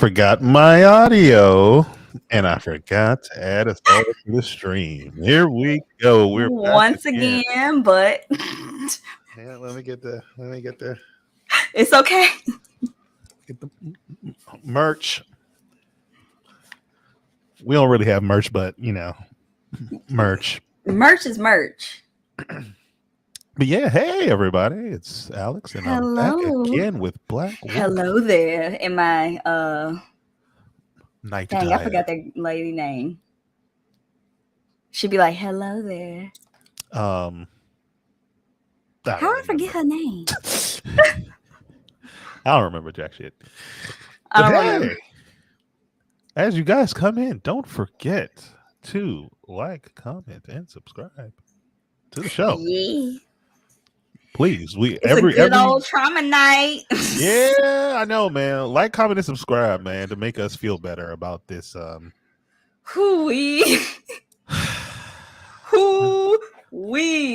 forgot my audio, and I forgot to add a photo to the stream. Here we go. We're back Once again, but yeah, let me get the it's okay. merch. We don't really have merch, but merch. Merch is merch. But yeah, hey everybody, it's Alex, and I'm back again with Black Wolf. Hello there. In my Night dang, attire. I forgot that lady name. She'd be like, "Hello there." How How I forget her name? I don't remember jack shit. I don't remember. As you guys come in, don't forget to like, comment, and subscribe to the show. Yeah. Please, It's a good old trauma night. Yeah, I know, man. Like, comment, and subscribe, man, to make us feel better about this. Who-wee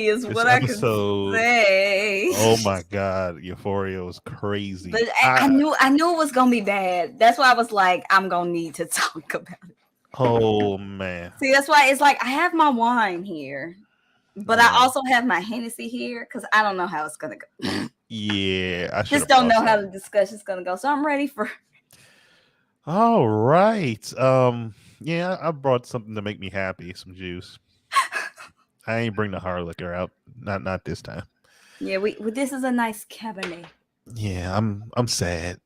is what I can say. Oh my god, Euphoria was crazy. But I knew it was gonna be bad. That's why I was like, I'm gonna need to talk about it. Oh man. See, that's why it's like I have my wine here, but I also have my Hennessy here because I don't know how it's gonna go. Yeah, I just don't know how the discussion's gonna go. So I'm ready for. All right. Yeah, I brought something to make me happy. Some juice. I ain't bring the hard liquor out. Not this time. Yeah, this is a nice Cabernet. Yeah, I'm sad.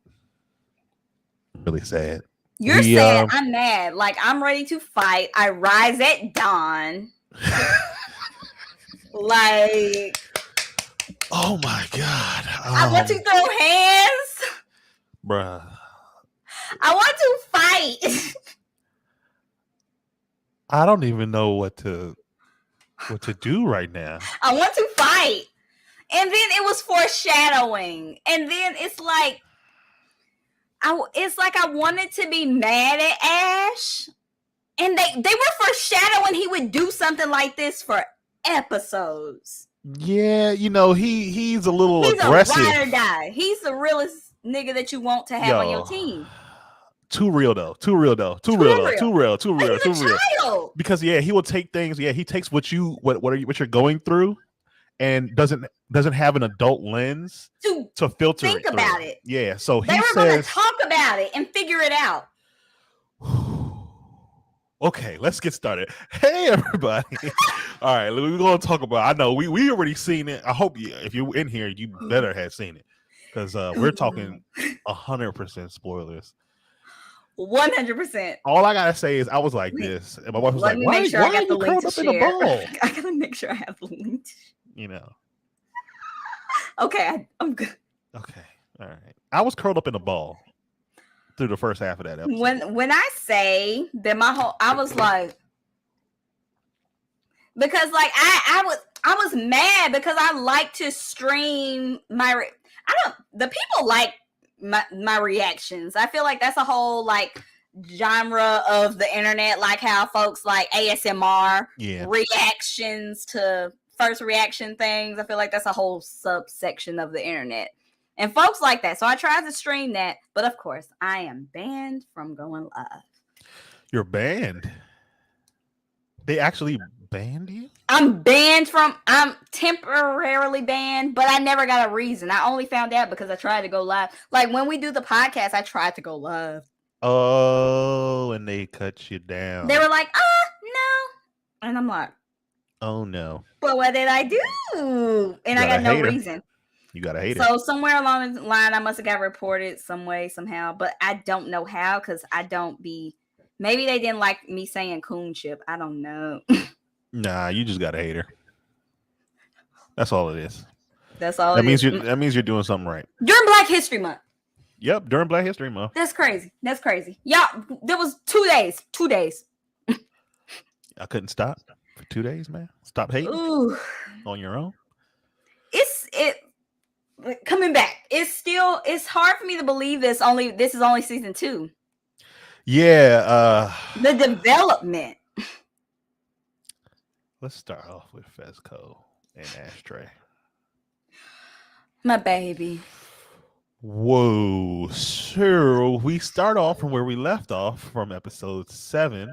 Really sad. You're sad. I'm mad. Like, I'm ready to fight. I rise at dawn. Like, oh my god. I want to throw hands. Bruh. I want to fight. I don't even know what to do right now. I want to fight. And then it was foreshadowing. And then it's like I wanted to be mad at Ash. And they were foreshadowing he would do something like this for episodes. Yeah, he's a little aggressive. He's a ride or die. He's the realest nigga that you want to have on your team. Too real though. Too real. Child. Because he will take things. Yeah, he takes what you're going through, and doesn't have an adult lens to filter. Think about it. Yeah, so they were going to talk about it and figure it out. Okay, let's get started. Hey everybody! All right, we're going to talk about. I know we already seen it. I hope if you're in here, you better have seen it because we're talking 100% spoilers. 100%. All I gotta say is I was like this, and my wife was like, "Why are you curled up in a ball?" I gotta make sure I have the link. Okay, I'm good. Okay, all right. I was curled up in a ball through the first half of that episode. When I say that I was like, because like I was mad because I like to stream the people like my reactions. I feel like that's a whole like genre of the internet, like how folks like ASMR reactions to first reaction things. I feel like that's a whole subsection of the internet, and folks like that. So I tried to stream that, but of course I am banned from going live. You're banned? They actually banned you? I'm temporarily banned, but I never got a reason. I only found out because I tried to go live. Like when we do the podcast, I tried to go live. Oh, and they cut you down. They were like, no. And I'm like, oh no. But what did I do? And I got no reason. You got to hate it. So somewhere along the line, I must have got reported some way, somehow, but I don't know how because I don't be. Maybe they didn't like me saying coonship. I don't know. Nah, you just got a hater. That's all it is. That's all. That means you're doing something right. During Black History Month. Yep, during Black History Month. That's crazy. Yeah, there was 2 days. 2 days. I couldn't stop for 2 days, man. Stop hating. Ooh. On your own. Coming back. It's hard for me to believe this is only season 2. Yeah. The development. Let's start off with Fezco and Ashtray. My baby. Whoa. So we start off from where we left off from episode 7.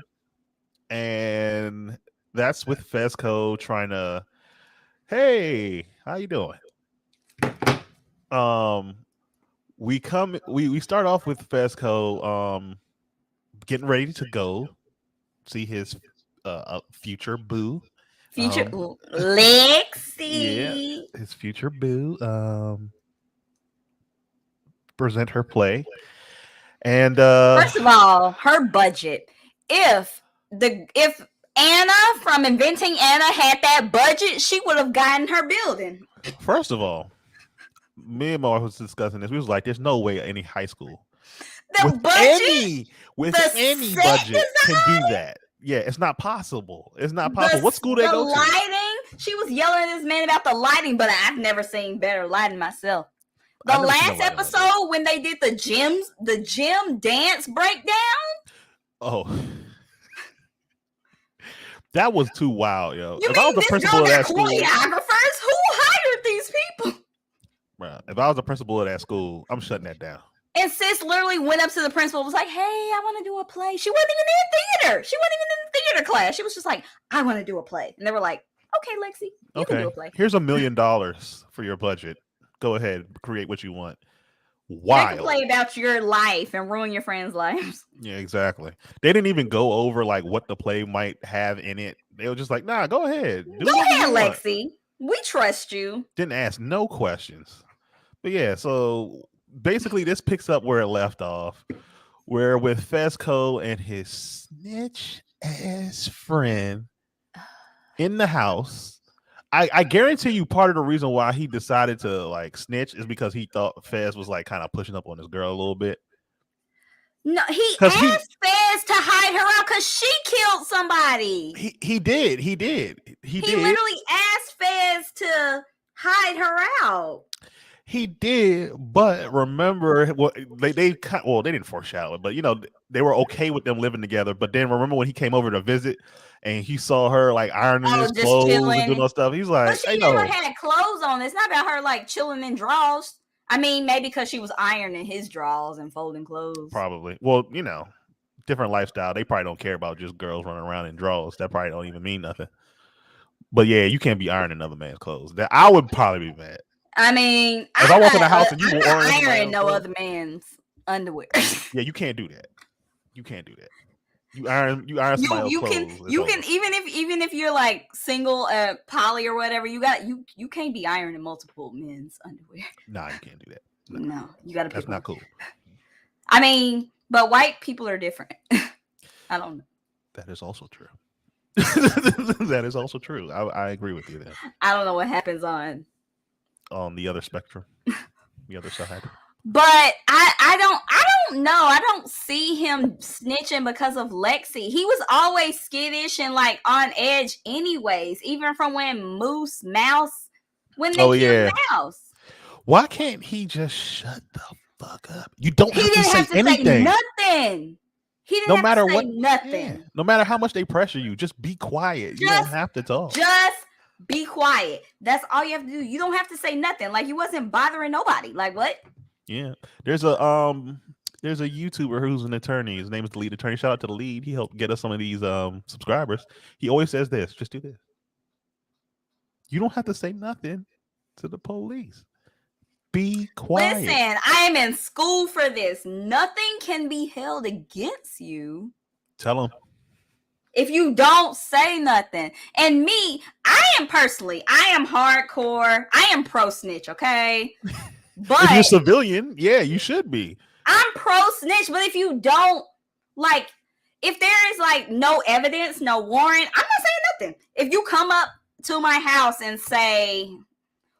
And that's with Fezco trying to, hey, how you doing? Um, we start off with Fezco getting ready to go see his future boo. Future Yeah, Lexi. his future boo. Present her play. And First of all, her budget. If Anna from Inventing Anna had that budget, she would have gotten her building. first of all, me and my wife was discussing this. We was like, there's no way any high school The budget, with the any set budget can design, do that. Yeah, it's not possible. It's not possible. What school the they go to? lighting. She was yelling at this man about the lighting, but I've never seen better lighting myself. The I've never seen no last lighting like episode that. when they did the gym dance breakdown, Oh, that was too wild, yo. you If I was mean the this principal girl of got that school, choreographers? Who hired these people? bruh, if I was the principal of that school, I'm shutting that down. And sis literally went up to the principal and was like, hey, I want to do a play. She wasn't even in theater. She wasn't even in the theater class. She was just like, I want to do a play. And they were like, okay, Lexi, you can do a play. Here's $1 million for your budget. Go ahead, create what you want. Make a Wild. play about your life and ruin your friends' lives. Yeah, exactly. They didn't even go over like what the play might have in it. They were just like, nah, go ahead. Do Go whatever ahead, you want. Lexi. We trust you. Didn't ask no questions. But yeah, so basically this picks up where it left off, where with Fezco and his snitch ass friend in the house. I guarantee you part of the reason why he decided to like snitch is because he thought Fez was like kind of pushing up on his girl a little bit. No, he 'Cause asked Fez to hide her out because she killed somebody. He did. He literally asked Fez to hide her out. He did, but remember what they didn't foreshadow it, but you know they were okay with them living together. But then remember when he came over to visit and he saw her like ironing his just clothes chilling and doing all stuff. He's But like, she hey, never no, had clothes on. It's not about her like chilling in drawers. I mean, maybe because she was ironing his drawers and folding clothes. probably. Well, you know, different lifestyle. They probably don't care about just girls running around in drawers. That probably don't even mean nothing. But yeah, you can't be ironing another man's clothes. That I would probably be mad. I mean, if I walk in the house and you I'm were not ironing ironing no other man's underwear. Yeah, you can't do that. You can't do that. You iron somebody else's clothes. You can even if you're like single, poly or whatever. You can't be ironing multiple men's underwear. Nah, you can't do that. No, you got to. That's not cool. I mean, but white people are different. I don't know. That is also true. That is also true. I agree with you there. I don't know what happens on the other spectrum, the other side. But I don't know. I don't see him snitching because of Lexi. He was always skittish and like on edge anyways, even from when Mouse when they killed Mouse. Why can't he just shut the fuck up? You don't have to say anything. Say nothing. He didn't have to say nothing. Yeah. No matter how much they pressure you, just be quiet. You don't have to talk. Just be quiet. That's all you have to do. You don't have to say nothing. Like you wasn't bothering nobody. Like what? Yeah. There's a YouTuber who's an attorney. His name is the lead attorney. Shout out to the lead. He helped get us some of these subscribers. He always says this, just do this. You don't have to say nothing to the police. Be quiet. Listen, I am in school for this. Nothing can be held against you. Tell him. If you don't say nothing. And me, I am hardcore. I am pro snitch, okay? But if you're civilian, yeah, you should be. I'm pro snitch, but if you don't, like, if there is like no evidence, no warrant, I'm not saying nothing. If you come up to my house and say,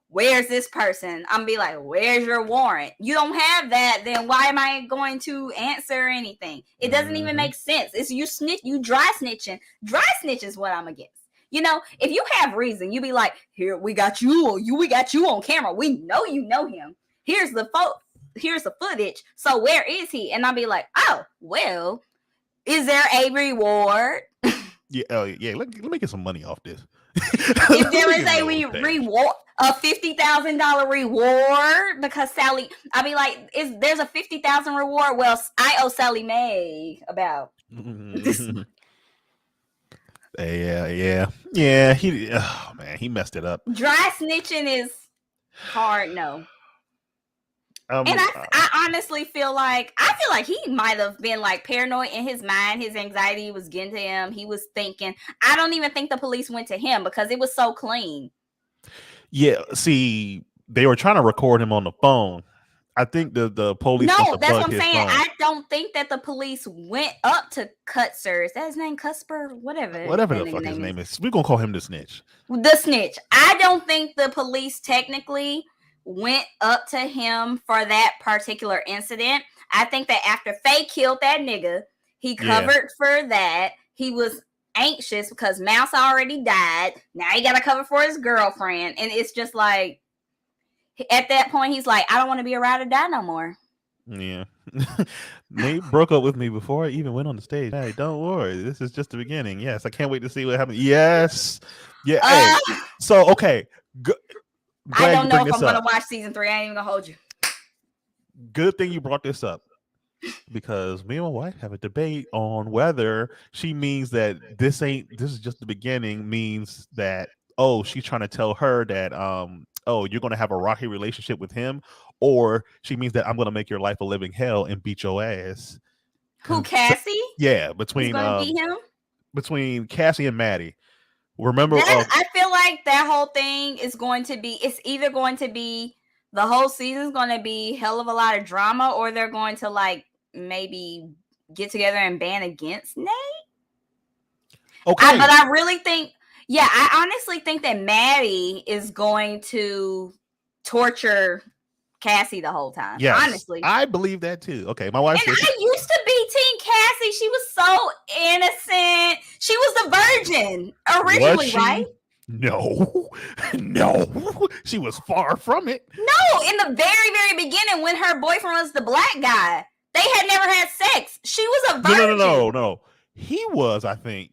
where's this person? I'm gonna be like, where's your warrant? You don't have that, then why am I going to answer anything? It doesn't even make sense. It's you dry snitching. Dry snitch is what I'm against. You know, if you have reason, you be like, here, we got you on camera. We know you know him. Here's the footage. So where is he? And I'll be like, oh, well, is there a reward? Yeah. Let me get some money off this. If there is a reward, a $50,000 reward, because Sally, I mean, like, there's a 50,000 reward? Well, I owe Sally Mae about this. Yeah. He messed it up. Dry snitching is hard. No. And I honestly feel like he might have been like paranoid in his mind. His anxiety was getting to him. He was thinking. I don't even think the police went to him because it was so clean. Yeah, see, they were trying to record him on the phone. I think the police. No, that's what I'm saying. Phone. I don't think that the police went up to Cutser. Is that his name? Cusper? Whatever the fuck his name is. We're gonna call him the snitch. The snitch. I don't think the police technically went up to him for that particular incident. I think that after Faye killed that nigga, he covered for that. He was anxious because Mouse already died. Now he got to cover for his girlfriend. And it's just like, at that point, he's like, I don't want to be a ride or die no more. Yeah. Nate broke up with me before I even went on the stage. Hey, don't worry. This is just the beginning. Yes. I can't wait to see what happens. Yes. Yeah. Hey. So, okay. I don't know if I'm going to watch season 3. I ain't even going to hold you. Good thing you brought this up, because me and my wife have a debate on whether she means that this is just the beginning, means that, she's trying to tell her that, you're going to have a rocky relationship with him, or she means that I'm going to make your life a living hell and beat your ass. Who, Cassie? Yeah, between beat him? Between Cassie and Maddie. Remember, I feel like that whole thing is going to be, it's either going to be, the whole season is going to be hell of a lot of drama, or they're going to like maybe get together and ban against Nate. Okay. But I really think, I honestly think that Maddie is going to torture Cassie the whole time. Yes, honestly. I believe that too. Okay, my wife said I used to be Team Cassie. She was so innocent. She was the virgin originally, right? No. She was far from it. No, in the very, very beginning, when her boyfriend was the black guy, they had never had sex. She was a virgin. No. He was, I think.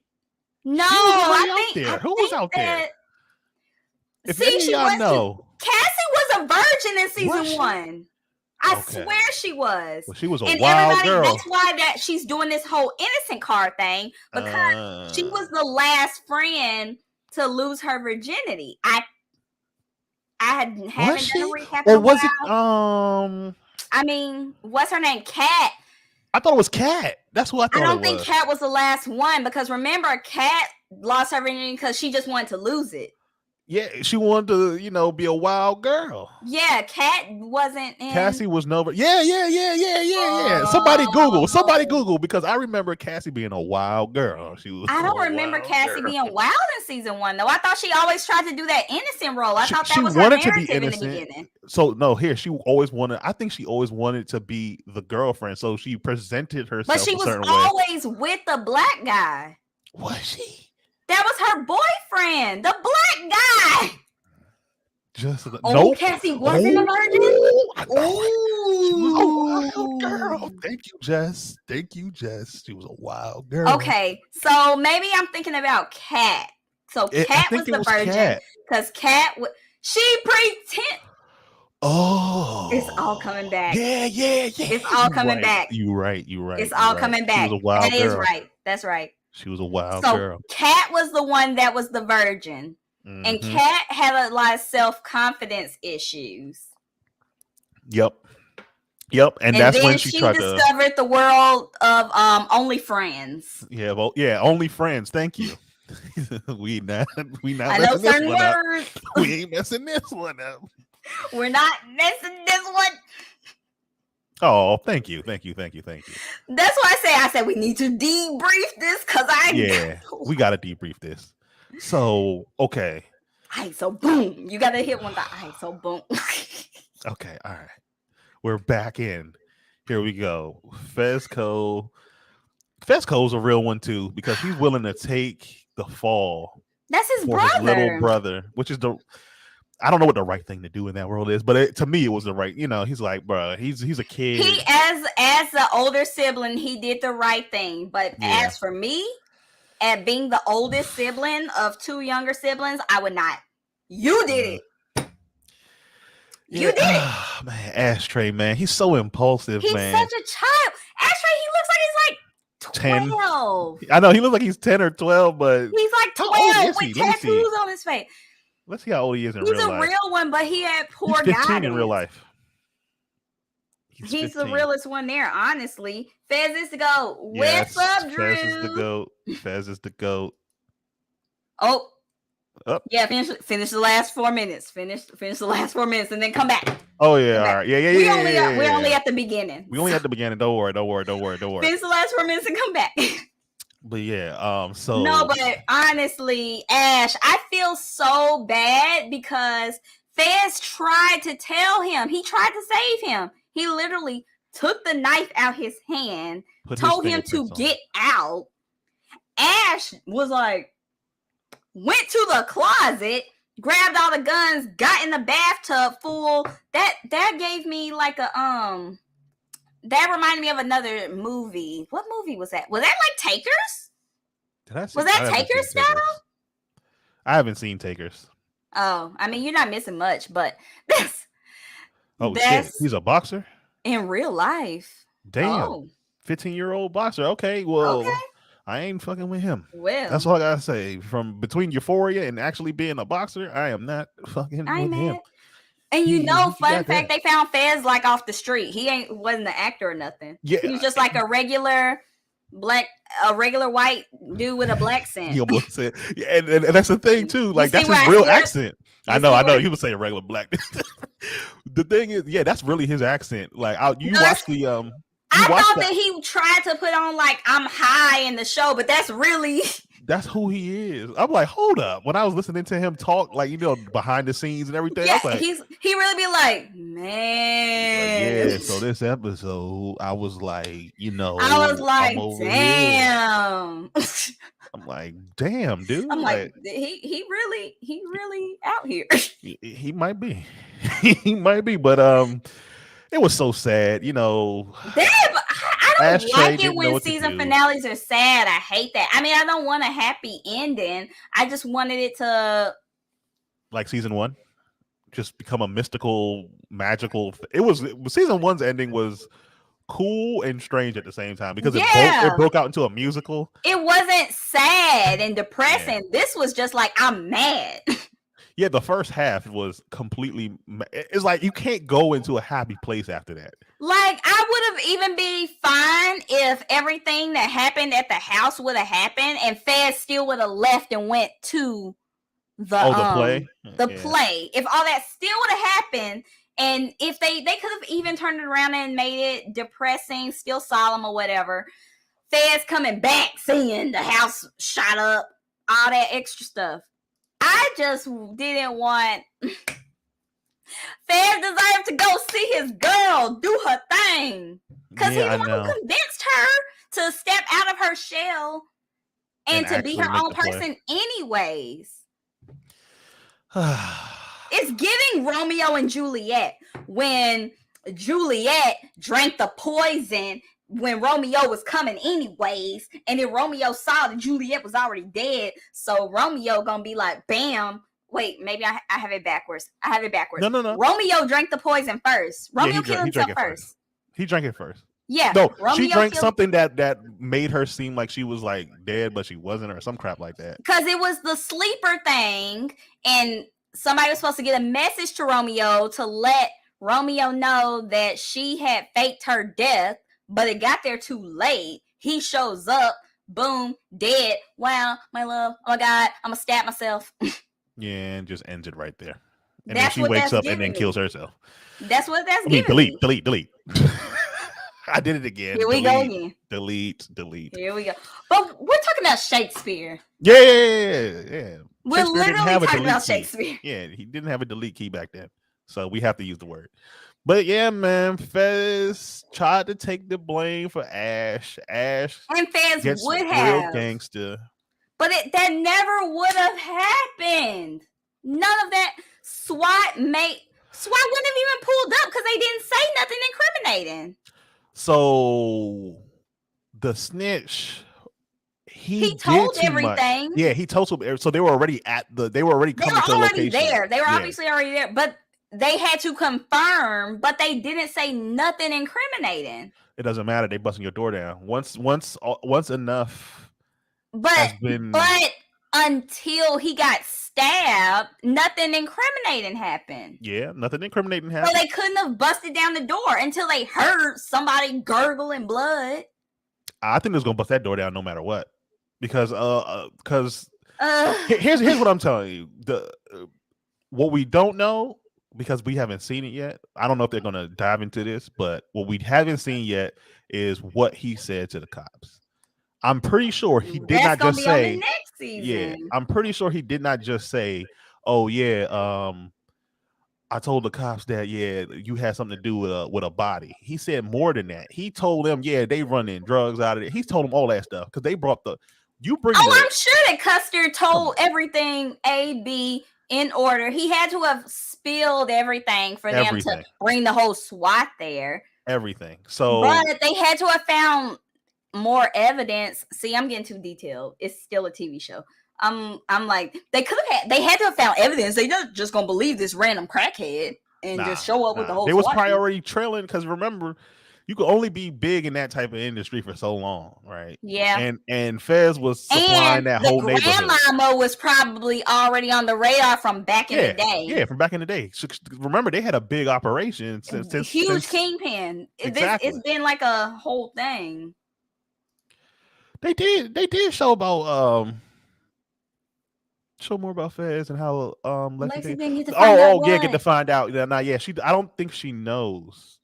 No, Who was out there? See, she was. Cassie was a virgin in season 1. I swear she was. Well, she was a wild girl. That's why she's doing this whole innocent card thing, because she was the last friend to lose her virginity. I haven't done a recap. Or was it? I mean, what's her name? Kat. I thought it was Kat. That's who I thought. I don't think Kat was the last one, because remember, Kat lost her virginity because she just wanted to lose it. Yeah, she wanted to, be a wild girl. Yeah, Kat wasn't in. Cassie was no. Yeah. Somebody Google, because I remember Cassie being a wild girl. She was. I don't remember Cassie being wild in season 1 though. I thought she always tried to do that innocent role. I thought that was her narrative in the beginning. So no, she always wanted. I think she always wanted to be the girlfriend. So she presented herself. But she was always with the black guy. Was she? That was her boyfriend, the black guy. No, Cassie wasn't a virgin. She was a wild girl. Thank you, Jess. She was a wild girl. Okay, so maybe I'm thinking about Kat. So Kat was the virgin because Kat she pretend. Oh, it's all coming back. Yeah. It's all coming back. You're right. It's all coming back. She was a wild girl. That is right. That's right. She was a wild girl. Kat was the one that was the virgin. Mm-hmm. And Kat had a lot of self-confidence issues. Yep. And that's when she tried discovered the world of OnlyFriends. Yeah, OnlyFriends. Thank you. we not I know certain words. We ain't messing this one up. We're not messing this one. Oh, thank you. That's why I said we need to debrief this, because we got to debrief this. So, okay. All right, so boom. You got to hit one. All right, so boom. Okay, all right. We're back in. Here we go. Fezco's a real one too, because he's willing to take the fall. That's his brother. His little brother, which is I don't know what the right thing to do in that world is, but to me, it was the right. He's like, bro, he's a kid. He, as the older sibling, he did the right thing. But as for me, at being the oldest sibling of 2 younger siblings, I would not. You did it. You did it. Man, Ashtray, man. He's so impulsive, He's man. such a child. Ashtray, he looks like he's like 12. 10. I know he looks like he's 10 or 12, but He's like how old 12 is he? with Let me see. tattoos on his face. Let's see how old he is in He's real a life. real one, but he had poor He's 15 guidance. in real life. He's the realest one there, honestly. Fez is the GOAT. Yes, What's up, Drew? Fez is the GOAT. Fez is the GOAT. Oh. Up. Yeah, finish the last 4 minutes. Finish the last 4 minutes and then come back. Oh yeah, all right. Yeah. We're only at the beginning. We only at the beginning. Don't worry. Finish the last 4 minutes and come back. But yeah, so no, but honestly, Ash, I feel so bad because Fez tried to tell him. He tried to save him. He literally took the knife out his hand, told him to get out. Ash was like, went to the closet, grabbed all the guns, got in the bathtub full. That gave me like a that reminded me of another movie. What movie was that? Was that like Takers? Was that Takers style? I haven't seen Takers. Oh, I mean, you're not missing much, but shit. He's a boxer? In real life. Damn. 15-year-old boxer. Okay, well, I ain't fucking with him. Well, that's all I gotta say. From between Euphoria and actually being a boxer, I am not fucking with him. And fun fact, they found Fez like off the street. He wasn't an actor or nothing. Yeah, he was just like a regular white dude with a black accent. He almost said, and that's the thing too. Like that's his real accent. I know. He was saying regular black. The thing is, yeah, that's really his accent. Like you watch the I thought that he tried to put on like I'm high in the show, but that's who he is. I'm like, hold up. When I was listening to him talk, like behind the scenes and everything, I was like, he really be like, man. Like, yeah. So this episode, I was like, I was like, damn. I'm like, damn, dude. I'm like he really out here. He might be. He might be, but it was so sad, Damn, I don't like it when season finales are sad. I hate that. I mean, I don't want a happy ending. I just wanted it to, like season 1, just become a mystical, magical. Season 1's ending was cool and strange at the same time because it broke out into a musical. It wasn't sad and depressing. Yeah. This was just like, I'm mad. Yeah, the first half was completely. It's like you can't go into a happy place after that. Like I would have even been fine if everything that happened at the house would have happened, and Fez still would have left and went to the play. The play. If all that still would have happened, and if they could have even turned it around and made it depressing, still solemn or whatever. Fez coming back, seeing the house shot up, all that extra stuff. I just didn't want Fez deserved to go see his girl do her thing. Because he's the one who convinced her to step out of her shell and to be her own person anyways. It's giving Romeo and Juliet when Juliet drank the poison when Romeo was coming anyways, and then Romeo saw that Juliet was already dead, so Romeo gonna be like, bam. Wait, maybe I have it backwards. No. Romeo drank the poison first. Romeo killed himself first. He drank it first. Yeah. No, Romeo she drank something that made her seem like she was like dead, but she wasn't, or some crap like that. Because it was the sleeper thing, and somebody was supposed to get a message to Romeo to let Romeo know that she had faked her death, but it got there too late. He shows up, boom, dead. Wow, my love. Oh my God, I'm gonna stab myself. Yeah, and just ends it right there. And then she wakes up and then kills herself. That's what that's giving me. Delete. I did it again. Here we go again. Delete. Here we go. But we're talking about Shakespeare. Yeah. We're literally talking about Shakespeare. Yeah, he didn't have a delete key back then. So we have to use the word. But yeah, man, Fez tried to take the blame for Ash. And Fez would have. Real gangster. But that never would have happened. None of that. SWAT wouldn't have even pulled up because they didn't say nothing incriminating. So the snitch, he did told too much. everything. Yeah, he told so they were already coming to the location. There. They were obviously already there, but they had to confirm, but they didn't say nothing incriminating. It doesn't matter. They busting your door down. Once enough has been. But until he got stabbed, nothing incriminating happened. Yeah, nothing incriminating happened. So they couldn't have busted down the door until they heard somebody gurgling blood. I think they're gonna bust that door down no matter what, because here's what I'm telling you. What we don't know, because we haven't seen it yet. I don't know if they're gonna dive into this, but what we haven't seen yet is what he said to the cops. I'm pretty sure he did not just say. On the next season. Yeah, I'm pretty sure he did not just say, "Oh yeah, I told the cops that you had something to do with a body." He said more than that. He told them, they running drugs out of it. He told them all that stuff because they brought I'm sure that Custer told everything A-B in order. He had to have spilled everything for them to bring the whole SWAT there. Everything. So, but they had to have found more evidence. See, I'm getting too detailed. It's still a TV show. I'm like, they had to have found evidence. They not just gonna believe this random crackhead and just show up with the whole. They was probably already trailing, because remember, you could only be big in that type of industry for so long, right? Yeah. And Fez was supplying that whole neighborhood. Grandmama was probably already on the radar from back in the day. Yeah, from back in the day. Remember, they had a big operation since huge kingpin. Exactly. It's been like a whole thing. They did show about show more about Fez and how Lexi didn't get to find out what? get to find out. I don't think she knows.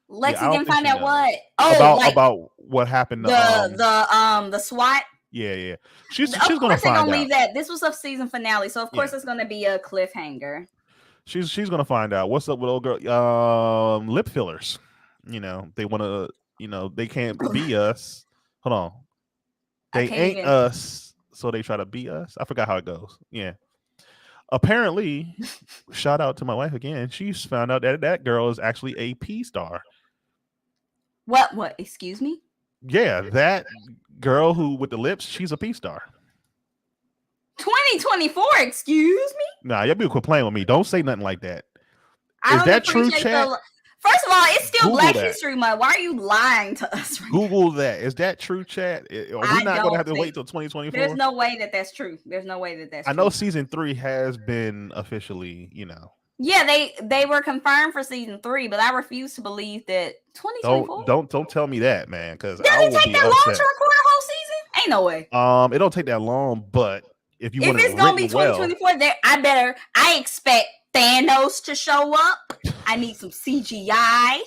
Lexi didn't find out what? About what happened to the SWAT. Yeah. She's gonna find out. Leave that. This was a season finale, so of course it's gonna be a cliffhanger. She's gonna find out what's up with old girl. Lip fillers. They want to. They can't be us. Hold on. They ain't us, so they try to be us. I forgot how it goes. Yeah. Apparently, shout out to my wife again. She's found out that girl is actually a P star. What? Excuse me? Yeah, that girl who with the lips, she's a P star. 2024, excuse me? Nah, y'all be quit playing with me. Don't say nothing like that. Is that true, chat? First of all, it's still Google Black History Month. Why are you lying to us? Google that. Is that true, chat? Are we not going to have to wait till 2024? There's no way that's true. There's no way that's true. I know season 3 has been officially, Yeah, they were confirmed for season 3, but I refuse to believe that 2024. Don't tell me that, man, because does it take that long to record a whole season? Ain't no way. It don't take that long, but if it's gonna be 2024, I expect Thanos to show up. I need some CGI.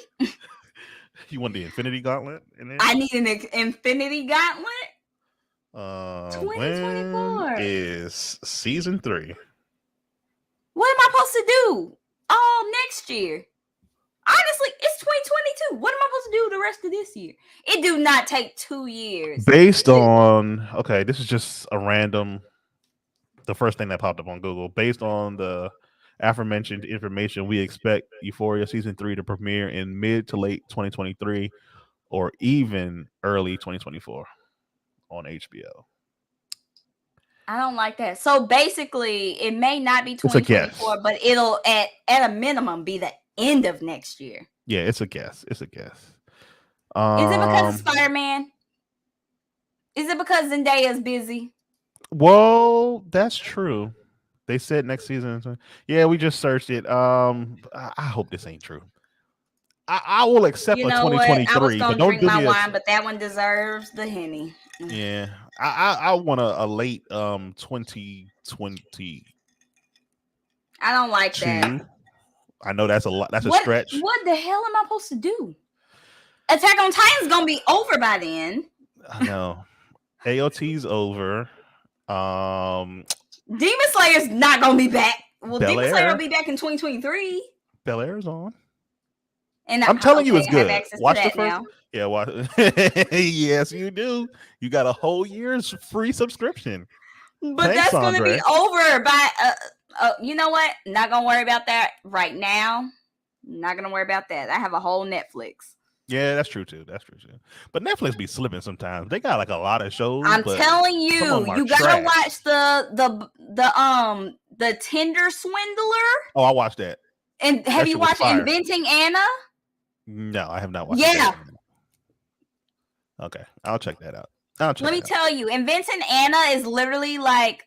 You want the Infinity Gauntlet in there? I need an Infinity Gauntlet. 2024 when is season 3. What am I supposed to do? Next year. Honestly, it's 2022. What am I supposed to do the rest of this year? It do not take 2 years. Based on this is just a random. The first thing that popped up on Google. Based on the aforementioned information, we expect Euphoria season 3 to premiere in mid to late 2023 or even early 2024 on HBO. I don't like that. So basically, it may not be 2024, but it'll at a minimum be the end of next year. Yeah, it's a guess. Is it because of Spider-Man? Is it because Zendaya's busy? Well, that's true. They said next season. Yeah, we just searched it. I hope this ain't true. I will accept a 2023. I was gonna drink my wine, but that one deserves the Henny. Yeah, I want a late 2020. I don't like that. I know that's a lot. That's a stretch. What the hell am I supposed to do? Attack on Titan's gonna be over by then. I know. AOT's over. Demon Slayer's not gonna be back. Well, Demon Slayer will be back in 2023. Bel Air's on. And I'm telling you, it's good. Watch the first. Now. Yeah, watch. Yes, you do. You got a whole year's free subscription. But that's going to be over by. You know what? Not gonna worry about that right now. Not gonna worry about that. I have a whole Netflix. Yeah, that's true too. That's true too. But Netflix be slipping sometimes. They got like a lot of shows. I'm but telling some of you, them are you gotta trash. watch the Tinder Swindler. Oh, I watched that. And have That you shit was watched fire. Inventing Anna? No, I have not watched Yeah. that. Okay, I'll check that out. Let me tell you, Inventing Anna is literally like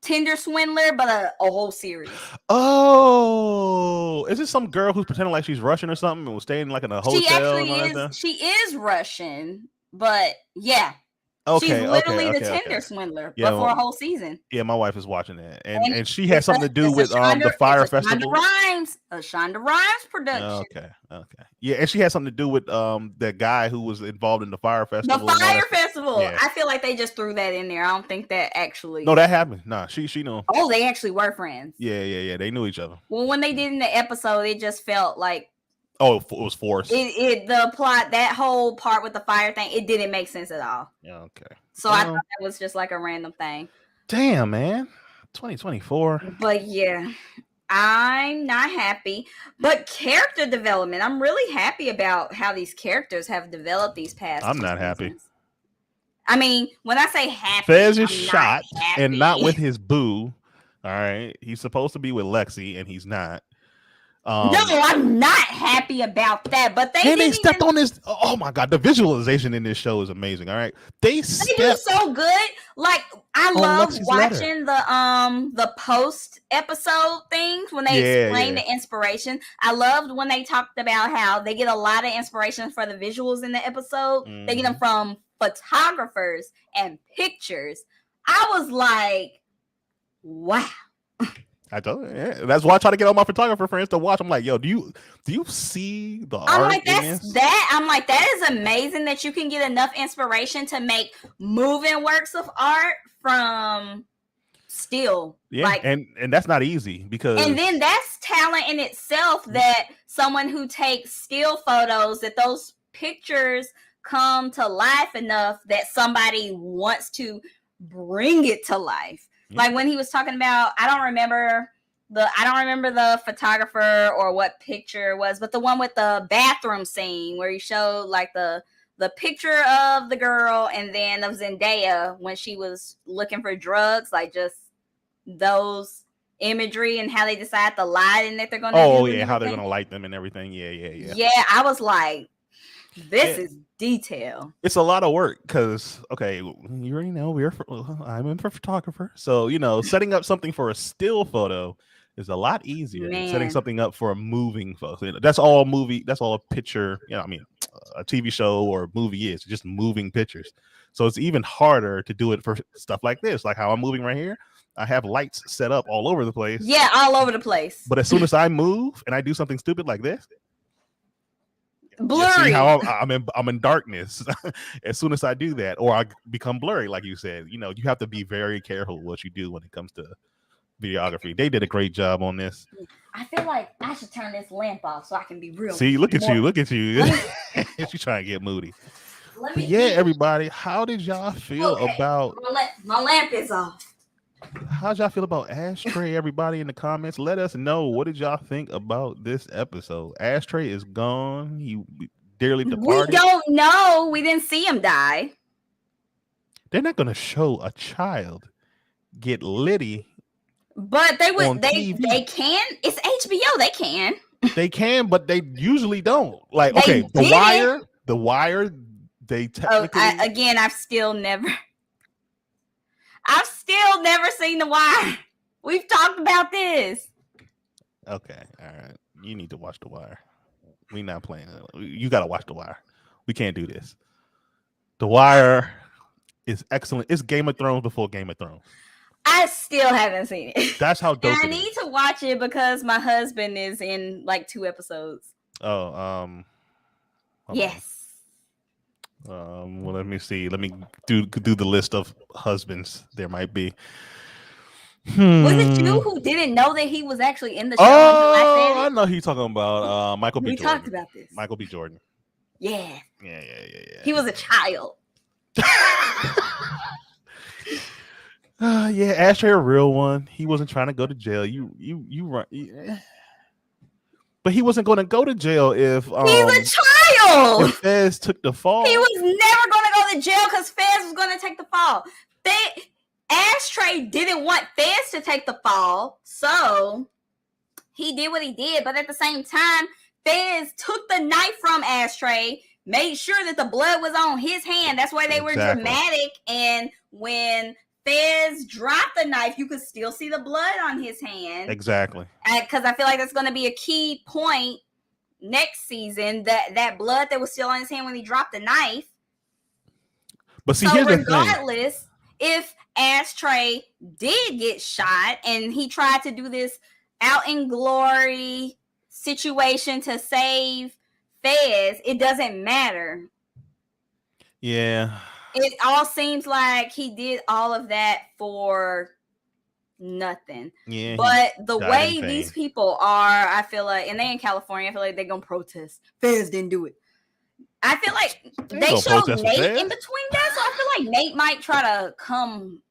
Tinder Swindler, but a whole series. Oh, is this some girl who's pretending like she's Russian or something and was staying like in a hotel? She actually is. She is Russian, but yeah. Okay, she's literally the okay. Tinder Swindler, Yeah, but for a whole season. Yeah, my wife is watching that, and she had something to do with Shonda, the Fire Festival. A Shonda Rhimes production. Okay. Yeah, and she had something to do with that guy who was involved in the Fire Festival. The Fire Festival. Yeah. I feel like they just threw that in there. I don't think that actually. No, that happened. Nah, she knew. Oh, they actually were friends. Yeah. They knew each other. Well, when they did in the episode, it just felt like. Oh, it was forced. The plot, that whole part with the fire thing, it didn't make sense at all. Yeah, okay. So I thought that was just like a random thing. Damn, man. 2024. But yeah, I'm not happy. But character development, I'm really happy about how these characters have developed these past. I'm not happy. I mean, when I say happy, Fez is shot and not with his boo. All right. He's supposed to be with Lexi and he's not. No, I'm not happy about that. But they stepped on this. Oh my god, the visualization in this show is amazing. All right, they do so good. Like I love watching the post episode things when they explain the inspiration. I loved when they talked about how they get a lot of inspiration for the visuals in the episode. Mm-hmm. They get them from photographers and pictures. I was like, wow. I told you, yeah. That's why I try to get all my photographer friends to watch. I'm like, yo, do you see the art? I'm like, that is amazing that you can get enough inspiration to make moving works of art from still. Yeah, like, and that's not easy because. And then that's talent in itself. That someone who takes still photos, that those pictures come to life enough that somebody wants to bring it to life. Like when he was talking about, I don't remember the photographer or what picture it was, but the one with the bathroom scene where he showed like the picture of the girl and then of Zendaya when she was looking for drugs, like just those imagery and how they decide the lighting that they're going to do. Oh yeah, how they're going to light them and everything. Yeah. Yeah, I was like, this is detail. It's a lot of work because, okay, you already know I'm in for photographer. So, setting up something for a still photo is a lot easier than setting something up for a moving photo. That's all a picture, a TV show or a movie is just moving pictures. So it's even harder to do it for stuff like this, like how I'm moving right here. I have lights set up all over the place. Yeah, all over the place. But as soon as I move and I do something stupid like this, blurry. See how I'm in darkness as soon as I do that, or I become blurry, like you said. You have to be very careful what you do when it comes to videography. They did a great job on this. I feel like I should turn this lamp off so I can be real. See, look at you. She's trying to get moody. Everybody, how did y'all feel about my lamp is off? How'd y'all feel about Ashtray? Everybody in the comments, let us know. What did y'all think about this episode? Ashtray is gone. He dearly departed. We don't know. We didn't see him die. They're not going to show a child get litty. But they would. They can. It's HBO. They can. They can, but they usually don't. Like, okay, The Wire. They technically. I've still never seen The Wire. We've talked about this. Okay, all right. You need to watch The Wire. We're not playing. You got to watch The Wire. We can't do this. The Wire is excellent. It's Game of Thrones before Game of Thrones. I still haven't seen it. That's how dope I need to watch it because my husband is in like 2 episodes. Oh, yes. Well, let me see. Let me do the list of husbands there might be. Was it you who didn't know that he was actually in the show? Oh, I know who you're talking about. Michael B. Jordan. We talked about this. Michael B. Jordan. Yeah. Yeah. He was a child. Yeah, Ashtray, a real one. He wasn't trying to go to jail. You run. But he wasn't going to go to jail if he's a child. wild. If Fez took the fall, He was never going to go to jail because Fez was going to take the fall. Ashtray didn't want Fez to take the fall, so he did what he did. But at the same time, Fez took the knife from Ashtray, made sure that the blood was on his hand. That's why they were dramatic. And when Fez dropped the knife, you could still see the blood on his hand. Exactly. Because I feel like that's going to be a key point next season, that blood that was still on his hand when he dropped the knife. But see, here's the thing. Regardless, if Ashtray did get shot and he tried to do this out in glory situation to save Fez, it doesn't matter. Yeah. It all seems like he did all of that for nothing. Yeah. But the way these people are, I feel like, and they in California, I feel like they're gonna protest. Fez didn't do it. I feel like they showed Nate in between that, so I feel like Nate might try to come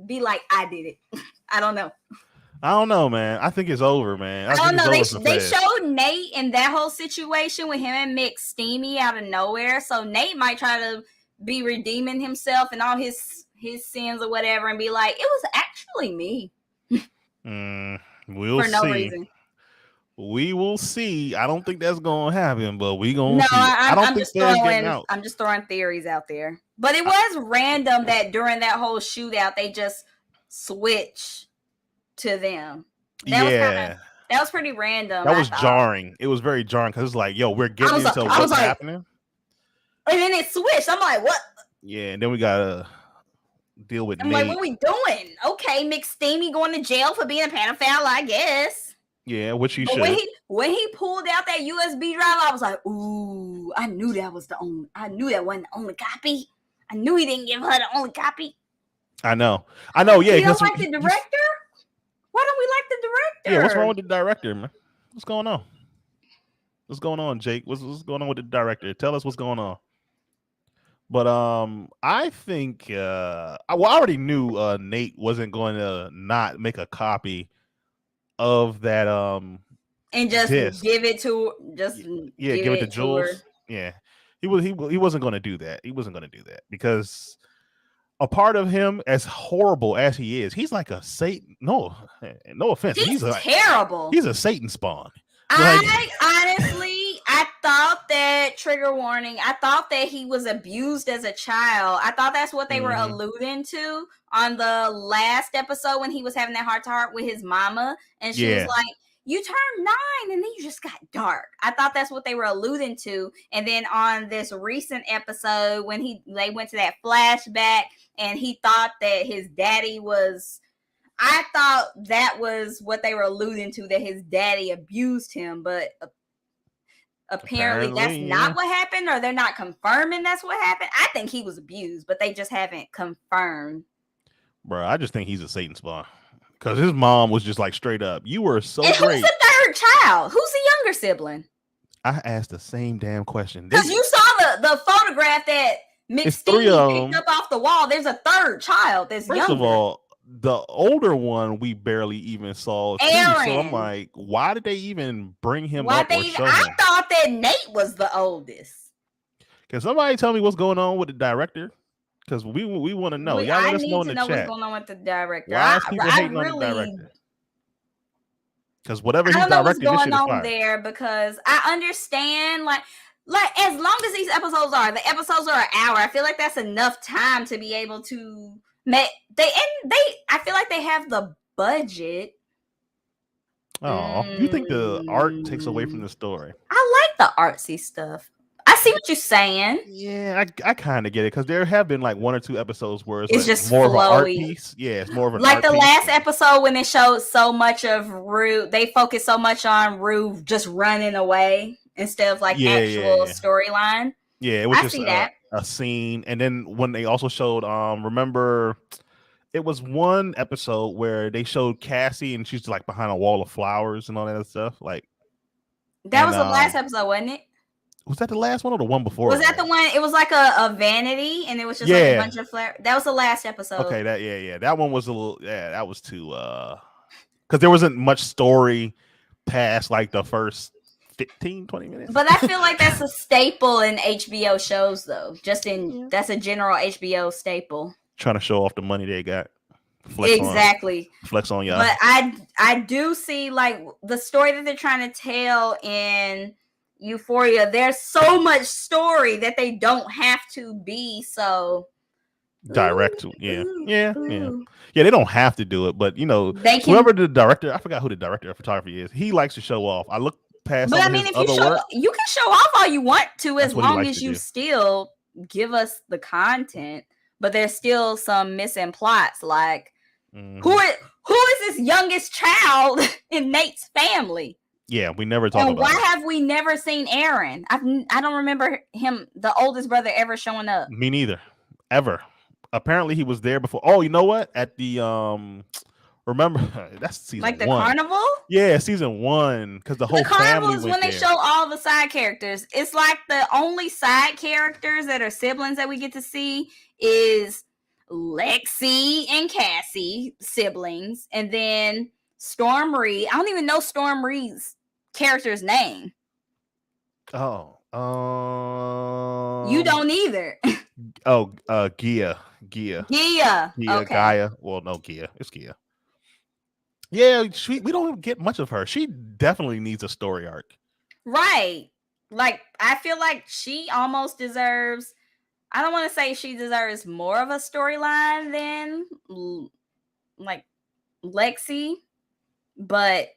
be like, I did it. I don't know. I don't know, man. I think it's over, man. I don't know. They showed Nate in that whole situation with him and Mick Steamy out of nowhere. So Nate might try to be redeeming himself and all his sins or whatever and be like, it was actually me. We'll see. For no reason. We will see. I don't think that's gonna happen, but we gonna see. I don't think Fez getting out. I'm just throwing theories out there. But it was random that during that whole shootout they just switched to them. That was pretty random. That was jarring. It was very jarring because it's like, yo, we're getting into what's happening. And then it switched. I'm like, what? Yeah, and then we gotta deal with Nate. Like, what are we doing? Okay, Mick Steamy going to jail for being a pedophile, I guess. Yeah, which he should. When he pulled out that USB drive, I was like, ooh, I knew that wasn't the only copy. I knew he didn't give her the only copy. I know. Yeah. You don't like the director? Why don't we like the director? Yeah, what's wrong with the director, man? What's going on? What's going on, Jake? What's going on with the director? Tell us what's going on. But I think I already knew Nate wasn't going to not make a copy of that and just disc. Give it to give it to Jules. Yeah. He wasn't going to do that. He wasn't going to do that because a part of him, as horrible as he is, he's like a Satan. No offense. He's terrible. He's a Satan spawn. I thought that, trigger warning, I thought that he was abused as a child. I thought that's what they were alluding to on the last episode when he was having that heart-to-heart with his mama. And she was like, you turned 9 and then you just got dark. I thought that's what they were alluding to. And then on this recent episode when they went to that flashback and he thought that his daddy was... I thought that was what they were alluding to, that his daddy abused him, but apparently that's not what happened, or they're not confirming that's what happened. I think he was abused, but they just haven't confirmed. Bro, I just think he's a Satan spawn because his mom was just like straight up, you were so and great. Who's the third child? Who's the younger sibling? I asked the same damn question. Because you saw the photograph that Mick Steamy picked up off the wall. There's a third child that's younger. First of all, the older one we barely even saw. Aaron. So I'm like, why did they even bring him up or show him? I thought that Nate was the oldest. Can somebody tell me what's going on with the director? Because we want to know. Y'all let us know in the chat. What's going on with the director. Why is people hating on the director? Because whatever he's directing, what's going on there. Because I understand, like as long as these episodes are an hour, I feel like that's enough time to be able to. I feel like they have the budget. Oh, you think the art takes away from the story? I like the artsy stuff. I see what you're saying. Yeah, I kind of get it because there have been like 1 or 2 episodes where it's like just more flowy. of an art piece. Yeah, it's more of an like art the last episode when they showed so much of Rue. They focused so much on Rue just running away instead of like actual storyline. Yeah, it was just a scene. And then when they also showed, remember, it was one episode where they showed Cassie and she's like behind a wall of flowers and all that stuff. Like that was the last episode, wasn't it? Was that the last one or the one before? Was that the one? It was like a vanity, and it was just like a bunch of flowers. That was the last episode. Okay, that one was a little. Yeah, that was too. Because there wasn't much story past like the first 15, 20 minutes. But I feel like that's a staple in HBO shows, though. That's a general HBO staple. Trying to show off the money they got. Exactly. Flex on y'all. But I do see like the story that they're trying to tell in Euphoria. There's so much story that they don't have to be so direct to. Yeah. They don't have to do it, but whoever the director, I forgot who the director of photography is, he likes to show off. I look past some of his other work. You can show off all you want to, as long as you still give us the content. But there's still some missing plots, like who is this youngest child in Nate's family? Yeah, we never talk about. Why have we never seen Aaron? I don't remember him, the oldest brother, ever showing up. Me neither, ever. Apparently, he was there before. Oh, you know what? At the remember that's season like the 1. carnival. Yeah, season 1, because the whole carnival family is went when they there. show all the side characters. It's like the only side characters that are siblings that we get to see is Lexi and Cassie, siblings, and then Storm Reed. I don't even know Storm Reed's character's name. Oh, you don't either. Gia. Okay. Gaia. Well, no, Gia. It's Gia. Yeah, we don't get much of her. She definitely needs a story arc. Right. Like, I feel like she almost deserves, I don't want to say she deserves more of a storyline than like Lexi, but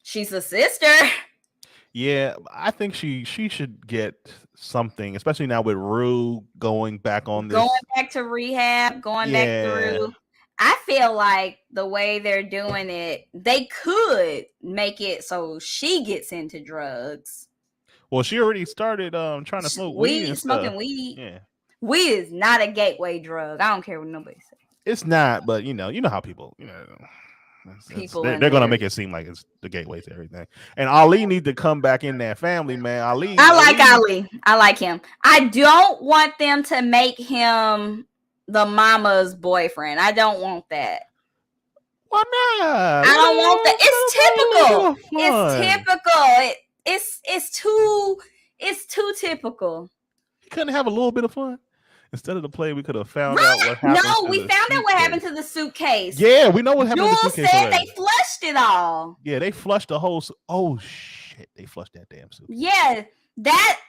she's a sister. Yeah, I think she should get something, especially now with Rue going back on this. Going back to rehab, back through. I feel like the way they're doing it, they could make it so she gets into drugs. Well, she already started trying to smoke weed and smoking stuff. weed. Yeah. Weed is not a gateway drug. I don't care what nobody says. It's not, but you know how people, they're gonna make it seem like it's the gateway to everything. And Ali need to come back in that family, man. I like Ali. I like him. I don't want them to make him the mama's boyfriend. I don't want that. Why not? I don't want that. It's typical. It's too typical. You couldn't have a little bit of fun. Instead of the play, we could have found out what happened. No, we found out what happened to the suitcase. Yeah, we know what happened to the suitcase. Said they flushed it all. Yeah, they flushed the whole. Oh shit, they flushed that damn suitcase. Yeah, that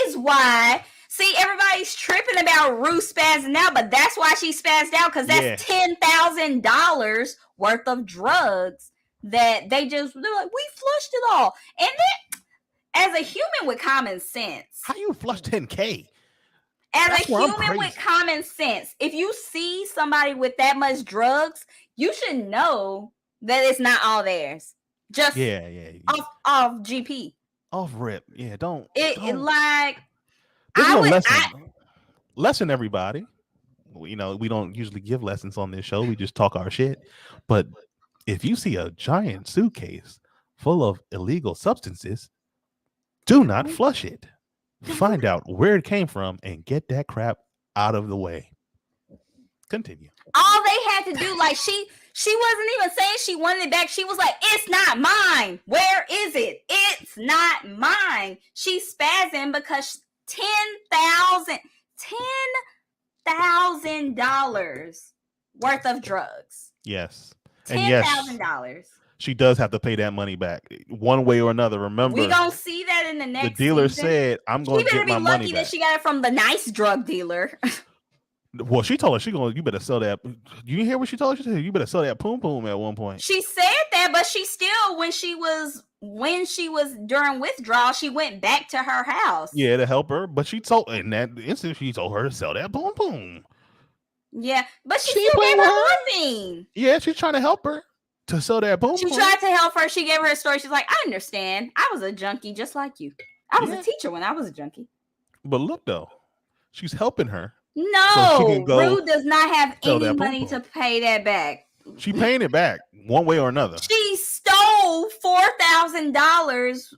is why. See, everybody's tripping about Rue spazzing out, but that's why she spazzed out, because that's $10,000 worth of drugs that they're like, we flushed it all. And then, as a human with common sense, how you flush $10K? As a human with common sense, if you see somebody with that much drugs, you should know that it's not all theirs. Just off GP. Off rip. Yeah, don't. Lesson everybody. We don't usually give lessons on this show. We just talk our shit. But if you see a giant suitcase full of illegal substances, do not flush it. Find out where it came from and get that crap out of the way. Continue. All they had to do, like she wasn't even saying she wanted it back. She was like, "It's not mine. Where is it? It's not mine." She's spazzing because $10,000 worth of drugs. Yes. $10,000. She does have to pay that money back one way or another. Remember, we gonna see that in the next. The dealer said, "I'm going to get my money back." She better be lucky that she got it from the nice drug dealer. Well, she told her you better sell that. You hear what she told her? She said you better sell that poom poom at one point. She said that, but she still, when she was during withdrawal, she went back to her house. Yeah, to help her, but in that instant she told her to sell that poom poom. Yeah, but she still gave her morphine. Yeah, she's trying to help her to sell that poom poom. She tried to help her. She gave her a story. She's like, "I understand. I was a junkie just like you. I was a teacher when I was a junkie." But look though, she's helping her. No, Rue does not have any money to pay that back. She paying it back one way or another. She stole $4,000.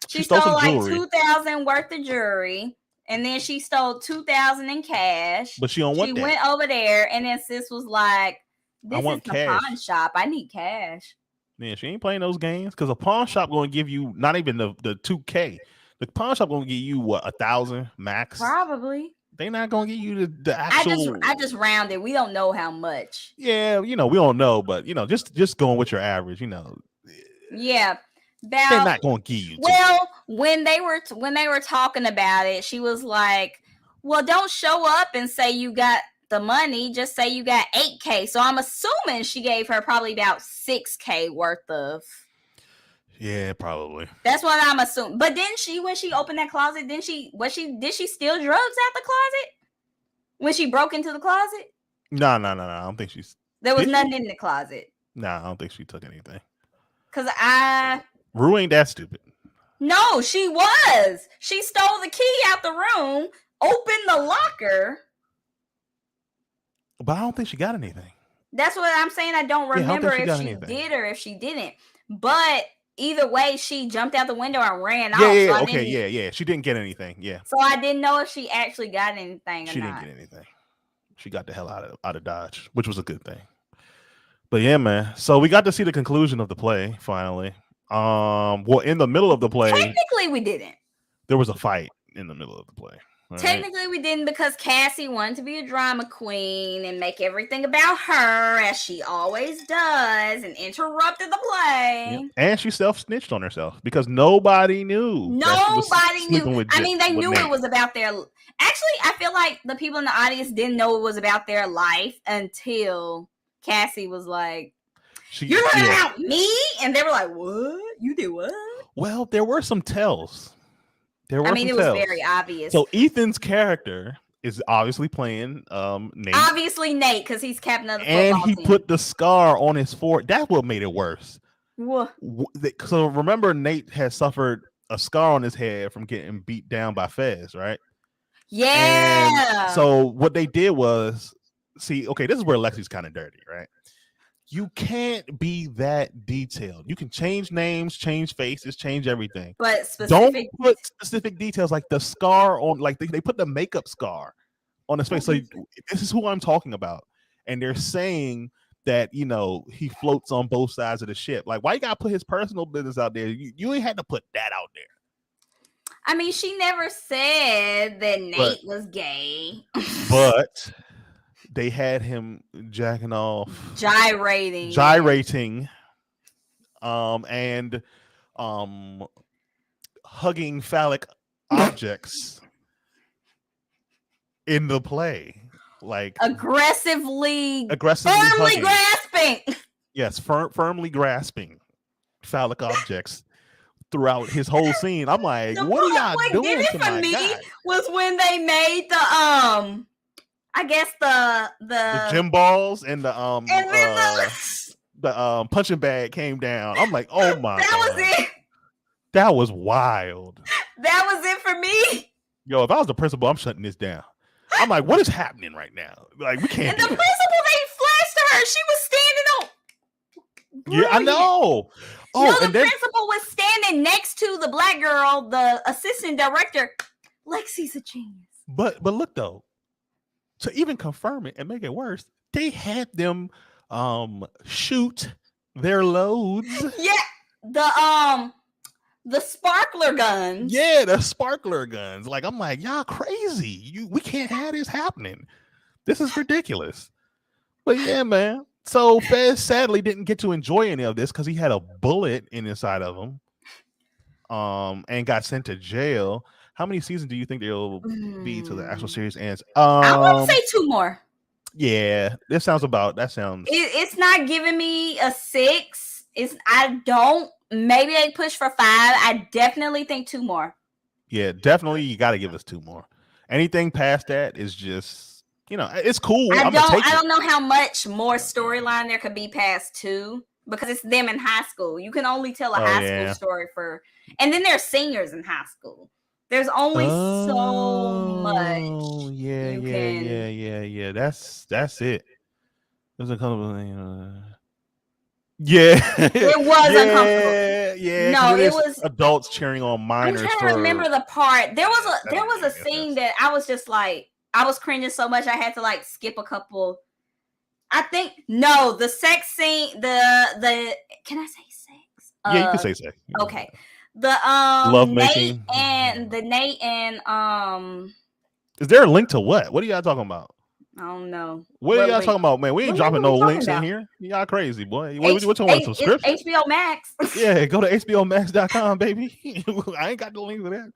She stole like $2,000 worth of jewelry, and then she stole $2,000 in cash. But she don't want that. She went over there, and then sis was like, "This is the pawn shop. I need cash." Yeah, she ain't playing those games because a pawn shop going to give you not even the 2K. The pawn shop going to give you what, 1,000 max. Probably. They not going to give you the actual. I just rounded. We don't know how much. Yeah, we don't know, but just going with your average. Yeah. They're not going to give you. Well, when they were talking about it, she was like, "Well, don't show up and say you got the money. Just say you got 8K." So I'm assuming she gave her probably about 6K worth of. Yeah, probably. That's what I'm assuming. But didn't she, when she opened that closet, did she steal drugs out the closet when she broke into the closet? No. I don't think she's. There was nothing in the closet. Nah, I don't think she took anything. Cause Rue ain't that stupid. No, she was. She stole the key out the room, opened the locker. But I don't think she got anything. That's what I'm saying. I don't remember if she did or if she didn't. But either way, she jumped out the window and ran off. Yeah. Okay, yeah. She didn't get anything. Yeah. So I didn't know if she actually got anything or she not. Didn't get anything. She got the hell out of Dodge, which was a good thing. But yeah, man. So we got to see the conclusion of the play finally. Well, in the middle of the play, technically we didn't. There was a fight in the middle of the play. Technically, we didn't because Cassie wanted to be a drama queen and make everything about her, as she always does, and interrupted the play. Yep. And she self-snitched on herself because nobody knew. Nobody knew. I mean, they knew it was about their. Actually, I feel like the people in the audience didn't know it was about their life until Cassie was like, "You're about me," and they were like, "What? You did what?" Well, there were some tells. It was very obvious. So Ethan's character is obviously playing Nate. Obviously Nate, because he's captain of the football team. And he put the scar on his forehead. That's what made it worse. What? So remember, Nate has suffered a scar on his head from getting beat down by Fez, right? Yeah. And so what they did was, see, okay, this is where Lexi's kind of dirty, right? You can't be that detailed. You can change names, change faces, change everything. But don't put specific details like the scar on, like they put the makeup scar on his face. So this is who I'm talking about. And they're saying that, he floats on both sides of the ship. Like, why you gotta put his personal business out there? You ain't had to put that out there. I mean, she never said that Nate was gay. But they had him jacking off, gyrating, and hugging phallic objects in the play, like aggressively firmly grasping. Yes, firmly grasping phallic objects throughout his whole scene. I'm like, what are y'all doing to my guy? Was when they made the I guess the gym balls and the punching bag came down. I'm like, oh my God. Was it. That was wild. That was it for me. Yo, if I was the principal, I'm shutting this down. I'm like, what is happening right now? Like, we can't. And the principal, they flashed to her. She was standing on. Brilliant. Yeah, I know. Oh, the principal was standing next to the black girl, the assistant director. Lexi's a genius. But look though. To even confirm it and make it worse, they had them shoot their loads. Yeah, the sparkler guns. Yeah, the sparkler guns. Like, I'm like, y'all crazy. We can't have this happening. This is ridiculous. But yeah, man. So Fez sadly didn't get to enjoy any of this because he had a bullet inside of him. And got sent to jail. How many seasons do you think there'll be till the actual series ends? I want to say 2 more. Yeah, that sounds. It's not giving me a 6. Maybe they push for 5. I definitely think 2 more. Yeah, definitely. You got to give us 2 more. Anything past that is just, it's cool. I don't know how much more storyline there could be past 2. Because it's them in high school. You can only tell a high school story and then there's seniors in high school. There's only so much. Yeah. That's it. There's a couple of Yeah. It was uncomfortable. Yeah. No, it was adults cheering on minors. I'm trying to remember the part. There was a scene that I was just like, I was cringing so much I had to like skip a couple. I think no, the sex scene, the can I say sex? Yeah, you can say sex. Okay. The Love Nate making. Nate and Is there a link to what? What are y'all talking about? I don't know. What are y'all talking about, man? We ain't what dropping link are no we talking links in about? here. Y'all crazy, boy. What you want? A subscription? It's HBO Max. Yeah, go to hbomax.com, baby. I ain't got the link for that.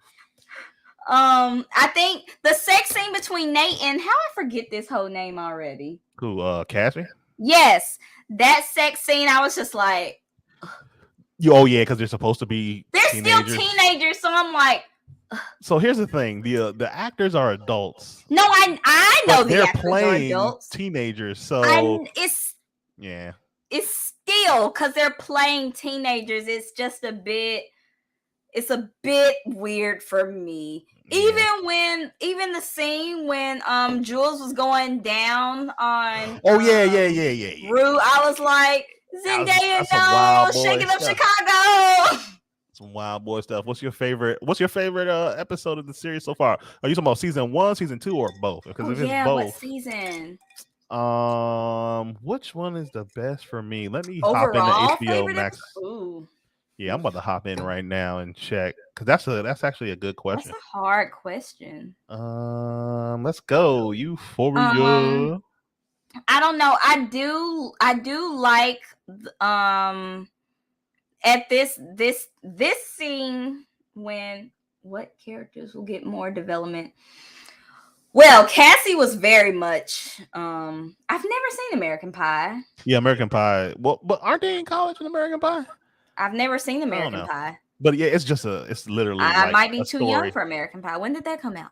I think the sex scene between Nate and how I forget this whole name already. Who, Cassie? Yes, that sex scene. I was just like, oh yeah, because they're supposed to be. They're teenagers. Still teenagers, so I'm like. So here's the thing: the actors are adults. No, I know the actors playing are adults. Teenagers, so it's still because they're playing teenagers. It's just a bit. It's a bit weird for me. Yeah. Even the scene when Jules was going down on yeah. Rue, I was like, Zendaya, no, shaking up Chicago. Some wild boy stuff. What's your favorite episode of the series so far? Are you talking about season 1, season 2, or both? Because if it's both, what season? Which one is the best for me? Let me Overall, hop into HBO Max. Ooh. Yeah, I'm about to hop in right now and check because that's actually a good question. That's a hard question. Let's go. Euphoria. I don't know. I do like at this scene when what characters will get more development. Well, Cassie was very much I've never seen American Pie. Yeah, American Pie. Well, but aren't they in college in American Pie? I've never seen American Pie. But yeah, it's literally I might be too young for American Pie. When did that come out?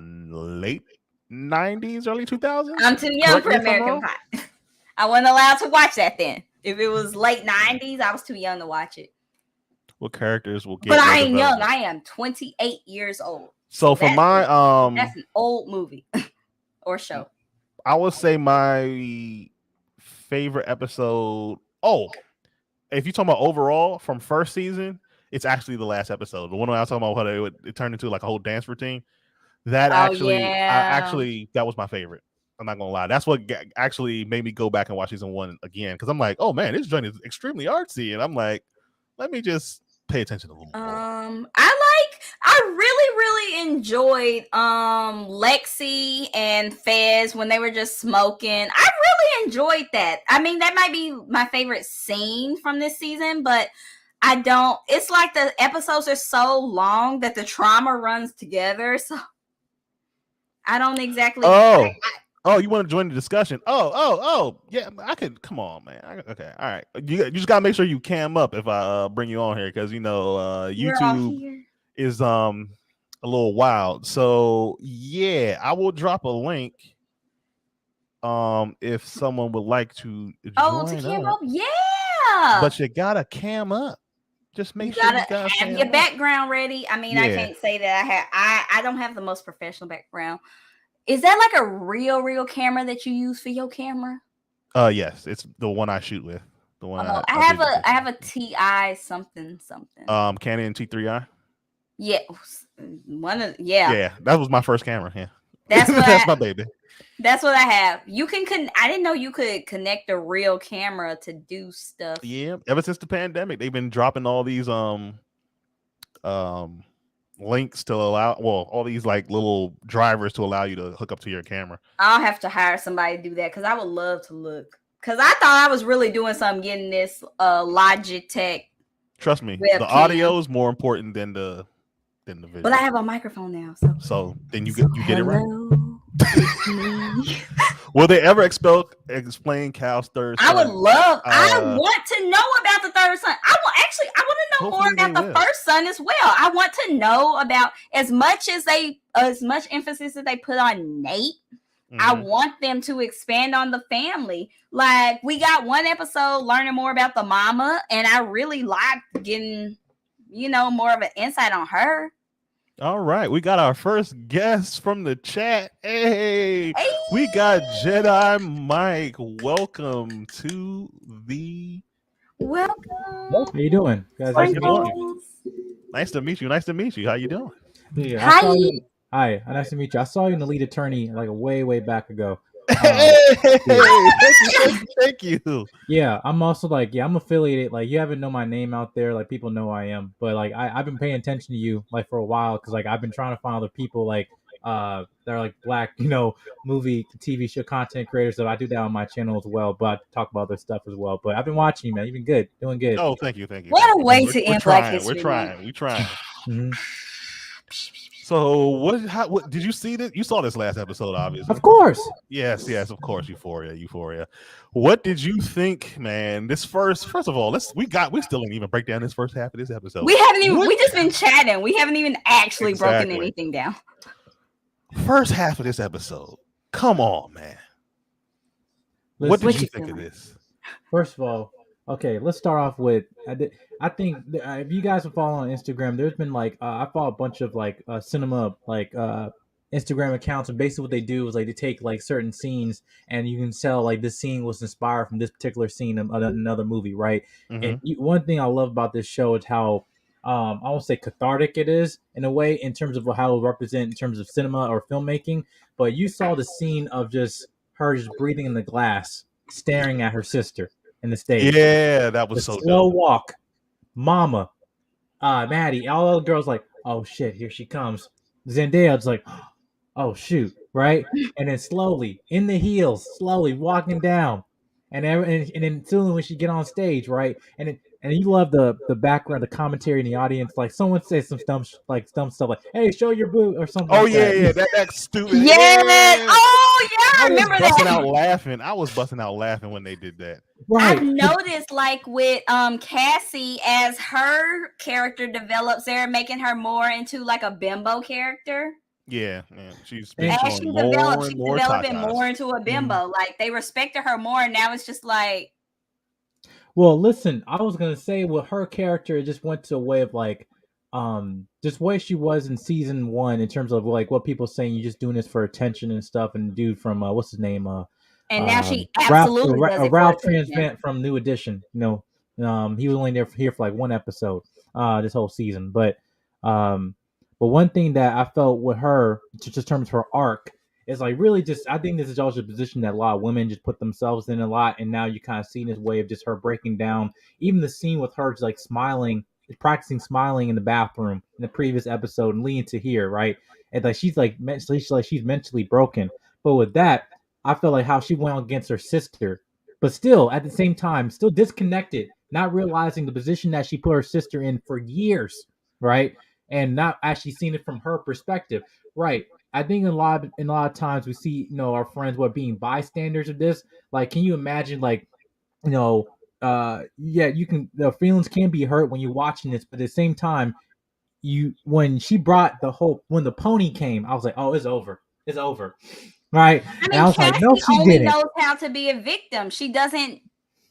Late 90s, early 2000s. I'm too young for American Pie. I wasn't allowed to watch that then. If it was late 90s, I was too young to watch it. What characters will get? But I ain't young. I am 28 years old. So for my that's an old movie or show. I would say my favorite episode. Oh, if you talk about overall from first season, it's actually the last episode. The one I was talking about how it turned into like a whole dance routine. That that was my favorite. I'm not gonna lie. That's what actually made me go back and watch season 1 again because I'm like, oh man, this joint is extremely artsy, and I'm like, let me just pay attention a little more. I really enjoyed Lexi and Fez when they were just smoking. I really enjoyed that. I mean, that might be my favorite scene from this season, but I don't. It's like the episodes are so long that the trauma runs together. So I don't exactly. Oh, you want to join the discussion? Oh, yeah, I can. Come on, man. Okay, all right. You just gotta make sure you cam up if I bring you on here because YouTube is a little wild. So yeah, I will drop a link. If someone would like to join to cam up, yeah. But you gotta cam up. Just make sure you gotta have your background ready. I mean, I can't say that I don't have the most professional background. Is that like a real camera that you use for your camera? Yes, it's the one I shoot with. The one I have a TI something. Canon T3i. Yeah, Yeah, that was my first camera. Yeah, that's my baby. That's what I have. You can I didn't know you could connect a real camera to do stuff. Yeah, ever since the pandemic, they've been dropping all these links to allow all these like little drivers to allow you to hook up to your camera. I'll have to hire somebody to do that because I would love to look. Because I thought I was really doing something getting this Logitech. Trust me, the audio is more important than the video. But I have a microphone now, so then you get it right. Will they ever explain Cal's third son? I would love. I want to know about the third son. I want to know more about the first son as well. I want to know about as much emphasis that they put on Nate. Mm-hmm. I want them to expand on the family. Like we got one episode learning more about the mama, and I really liked getting, more of an insight on her. All right, we got our first guest from the chat. Hey, we got Jedi Mike. Welcome to the. Welcome. How you doing, guys? Nice to meet you. Nice to meet you. How you doing? Yeah, hi. Nice to meet you. I saw you in the lead attorney like way back ago. Thank you. Yeah, I'm also like, yeah, I'm affiliated. Like, you haven't know my name out there. Like, people know who I am. But like, I've been paying attention to you like for a while because like I've been trying to find other people like that are like black, movie, TV show content creators. So I do that on my channel as well. But I talk about other stuff as well. But I've been watching you, man. You've been good, doing good. Oh, thank you. What a way to We're end Black trying. We're History Month. trying. We trying. Mm-hmm. So what did you see that? You saw this last episode, obviously. Of course. Yes, of course. Euphoria. What did you think, man? This first of all, we still didn't even break down this first half of this episode. We haven't even. We just been chatting. We haven't even actually broken anything down. First half of this episode. Come on, man. What did you think of this? First of all, okay, let's start off with. I think if you guys are following on Instagram, there's been like I follow a bunch of like cinema like Instagram accounts, and basically what they do is like they take like certain scenes, and you can tell like this scene was inspired from this particular scene of another movie, right? Mm-hmm. And one thing I love about this show is how I won't say cathartic it is in a way in terms of how it represents in terms of cinema or filmmaking, but you saw the scene of just her just breathing in the glass, staring at her sister in the stage. Yeah, that was so slow dope. walk. Mama, Maddie, all the girls like, oh shit, here she comes. Zendaya's like, oh shoot, right? And then slowly, in the heels, slowly walking down, and then soon when she get on stage, right? And you love the background, the commentary in the audience. Like someone says some dumb stuff like, "Hey, show your boot" or something. Oh like yeah, that. that stupid. Yeah. Oh yeah, I remember that. I was busting out laughing when they did that. Right. I've noticed like with Cassie, as her character develops, they're making her more into like a bimbo character. Yeah, she's developing more into a bimbo. Like they respected her more, and now it's just like. Well, listen, I was gonna say with her character, it just went to a way of like, just where she was in season 1 in terms of like what people saying you're just doing this for attention and stuff. And the dude from what's his name? And now she absolutely Ralph Transvent from New Edition. He was only here for like one episode, this whole season. But one thing that I felt with her, just in terms of her arc, is like really just I think this is also a position that a lot of women just put themselves in a lot, and now you kind of see this way of just her breaking down. Even the scene with her just like practicing smiling in the bathroom in the previous episode and leading to here, right? And like she's mentally broken. But with that, I felt like how she went against her sister, but still at the same time, still disconnected, not realizing the position that she put her sister in for years, right? And not actually seeing it from her perspective, right? I think a lot of times we see, our friends being bystanders of this. Like, can you imagine, like, yeah, you can. The feelings can be hurt when you're watching this, but at the same time, when the pony came, I was like, oh, it's over, right? I mean, I was Cassie like, no, she only knows how to be a victim. She doesn't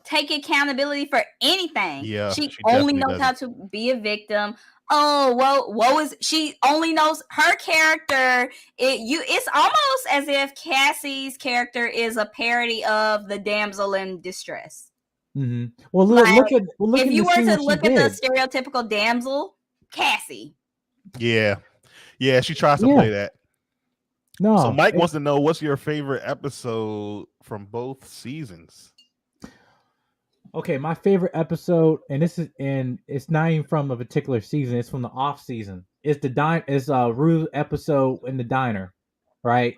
take accountability for anything. Yeah, she only knows how to be a victim. Oh, well, she only knows her character. It's almost as if Cassie's character is a parody of the damsel in distress. Mm-hmm. Well, look at if you were to look at the stereotypical damsel, Cassie. Yeah, she tries to play that. No. So Mike wants to know, what's your favorite episode from both seasons? Okay, my favorite episode, and it's not even from a particular season. It's from the off season. It's Rue episode in the diner, right?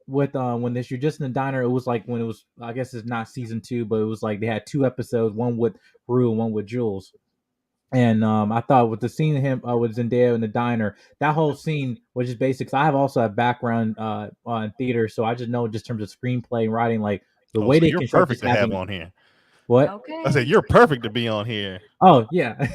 With when you're just in the diner, it was like when it was. I guess it's not season 2, but it was like they had 2 episodes, one with Rue and one with Jules. And I thought with the scene of him with Zendaya in the diner, that whole scene was just basic. I have also a background in theater, so I just know just in terms of screenplay and writing, like the way they you're construct perfect to have on here. What? Okay. I said you're perfect to be on here. Oh yeah.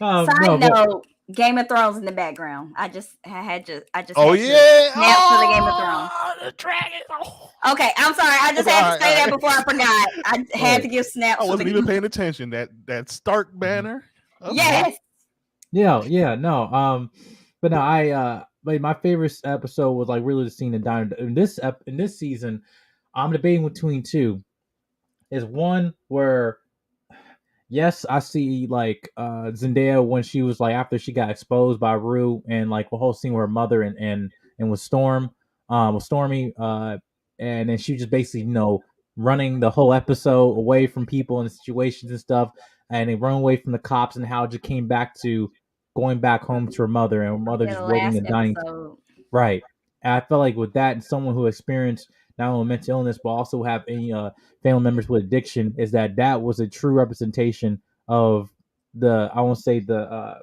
Side note: Game of Thrones in the background. I just. Oh yeah. Snap for the Game of Thrones. The dragon. Oh. Okay, I'm sorry. I just had to say that before I forgot. I had to give snaps. I wasn't even paying attention. That Stark banner. Okay. Yes. Yeah. No. But no. But my favorite episode was like really the scene in diner. In this season, I'm debating between 2. Is one where, yes, I see like Zendaya when she was like after she got exposed by Rue, and like the whole scene with her mother and with Stormy, and then she just basically running the whole episode away from people and situations and stuff, and they run away from the cops, and how it just came back to going back home to her mother, and her mother Yeah, just the waiting last and dying. episode. Right. And I felt like with that, and someone who experienced not only mental illness but also have any family members with addiction, is that was a true representation of I won't say the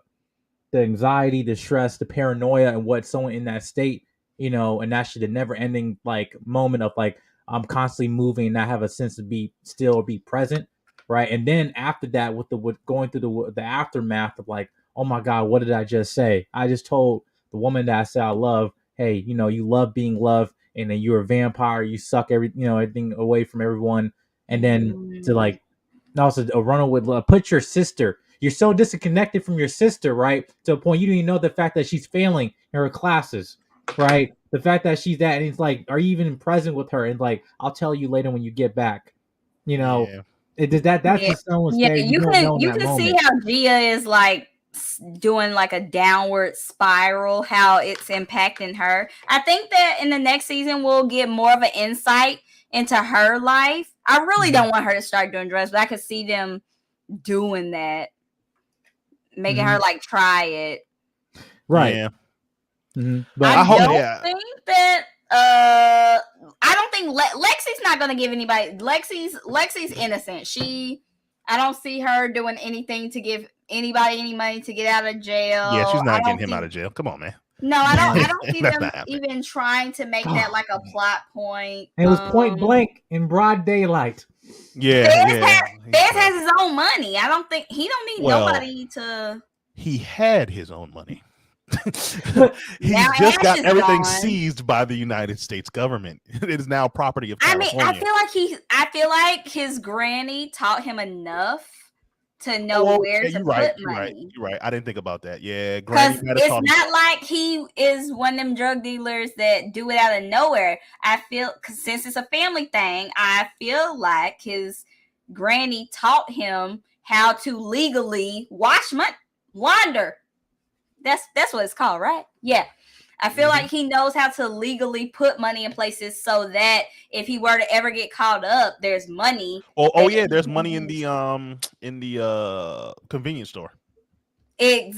anxiety, the stress, the paranoia, and what someone in that state, and that should the never ending like moment of like I'm constantly moving and I have a sense to be still or be present, right? And then after that, with going through the aftermath of like, oh my God, what did I just say? I just told the woman that I said I love, hey, you love being loved, and then you're a vampire, you suck everything away from everyone, and then to like also a runaway put your sister. You're so disconnected from your sister, right? To a point you don't even know the fact that she's failing in her classes, right? The fact that she's that, and it's like, are you even present with her? And like, I'll tell you later when you get back. Yeah. That's Yeah, just someone yeah. scared. You don't know in You that can see moment. how Gia is like doing like a downward spiral, how it's impacting her. I think that in the next season we'll get more of an insight into her life. I really don't want her to start doing drugs, but I could see them doing that, making her like try it. Right. Yeah. But I hope- don't yeah. think that I don't think Lexi's not gonna give anybody. Lexi's innocent. I don't see her doing anything to give anybody any money to get out of jail. Yeah, she's I not don't getting him think- out of jail. Come on, man. No, I don't see That's them not happening. even trying to make that like a plot point. it was point blank in broad daylight. Yeah, Fez has his own money. I don't think he don't need nobody to. He had his own money. He's Now just Ash got is everything gone. seized by the United States government. It is now property of I California. mean, I feel like his granny taught him enough to know where to put money. You're right. I didn't think about that. Yeah, Because Granny might have it's taught him. not like he is one of them drug dealers that do it out of nowhere. I feel, cause since it's a family thing, I feel like his granny taught him how to legally launder. That's what it's called, right? Yeah. I feel like he knows how to legally put money in places so that if he were to ever get caught up, there's money. Oh yeah, there's money in the convenience store. I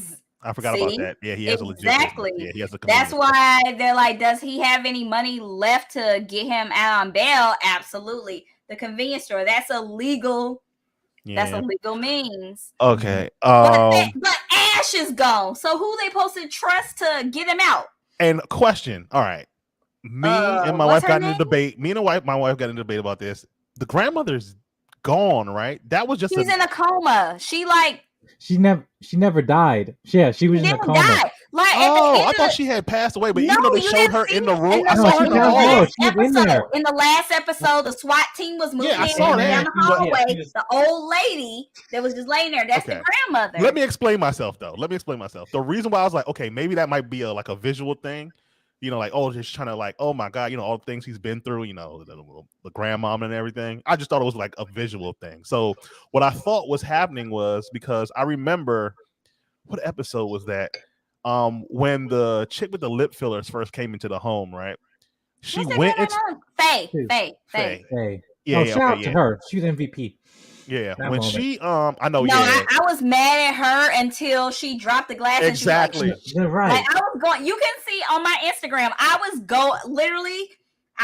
forgot about that. Yeah, he has a legit business. Yeah, he has a That's why they're like, does he have any money left to get him out on bail? Absolutely. The convenience store, that's a legal means. Okay. But Ash is gone. So who they supposed to trust to get him out? And question. All right. Me and my wife got in a debate. My wife got in a debate about this. The grandmother's gone, right? That was just She's in a coma. She never died. Yeah, she was in a coma. Die. Like, I thought she had passed away, but even though they showed her in the room, I saw her in the hallway. In the last episode, the SWAT team was moving down the hallway. The old lady that was just laying there, that's the grandmother. Let me explain myself, though. The reason why I was like, okay, maybe that might be a visual thing. Like, just trying to like, oh my God, all the things he's been through, the grandmom and everything. I just thought it was like a visual thing. So what I thought was happening was, because I remember, what episode was that? When the chick with the lip fillers first came into the home, right? She went into Faye. Yeah, shout out to her. She was MVP. Yeah, when she I know. No, yeah, I was mad at her until she dropped the glass. Exactly. And she was like, right. I was going. You can see on my Instagram. I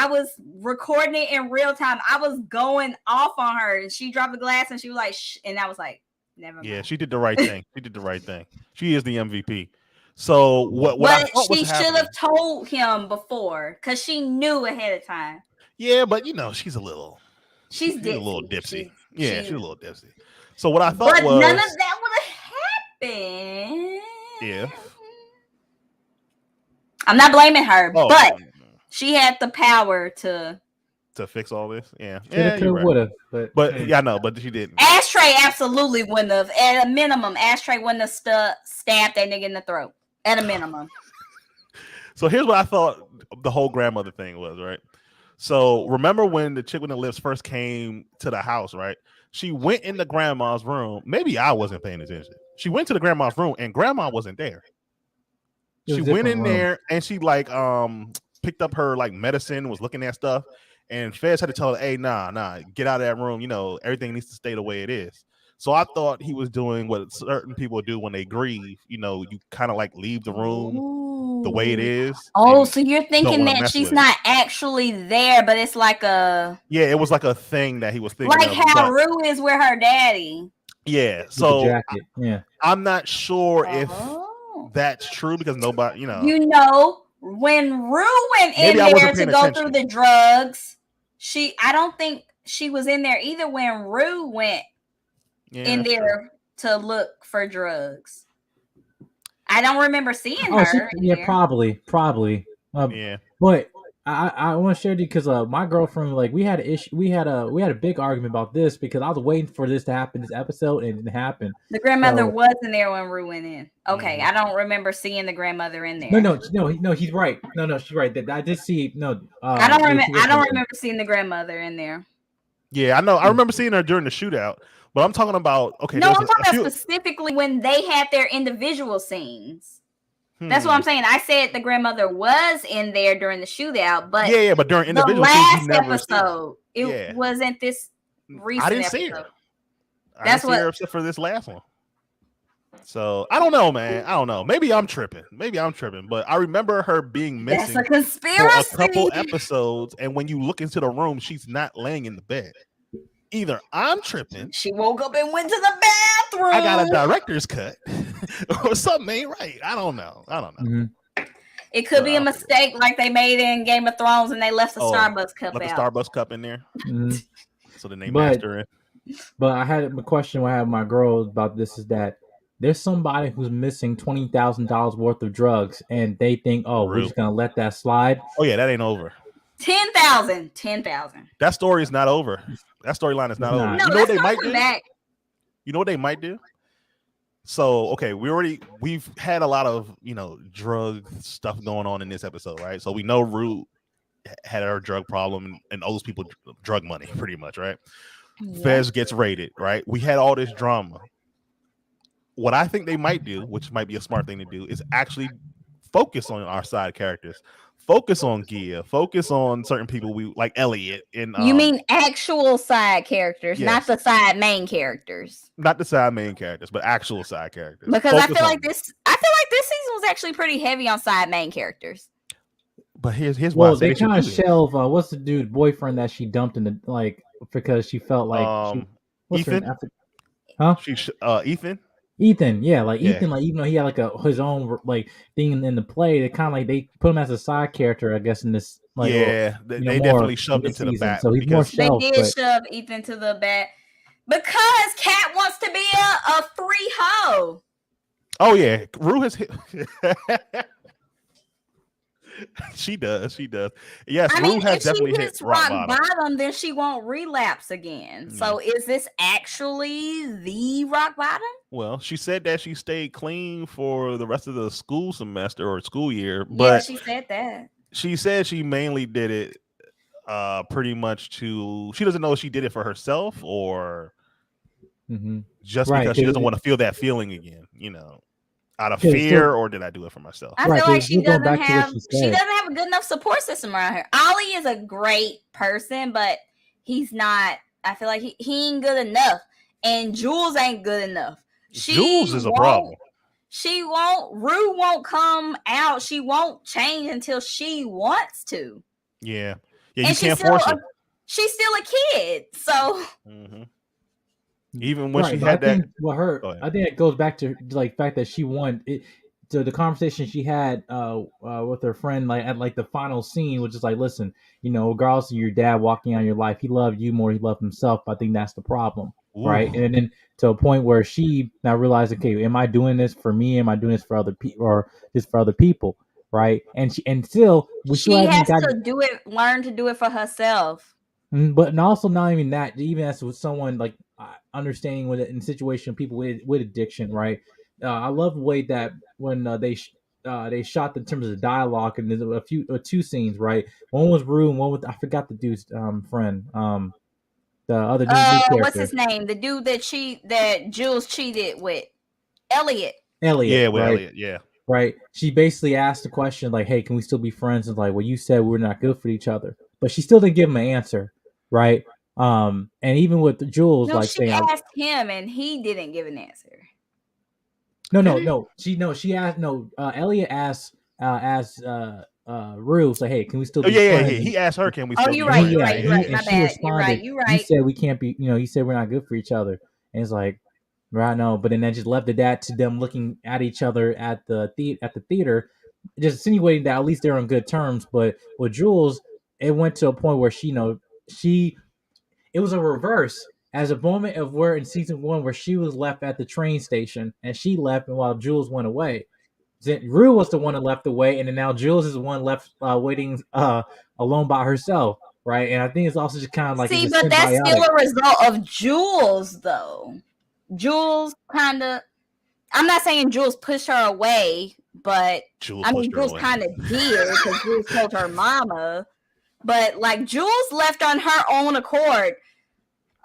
was recording it in real time. I was going off on her, and she dropped the glass, and she was like, "Shh," and I was like, "Never mind." Yeah, she did the right thing. She is the MVP. So what she should have told him before, because she knew ahead of time. Yeah, but she's a little. She's a little dipsy. She's a little dipsy. So what I thought but was, none of that would have happened. Yeah. I'm not blaming her, but she had the power to fix all this. Yeah, would have, but yeah, no, but she didn't. Ashtray absolutely wouldn't have. At a minimum, Ashtray wouldn't have stabbed that nigga in the throat. At a minimum. So here's what I thought the whole grandmother thing was, right? So remember when the chick with the lips first came to the house, right? She went in the grandma's room. Maybe I wasn't paying attention. She went to the grandma's room and grandma wasn't there. She went in there and she like picked up her like medicine, was looking at stuff, and Fez had to tell her, "Hey, nah, get out of that room. You know, everything needs to stay the way it is." So I thought he was doing what certain people do when they grieve. You know, you kind of like leave the room the way it Ooh. is. Oh, And so you're don't thinking want to that mess she's with it. not actually there, but it's like a Yeah, it was like a thing that he was thinking like of. how But Rue is with her daddy. yeah, With the so jacket. Yeah. I'm not sure if Oh. that's true because nobody, you know, You know, when Rue went maybe in I wasn't there to paying go through attention. the drugs, I don't think she was in there either when Rue went Yeah, in that's true. there to look for drugs. I don't remember seeing Oh, her in there. probably. Yeah. But I want to share it because my girlfriend, like, we had an issue. We had a big argument about this because I was waiting for this to happen this episode and it didn't happen. The grandmother So- wasn't there when Rue went in. Okay, Mhm. I don't remember seeing the grandmother in there. No, he's right. No, she's right. That I did see. No, I don't remember. I don't remember. remember seeing the grandmother in there. Yeah, I know. I remember seeing her during the shootout, but I'm talking about No, there's I'm talking a few. about specifically when they had their individual scenes. That's what I'm Hmm. saying. I said the grandmother was in there during the shootout, but Yeah, but during the individual scenes, you last never see her. episode, it Yeah. wasn't this recent I didn't see episode. her. I That's didn't see her what- except for this last one. So I don't know, man. I don't know. Maybe I'm tripping. But I remember her being That's missing a for conspiracy. a couple episodes, and when you look into the room, she's not laying in the bed. Either I'm tripping, She woke up and went to the bathroom. I got a director's cut, or something ain't right. I don't know. Mhm. It could But be a I'll mistake like they made in Game of Thrones and they left the Starbucks cup Let the out. Starbucks cup in there, Mhm. so then they But- master it. But I had a question I had with my girl about this is that there's somebody who's missing $20,000 worth of drugs, and they think, oh, we're Real. just gonna let that slide. Oh yeah, that ain't over. 10,000. That story is not over. That storyline is not It's over. not. No, You know what that's they not might coming do? back. You know what they might do? So okay, we've had a lot of drug stuff going on in this episode, right? So we know Rue had her drug problem and owes people drug money, pretty much, right? Yeah. Fez gets raided, right? We had all this drama. What I think they might do, which might be a smart thing to do, is actually focus on our side characters. Focus on Gia. Focus on certain people we like, Elliot. And You mean actual side characters, yes. not the side main characters? Not the side main characters, but actual side characters. Because I Focus feel on like them. this season was actually pretty heavy on side main characters. But here's why I Well, say they should kind do of this. shelve what's the dude boyfriend that she dumped in the because she felt like what's her Ethan. name? Huh? Ethan. Ethan, yeah, Yeah. Ethan, even though he had his own thing in the play, they kind of they put him as a side character, I guess, in this They more definitely shoved him this to the season. back. So he's more because They shelved. did But shove Ethan to the back because Kat wants to be a free hoe. oh yeah, Rue has hit. She does. Yes, I Rue mean, has if she definitely hit hits rock rock bottom. bottom, then she won't relapse again. So is this actually the rock bottom? Well, she said that she stayed clean for the rest of the school semester or school year, Yeah, but she said that. she said she mainly did it pretty much she doesn't know if she did it for herself or just Right, because she 'cause doesn't want to feel that feeling again, out of 'Cause fear, or did I do it for myself? I Right, feel but like she we're going doesn't back to what have she she said. doesn't have a good enough support system around her. Ollie is a great person, but he's not. I feel like he ain't good enough, and Jules ain't good enough. Jules is a problem. Rue won't come out. She won't change until she wants to. Yeah, you And can't force her. She's still a kid, so Even when she but had I that. think I think it goes back to the fact that she won it. To the conversation she had with her friend, at the final scene, which is like, listen, regardless of your dad walking out of your life, he loved you more, he loved himself. I think that's the problem, right? Ooh. And then to a point where she now realized, okay, am I doing this for me? Am I doing this for other people, or just for other people, right? And she still has to learn to do it for herself. But also not even that, even as with someone like understanding with it in situation people with addiction, right? I love the way that when they shot in terms of the dialogue, and there's two scenes, right? One was Rue, and one with I forgot the dude's friend, the other dude character. What's his name? The dude that Jules cheated with, Elliot. Yeah, with right? Elliot. Yeah. Right. She basically asked the question like, "Hey, can we still be friends?" And like, well, you said we're not good for each other. but she still didn't give him an answer, right? And even with Jules, No, like she saying, asked him and he didn't give an answer. She asked, Elliot asked Rue, say, hey, can we still Oh be yeah. friends? He asked her, "Can we Oh, still you're be right. friends?" You're right. You're right. My And she bad. You're right. responded, You're you right. said we can't be, you said we're not good for each other. And it's like, right, no, but then that just left it that to them looking at each other at the theater, just insinuating that at least they're on good terms. But with Jules, it went to a point where it was a reverse as a moment of where in season 1 where she was left at the train station and she left, and while Jules went away, then Rue was the one that left away, and then now Jules is the one left waiting alone by herself, right? And I think it's also just kind of like See, it's a but that's still symbiotic. a result of Jules, though. Jules kind of. I'm not saying Jules pushed her away, but Jules pushed her Jules away. kind of did because Jules told her mama. But like Jules left on her own accord.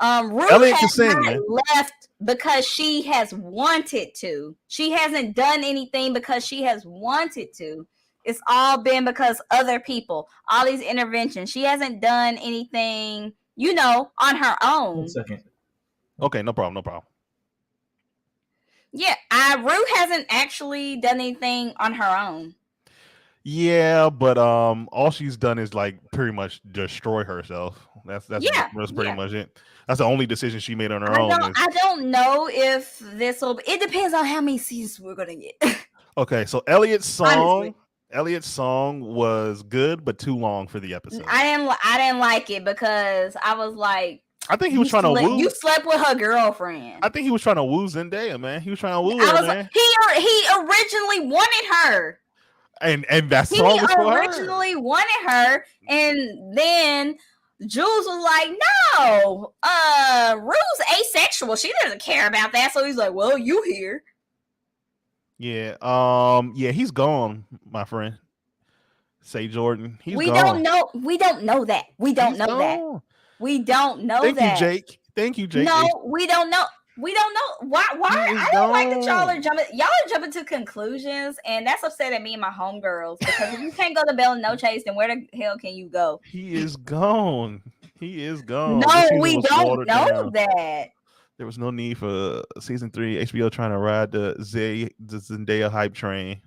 Rue Elliot can has sing, not man. left because she has wanted to. She hasn't done anything because she has wanted to. It's all been because other people, all these interventions. She hasn't done anything, on her 1 own. second. Okay, no problem. Yeah, Rue hasn't actually done anything on her own. Yeah, but all she's done is like pretty much destroy herself. That's pretty much it. That's the only decision she made on her own. I don't know if this will. It depends on how many seasons we're gonna get. Okay, so Elliot's Honestly. song was good, but too long for the episode. I didn't like it because I was like, I think he was trying to woo. You slept with her girlfriend. I think he was trying to woo Zendaya, man. He was trying to woo her, man. He originally wanted her. And that song was for her. He originally wanted her, and then Jules was like, "No, Rue's asexual. She doesn't care about that." So he's like, "Well, you here?" Yeah. He's gone, my friend. Say Jordan. We don't know that. We don't know that. We don't know that. Thank you, Jake. No, we don't know. We don't know why. I don't like that y'all are jumping to conclusions, and that's upsetting me and my homegirls. Because if you can't go to Bell and No Chase, then where the hell can you go? He is gone. No, we don't know that. There was no need for season 3 HBO trying to ride the Zendaya hype train.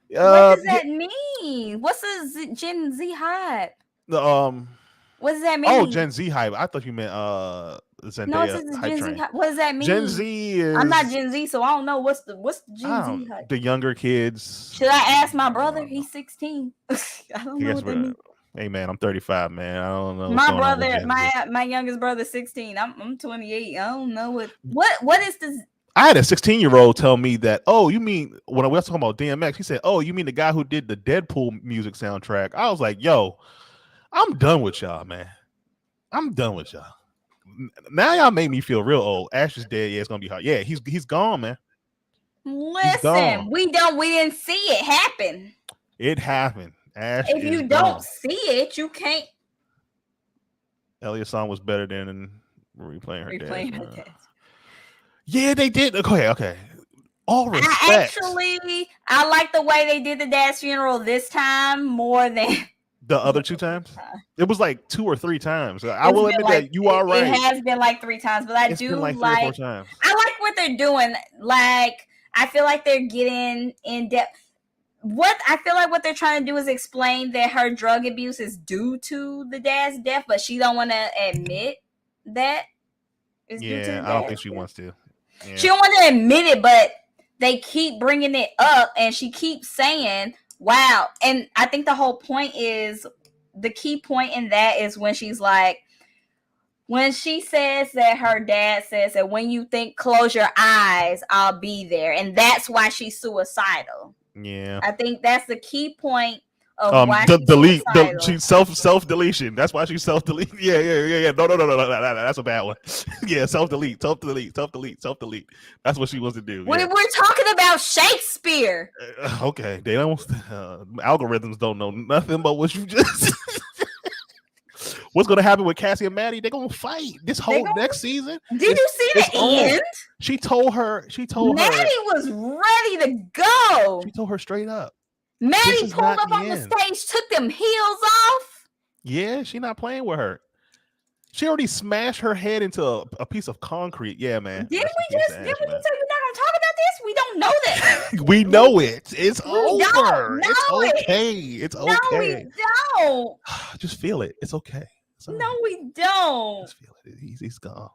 What does that mean? What's the Gen Z hype? What does that mean? Oh, Gen Z hype. I thought you meant Zendaya. No, it's hype Gen train. Z hype. What does that mean? Gen Z is. I'm not Gen Z, so I don't know what's the Gen Z hype. The younger kids. Should I ask my brother? He's 16. I don't know what that means. Hey man, I'm 35, man. I don't know. My brother, my youngest brother, 16. I'm 28. I don't know what is this. I had a 16-year-old tell me that, oh, you mean when I was talking about DMX, he said, oh, you mean the guy who did the Deadpool music soundtrack? I was like, yo, I'm done with y'all, man. I'm done with y'all. Now y'all make me feel real old. Ash is dead. Yeah, it's gonna be hard. Yeah, he's gone, man. Listen, we didn't see it happen. It happened. Ash. If you don't see it, you can't. Elliot's song was better than replaying her dad. Yeah, they did. Okay. All respect. I like the way they did the dad's funeral this time more than the other 2 times. It was like 2 or 3 times. I will admit that you are right. It has been like 3 times, but it's been like 3 or 4 times. I like what they're doing. Like, I feel like they're getting in depth. What I feel like what they're trying to do is explain that her drug abuse is due to the dad's death, but she don't want to admit that. It's due to the I don't think she wants to. Yeah. She don't want to admit it, but they keep bringing it up, and she keeps saying, wow. And I think the whole point is, the key point in that is when she's like, when she says that her dad says that when you think, close your eyes, I'll be there. And that's why she's suicidal. Yeah. I think that's the key point of why she's self deletion. That's why she's self delete. Yeah. No. That's a bad one. Yeah, self delete. That's what she wants to do. We're talking about Shakespeare. Okay, they don't. Algorithms don't know nothing but what you just. What's gonna happen with Cassie and Maddie? They're gonna fight this whole next season. Did you see the end? She told her. Maddie was ready to go. She told her straight up. Maddie pulled up on the stage, took them heels off. Yeah, she not playing with her. She already smashed her head into a piece of concrete. Yeah, man. Did Rest we in peace just to did Ash, we man. just say we're not gonna talk about this? We don't know that. We know it. It's We don't over. know It's it. okay. It's No, okay. we don't. Just feel it. It's okay. It's all No, right. we don't. Just feel it. He's gone.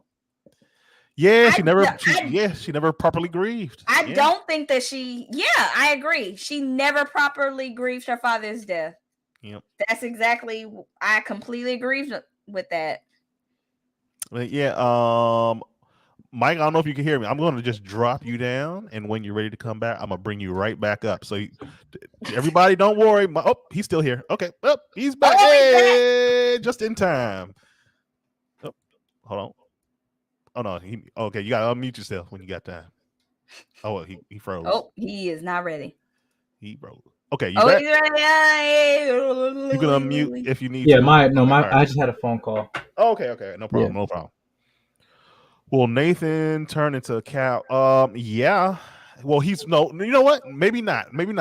Yeah, she never. I She never properly grieved. I Yeah. don't think that she. Yeah, I agree. She never properly grieved her father's death. Yep. That's exactly. I completely agree with that. Yeah. Mike, I don't know if you can hear me. I'm going to just drop you down, and when you're ready to come back, I'm gonna bring you right back up. So, everybody, don't worry. Oh, he's still here. Okay. Oh, he's back. Hey, just in time. Oh, hold on. Oh no. Okay. You gotta unmute yourself when you got time. Oh, well, he froze. Oh, he is not ready. He froze. Okay, you Oh, back? he's ready. You can unmute if you need. Yeah, to. Right. I just had a phone call. Oh, okay, no problem, no problem. Well, Nathan turned into a cow. Yeah. Well, he's no. You know what? Maybe not. Let me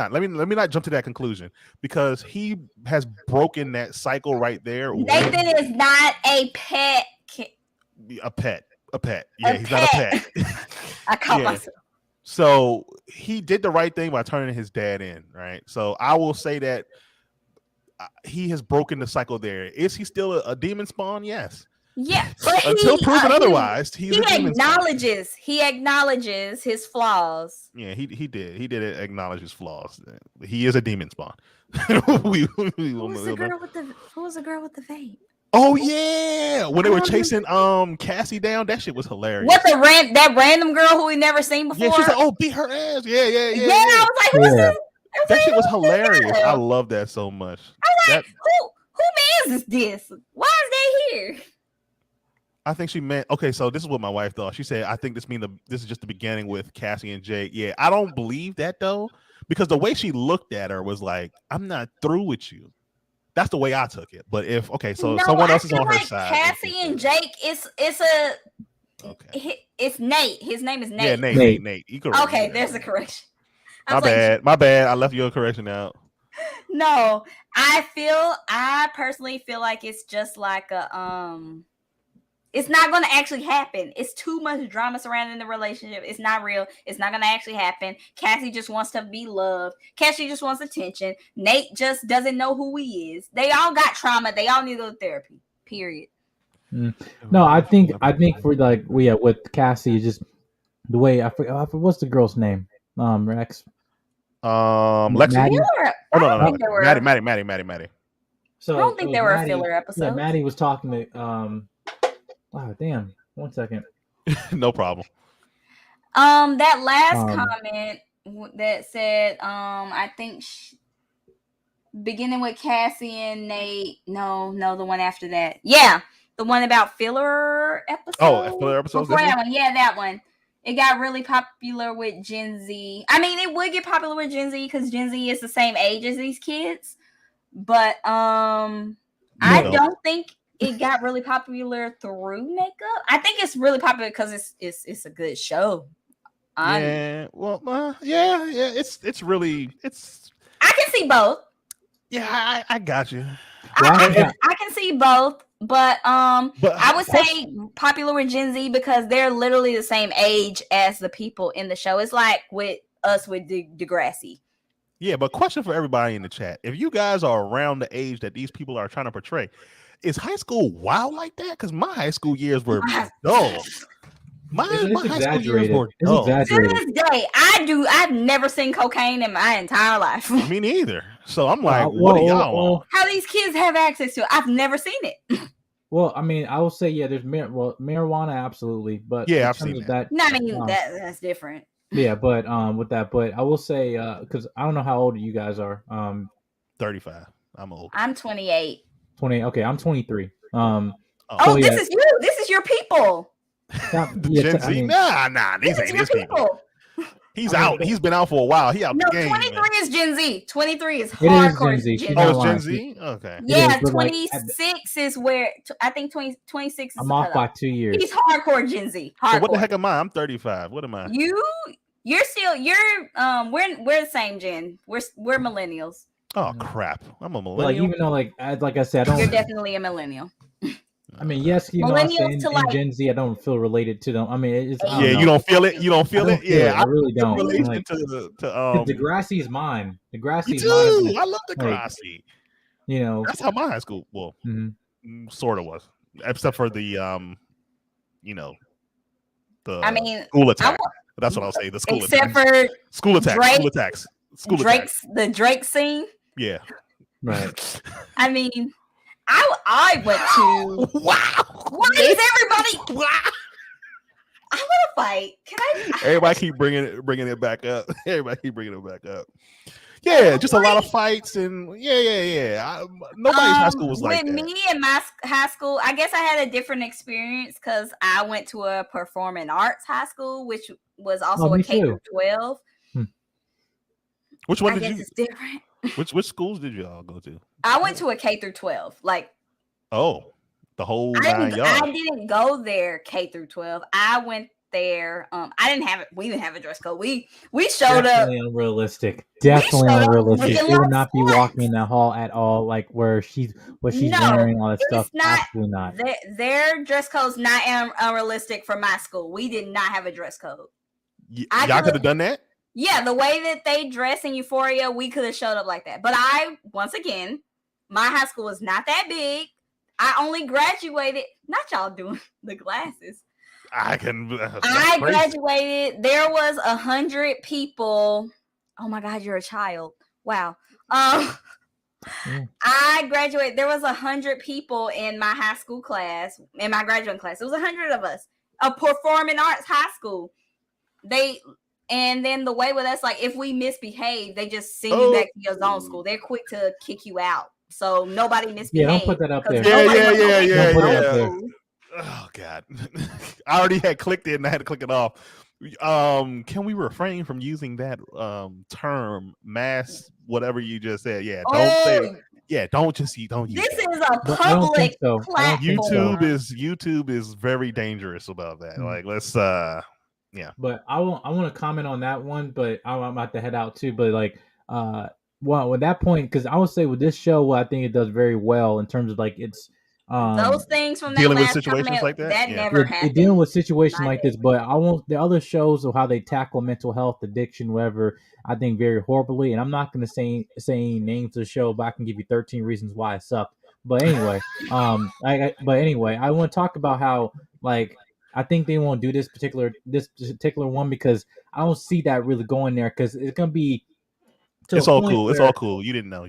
not jump to that conclusion because he has broken that cycle right there. Nathan is not a pet. A pet. Yeah, he's not a pet. I call myself. So he did the right thing by turning his dad in, right? So I will say that he has broken the cycle there. Is he still a demon spawn? Yes. Yeah, but until proven otherwise, he acknowledges his flaws. Yeah, he did acknowledge his flaws. He is a demon spawn. Who was the girl with the vape? Oh yeah, when they were chasing Cassie down, that shit was hilarious. What that random girl who we never seen before? Yeah, she's like, oh, beat her ass. Yeah. Yeah, I was like, who's this? That shit was hilarious. I love that so much. I was like, who man is this? Why is they here? I think she meant okay. So this is what my wife thought. She said, "I think this is just the beginning with Cassie and Jake." Yeah, I don't believe that though, because the way she looked at her was like, "I'm not through with you." That's the way I took it. But if someone else is on her side, Cassie and Jake, it's Nate. His name is Nate. Yeah, Nate. Okay, there's a correction. My bad. I left your correction out. No, I personally feel like it's just like a it's not going to actually happen. It's too much drama surrounding the relationship. It's not real. It's not going to actually happen. Cassie just wants to be loved. Cassie just wants attention. Nate just doesn't know who he is. They all got trauma. They all need a little therapy. Period. No, I think for with Cassie, just the way I forget what's the girl's name? Rex. Lexi. Maddie? Oh no. Maddie. So I don't think there were a filler episode. Yeah, Maddie was talking to wow, damn. 1 second. No problem. That last comment that said, I think beginning with Cassie and Nate. No, the one after that. Yeah, the one about filler episodes. Oh, filler episodes. That one. Yeah, that one. It got really popular with Gen Z. I mean, it would get popular with Gen Z because Gen Z is the same age as these kids. But I don't think it got really popular through makeup. I think it's really popular because it's a good show. Yeah, well, yeah. It's really I can see both. Yeah, I got you. I can see both, but I would say popular with Gen Z because they're literally the same age as the people in the show. It's like with us with Degrassi. Yeah, but question for everybody in the chat: if you guys are around the age that these people are trying to portray, is high school wild like that? Because my high school years were dull. My high school years were dull. To this day, I've never seen cocaine in my entire life. Me neither. So I'm like, what do y'all want? How these kids have access to it? I've never seen it. Well, I mean, I will say, yeah, there's marijuana, absolutely, but yeah, I've seen that. No, I mean that's different. Yeah, but with that, but I will say, because I don't know how old you guys are. 35. I'm old. I'm 28. 20. Okay, I'm 23. This is you. This is your people. Gen Z? Nah. These ain't his people. He's out. He's been out for a while. He out the game. 23 is Gen Z. 23 is hardcore. Gen Z. Oh, it's Gen Z? Okay. Yeah, 26 is where I think 26 is. I'm off by 2 years. He's hardcore Gen Z. Hardcore. So what the heck am I? I'm 35. What am I? You're still we're the same gen. We're millennials. Oh crap! I'm a But, like, millennial. even though, like I said, I You're don't. definitely a millennial. I mean, yes, I say Millennials to in like Gen Z, I don't feel related to them. I mean, it's I Yeah, don't you know. don't feel it. You don't I feel don't it. feel Yeah, it. I really in don't. I'm relation like, to 'cause Degrassi is mine. me Degrassi is mine. too. I love Like, Degrassi. you know. That's how my high school, well, Mhm. sort of was, except for the you know, I the mean, school I attack. That's what I'll say. The school except attack. for School attacks. Drake, School attacks. School attacks. the Drake scene. Yeah. Right. I mean, I went to. Wow. Why is everybody? Wow. I want to fight. Can I? Everybody keep bringing it back up. Everybody keep bringing it back up. Yeah, just a lot of fights and yeah. Nobody's high school was like with that. me in my high school, I guess I had a different experience because I went to a performing arts high school, which was also a me K too. through 12. Which one I did guess you? it's different. Which schools did you all go to? I went to a K through 12. Like, Oh, the whole I 9 yards. didn't go there K through 12. I went there. I didn't have it. We didn't have a dress code. We showed Definitely up. unrealistic. Definitely showed up unrealistic. looking They would like not be sluts. walking in that hall at all, like where she's No, wearing, all that stuff. It's not. Absolutely not. Their dress code's not unrealistic for my school. We did not have a dress code. Y'all could have done that? Yeah, the way that they dress in Euphoria, we could have showed up like that. But once again, my high school is not that big. I only graduated. Not y'all doing the glasses. I graduated. There was 100 people. Oh my God, you're a child. Wow. I graduated. There was 100 people in my high school class, in my graduating class. It was 100 of us. A performing arts high school. And then the way with us, like if we misbehave, they just send you back to your zone school. They're quick to kick you out. So nobody misbehaved. Yeah, don't put that up there. Yeah. Oh God. I already had clicked it and I had to click it off. Can we refrain from using that term mass whatever you just said? Yeah, don't say it. Yeah, don't use This that. is a public platform. YouTube is very dangerous about that. Like let's yeah. But I want to comment on that one, but I'm about to head out too. But like well, at that point, because I would say with this show, what I think it does very well in terms of like it's those things from that dealing with last situations comment, like that never happened. Dealing with situations like this, but I won't. The other shows of how they tackle mental health, addiction, whatever, I think very horribly. And I'm not going to say any names of the show, but I can give you 13 reasons why it sucked. But anyway, I want to talk about how like I think they won't do this particular one because I don't see that really going there because it's going to be. It's all cool. It's all cool. You didn't know.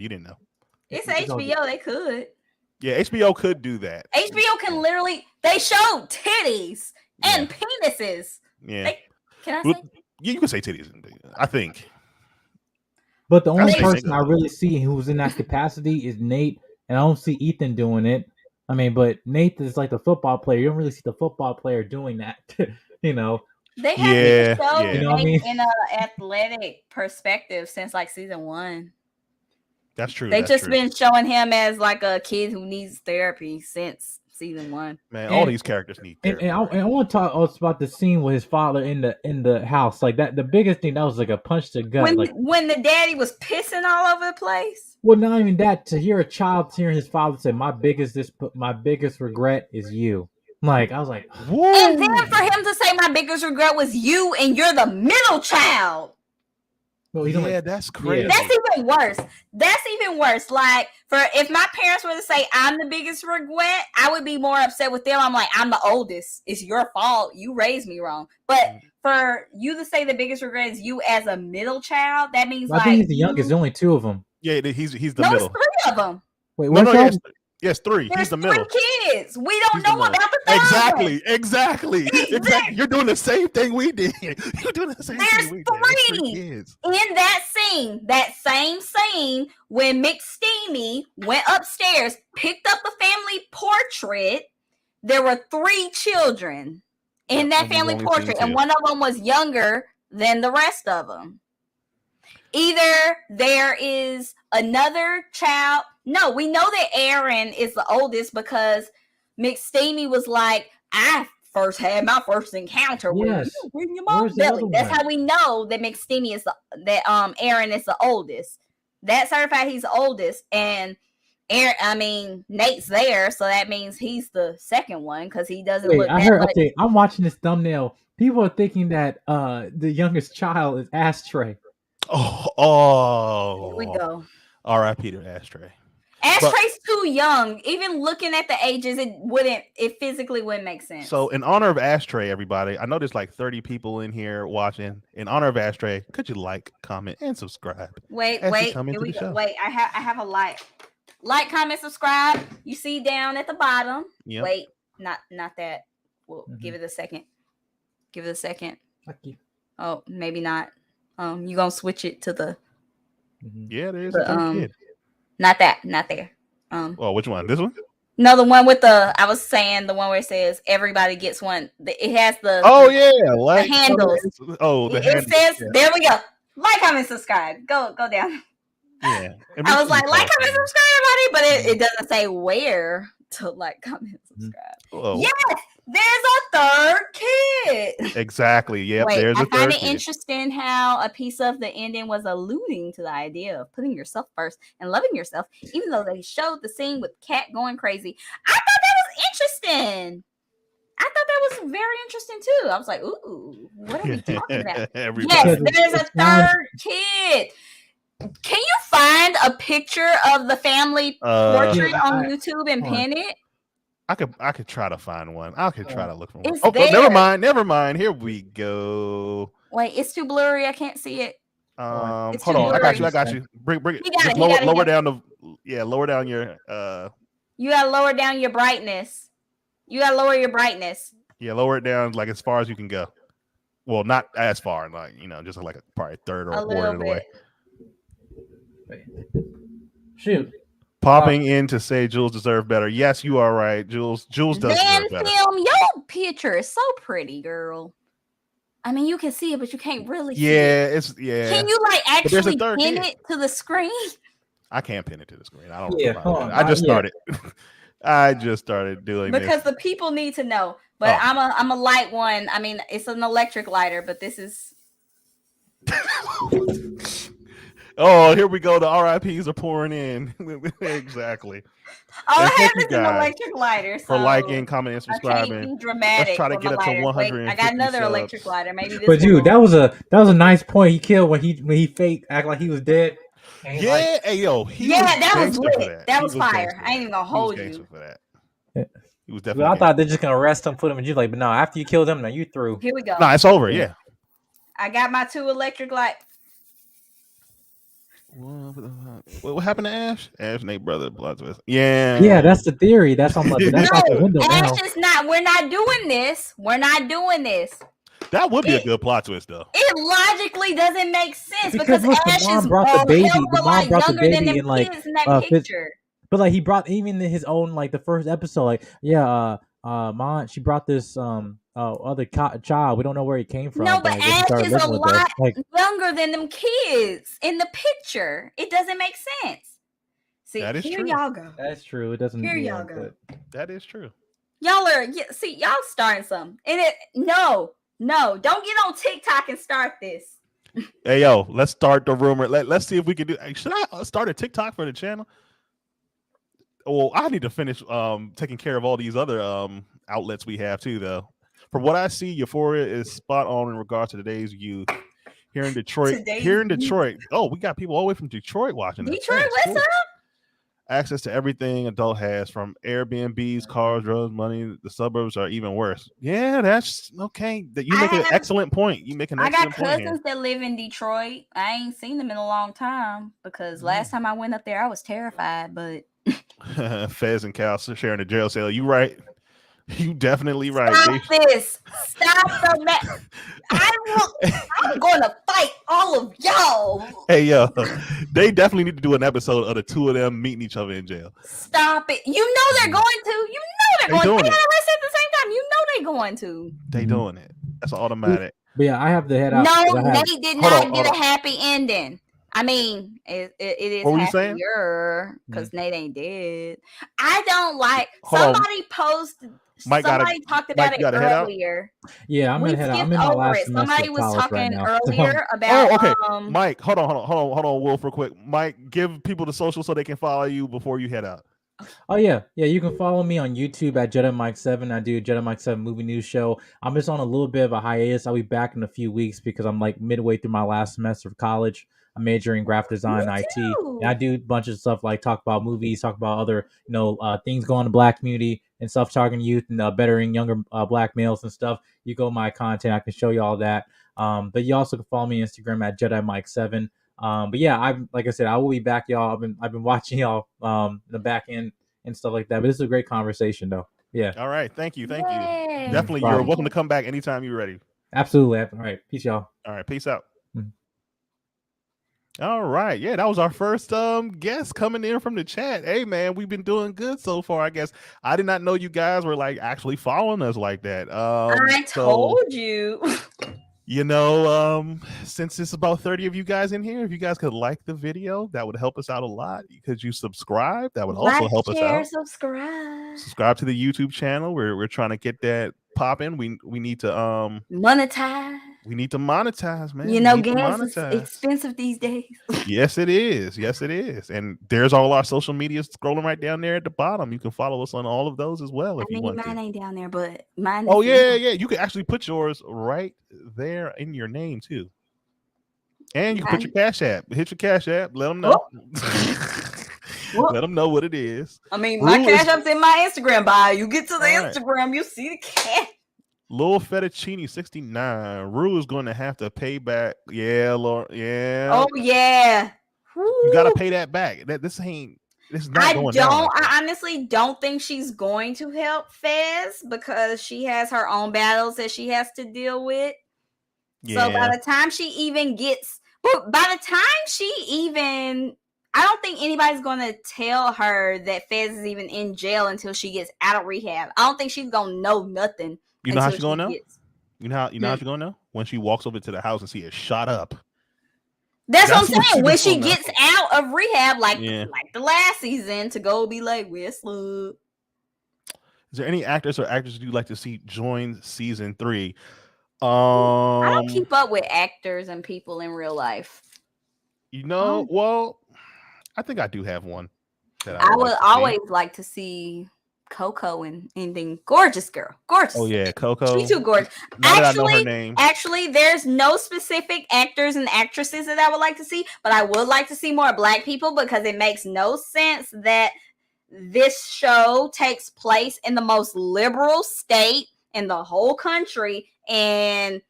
It's HBO. They could. Yeah, HBO could do that. HBO can literally. They show titties and penises. Yeah. Can I say? You can say titties. I think. But the only person I really see who's in that capacity is Nate, and I don't see Ethan doing it. I mean, but Nate is like the football player. You don't really see the football player doing that, you know. They have show you know what I mean? In an athletic perspective since like season 1. That's true. They've just been showing him as like a kid who needs therapy since season 1. Man, all these characters need therapy. And I want to talk also about the scene with his father in the house. Like that, the biggest thing that was like a punch to the gut. When the daddy was pissing all over the place. Well, not even that. To hear a child hearing his father say, "My biggest regret is you." Like I was like, whoa. And then for him to say, "My biggest regret was you," and you're the middle child. Well, that's crazy. That's even worse. Like if my parents were to say I'm the biggest regret, I would be more upset with them. I'm like, I'm the oldest. It's your fault. You raised me wrong. But for you to say the biggest regret is you as a middle child, that means I think he's the youngest. There's only 2 of them. Yeah, he's the middle. There's 3 of them. Wait, yes, 3. There's he's the middle. 3 kids. We don't know about the third. Exactly. You're doing the same thing we did. You're doing the same thing we did. There's 3 kids. In that scene, that same scene, when McSteamy went upstairs, picked up the family portrait, there were 3 children in that family portrait, and one of them was younger than the rest of them. Either there is another child. No, we know that Aaron is the oldest because McSteamy was like, I first had my first encounter with you in your mom's belly. That's how we know that McSteamy is Aaron is the oldest. That certified he's the oldest, and Nate's there, so that means he's the second one because he doesn't look I that heard. much. Okay, I'm watching this thumbnail. People are thinking that the youngest child is Ashtray. Here we go. R.I.P. to Ashtray. Ashtray's too young. Even looking at the ages, it physically wouldn't make sense. So in honor of Ashtray, everybody, I know there's like 30 people in here watching. In honor of Ashtray, could you like, comment, and subscribe? Wait. Here we go. Wait, I have a like. Like, comment, subscribe. You see down at the bottom. Yep. Wait, not that. Well, give it a second. Give it a second. Fuck you. Oh, maybe not. You gonna switch it to the. Yeah, there is a third kid. Not there. Well, which one? This one? No, the one with the. I was saying the one where it says everybody gets one. It has the. Like the handles. It says yeah. There we go. Like, comment, subscribe. Go down. Yeah. I was like comment, subscribe, buddy, but it doesn't say where to like, comment, subscribe. Whoa. Yes, there's a third kid. Exactly. Yep. Wait, there's a I third find it kid. interesting how a piece of the ending was alluding to the idea of putting yourself first and loving yourself, even though they showed the scene with Kat going crazy. I thought that was interesting. I thought that was very interesting too. I was like, ooh, what are we talking about? Yes, there's a third kid. Can you find a picture of the family portrait on YouTube and pin it? I could try to find one. I could try to look for one. Oh, never mind. Here we go. Wait, it's too blurry. I can't see it. Hold on. I got you. Bring it. Lower down lower down your You gotta lower down your brightness. You gotta lower your brightness. Yeah, lower it down like as far as you can go. Well, not as far, like just like probably a third or a quarter of the way. Shoot. Popping in to say Jules deserved better. Yes, you are right. Jules does deserve better. Film, your picture is so pretty, girl. I mean, you can see it, but you can't really see it. Can you like actually pin it to the screen? I can't pin it to the screen. I don't know. I just started. I just started doing because the people need to know. But I'm a light one. I mean, it's an electric lighter, but this is. Oh, here we go. The RIPs are pouring in. Exactly. All I have is an electric lighter. So for liking, commenting, and subscribing. I can't be dramatic. Let's try to get up to 100. I got another electric lighter. Maybe this. But dude, that was a nice point he killed when he faked act like he was dead. Yeah, that was lit. That was fire. I ain't even gonna hold you. For that. Yeah. He was definitely. I thought they're just gonna arrest him, put him in jail. Like, but no, after you killed him, now you through. Here we go. No, it's over. Yeah. I got my 2 electric light. What happened to Ash? Ash, Nate, brother, plot twist. Yeah. Yeah, that's the theory. That's on the window Ash now. is not. We're not doing this. That would be a good plot twist, though. It logically doesn't make sense because look, Ash the mom is brought the baby. The mom brought the younger than baby the in like kids in that picture. But like he brought even in his own like the first episode, like mom, she brought this other child. We don't know where he came from. No, but Ash is a lot younger than them kids in the picture. It doesn't make sense. See, that is here true. Y'all go. That's true. It doesn't. Here y'all go. That is true. Y'all are y'all starting something. And no, don't get on TikTok and start this. Hey yo, let's start the rumor. Let's see if we can do. Should I start a TikTok for the channel? Well, I need to finish taking care of all these other outlets we have too, though. From what I see, Euphoria is spot on in regards to today's youth here in Detroit. Oh, we got people all the way from Detroit watching this. Detroit, what's up? Access to everything adult has, from Airbnbs, cars, drugs, money. The suburbs are even worse. Yeah, that's okay. You make an excellent point. I got cousins that live in Detroit. I ain't seen them in a long time because last time I went up there, I was terrified. But Fez and Cal sharing the jail cell. You right. You definitely right. Stop this. Stop the mess. I'm going to fight all of y'all. Hey, yo. They definitely need to do an episode of the two of them meeting each other in jail. Stop it. You know they're going to. You know they're going to. They got arrested at the same time. You know they're going to. They doing it. That's automatic. But yeah, I have to head out. No, Nate did not get a happy ending. I mean, it is happier because Nate ain't dead. I don't like somebody post Mike got Somebody talked Mike, about you it got to head out. earlier. Yeah, I'm We gonna head out. I'm skipped in my over last it. semester Somebody of was college right talking now. earlier about Oh, okay. Mike, hold on, Wolf, real quick. Mike, give people the social so they can follow you before you head out. Oh yeah. You can follow me on YouTube at Jedi Mike 7. I do Jedi Mike 7 movie news show. I'm just on a little bit of a hiatus. I'll be back in a few weeks because I'm like midway through my last semester of college. I'm majoring in graphic design and IT, and I do a bunch of stuff like talk about movies, talk about other things going on in the Black community and stuff, targeting youth and bettering younger Black males and stuff. You go my content, I can show you all that. But you also can follow me on Instagram at Jedi Mike 7. But yeah, I'm like I said, I will be back, y'all. I've been watching y'all in the back end and stuff like that. But this is a great conversation, though. Yeah. All right. Thank you. Yay. Definitely, you're welcome to come back anytime you're ready. Absolutely. All right. Peace, y'all. All right. Peace out. Mhm. All right. Yeah, that was our first guest coming in from the chat. Hey man, we've been doing good so far, I guess. I did not know you guys were like actually following us like that. I told you. Since it's about 30 of you guys in here, if you guys could like the video, that would help us out a lot. Could you subscribe? That would also help us out. Subscribe to the YouTube channel. We're trying to get that popping. We need to monetize. We need to monetize, man. Gas is expensive these days. Yes, it is. Yes, it is. And there's all our social media scrolling right down there at the bottom. You can follow us on all of those as well if you want to. Mine ain't down there, but mine. Oh yeah. You can actually put yours right there in your name too. And you can put your Cash App. Hit your Cash App. Let them know. Let them know what it is. I mean, my Cash App's in my Instagram bio. You get to the Instagram, you see the cash. Lil Fettuccine 69. Rue is going to have to pay back. Yeah, Lord. Yeah. Oh yeah. You got to pay that back. This is not going down. I honestly don't think she's going to help Fez because she has her own battles that she has to deal with. Yeah. So by the time she even gets, I don't think anybody's going to tell her that Fez is even in jail until she gets out of rehab. I don't think she's going to know nothing. You know how she's going to know? You know how she's going to know? When she walks over to the house and see it shot up. That's what I'm saying. When she gets out of rehab, like the last season, to go be like, Whistler. Is there any actors or actresses you'd like to see join season 3? I don't keep up with actors and people in real life. Well, I think I do have one. I would always like to see Coco and anything. Gorgeous girl. Gorgeous. Oh yeah, Coco. She's too gorgeous. I know her name. Actually, there's no specific actors and actresses that I would like to see, but I would like to see more Black people because it makes no sense that this show takes place in the most liberal state in the whole country, and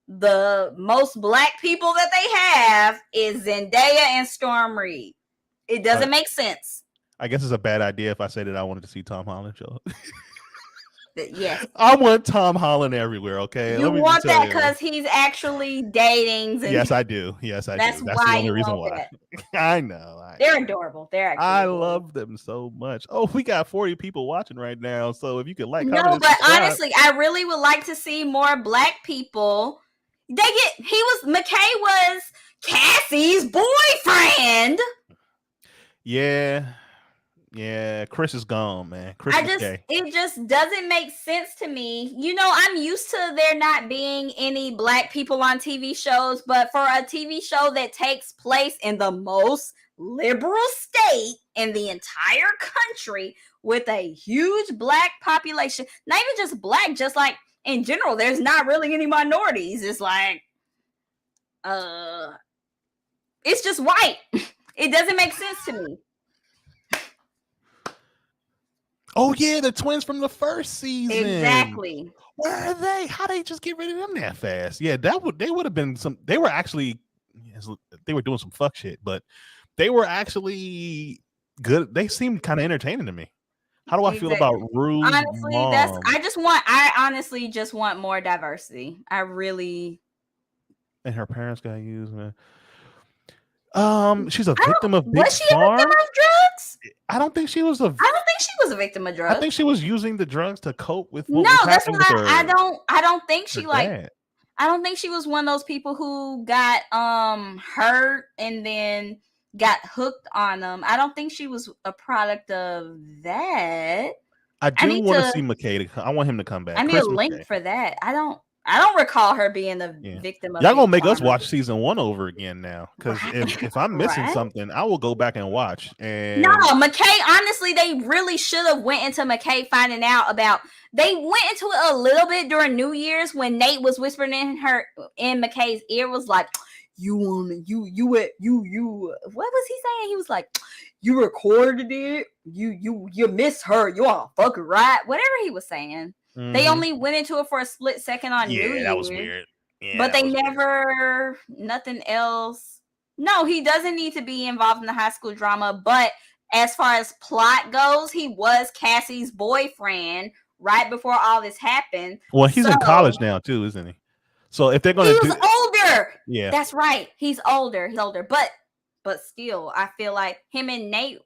the most Black people that they have is Zendaya and Storm Reed. It doesn't make sense. I guess it's a bad idea if I say that I wanted to see Tom Holland show. Yes. I want Tom Holland everywhere, okay? You want that because he's actually dating. Yes, I do. Yes, I do. That's the only reason why. I know. They're adorable. They're actually adorable. love them so much. Oh, we got 40 people watching right now. So if you could honestly, I really would like to see more Black people. McKay was Cassie's boyfriend. Yeah, Chris is gone, man. It just doesn't make sense to me. I'm used to there not being any Black people on TV shows, but for a TV show that takes place in the most liberal state in the entire country with a huge Black population, not even just Black, just like in general, there's not really any minorities. It's like, it's just white. It doesn't make sense to me. Oh yeah, the twins from the first season. Exactly. Where are they? How they just get rid of them that fast? Yeah, they would have been some. They were actually, they were doing some fuck shit, but they were actually good. They seemed kind of entertaining to me. How do I feel about Rue's honestly, mom? I honestly just want more diversity. I really. And her parents got used, man. She's a victim of big was she a victim of drugs? I don't think she was a victim of drugs. I think she was using the drugs to cope with what was happening with her. I don't think she I don't think she was one of those people who got hurt and then got hooked on them. I don't think she was a product of that. I I do need want to to. see McKay. I want him to come back. I need a Chris link McKay. for that. I don't recall her being the Yeah. victim of Y'all hate gonna make us crime. watch season 1 over again now. Because if I'm missing Right? something, I will go back and watch. And No, McKay, honestly, they really should have went into McKay finding out about. They went into it a little bit during New Year's when Nate was whispering in McKay's ear, was like, you what was he saying? He was like, you recorded it, you miss her, you all fucking right, whatever he was saying. They only went into it for a split second on New yeah, that was Year's, weird. Yeah, but that they was weird. never nothing else. No, he doesn't need to be involved in the high school drama, but as far as plot goes, he was Cassie's boyfriend right before all this happened. Well, he's So in college now too, isn't he? So if they're he gonna was do, older. yeah, That's right. He's older. He's older. But still, I feel like him and Nate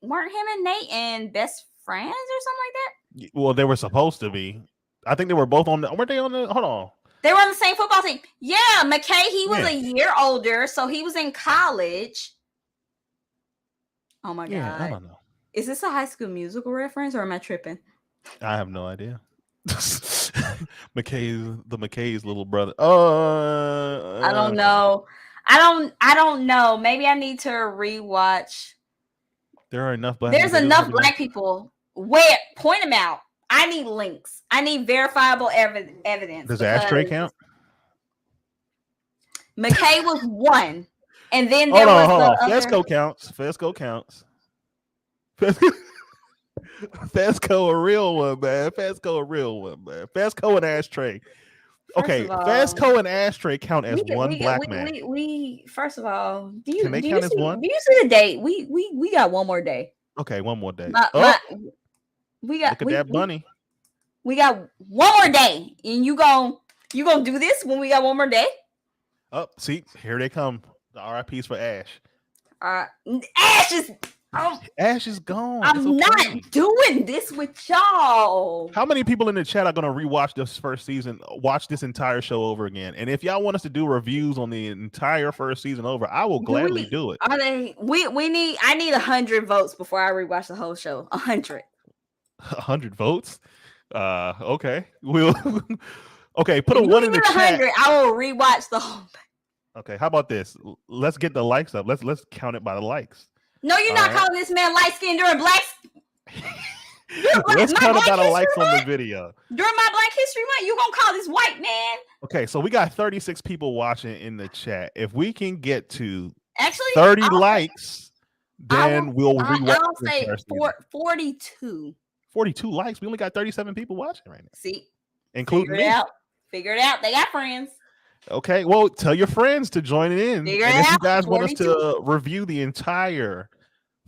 and best friends or something like that. well, they were supposed to be. I think they were both on the. Weren't they on the? Hold on. They were on the same football team. Yeah, McKay, he was Yeah. a year older, so he was in college. Oh my Yeah, I god. don't know. Is this a High School Musical reference or am I tripping? I have no idea. McKay's little brother. I don't know. I don't know. Maybe I need to rewatch. There are enough black. There's enough black people. Where point them out. I need links. I need verifiable evidence. Does Ashtray count? McKay was one, and then Hold there on. was the other. Fezco counts. Fezco counts. Fezco a real one, man. Fezco a real one, man. Fezco and Ashtray. Okay, Fezco and Ashtray count as one black man. We first of all, do you count as one? Do you see the date? We got one more day. Okay, one more day. We got look at that bunny. We got one more day, and you gonna do this when we got one more day? Oh, see, here they come. The RIPs for Ash. Ash is. Ash is gone. I'm not doing this with y'all. How many people in the chat are going to rewatch this first season, watch this entire show over again? And if y'all want us to do reviews on the entire first season over, I will gladly do it. Are they? I need 100 votes before I rewatch the whole show. 100. 100 votes. Okay. We'll. Okay. Put a 1 in the chat. I will rewatch the whole thing. Okay. How about this? Let's get the likes up. Let's count it by the likes. No, you're not calling this man light skinned during Black. Let's count it by the likes on the video. During my Black History Month, you gonna call this white man? Okay, so we got 36 people watching in the chat. If we can get to 30 likes, then we'll rewatch. I'll say 42. 42 likes. We only got 37 people watching right now. See, including me. Figure it out. They got friends. Okay, well, tell your friends to join in. Figure and it if out. you guys 42. want us to review the entire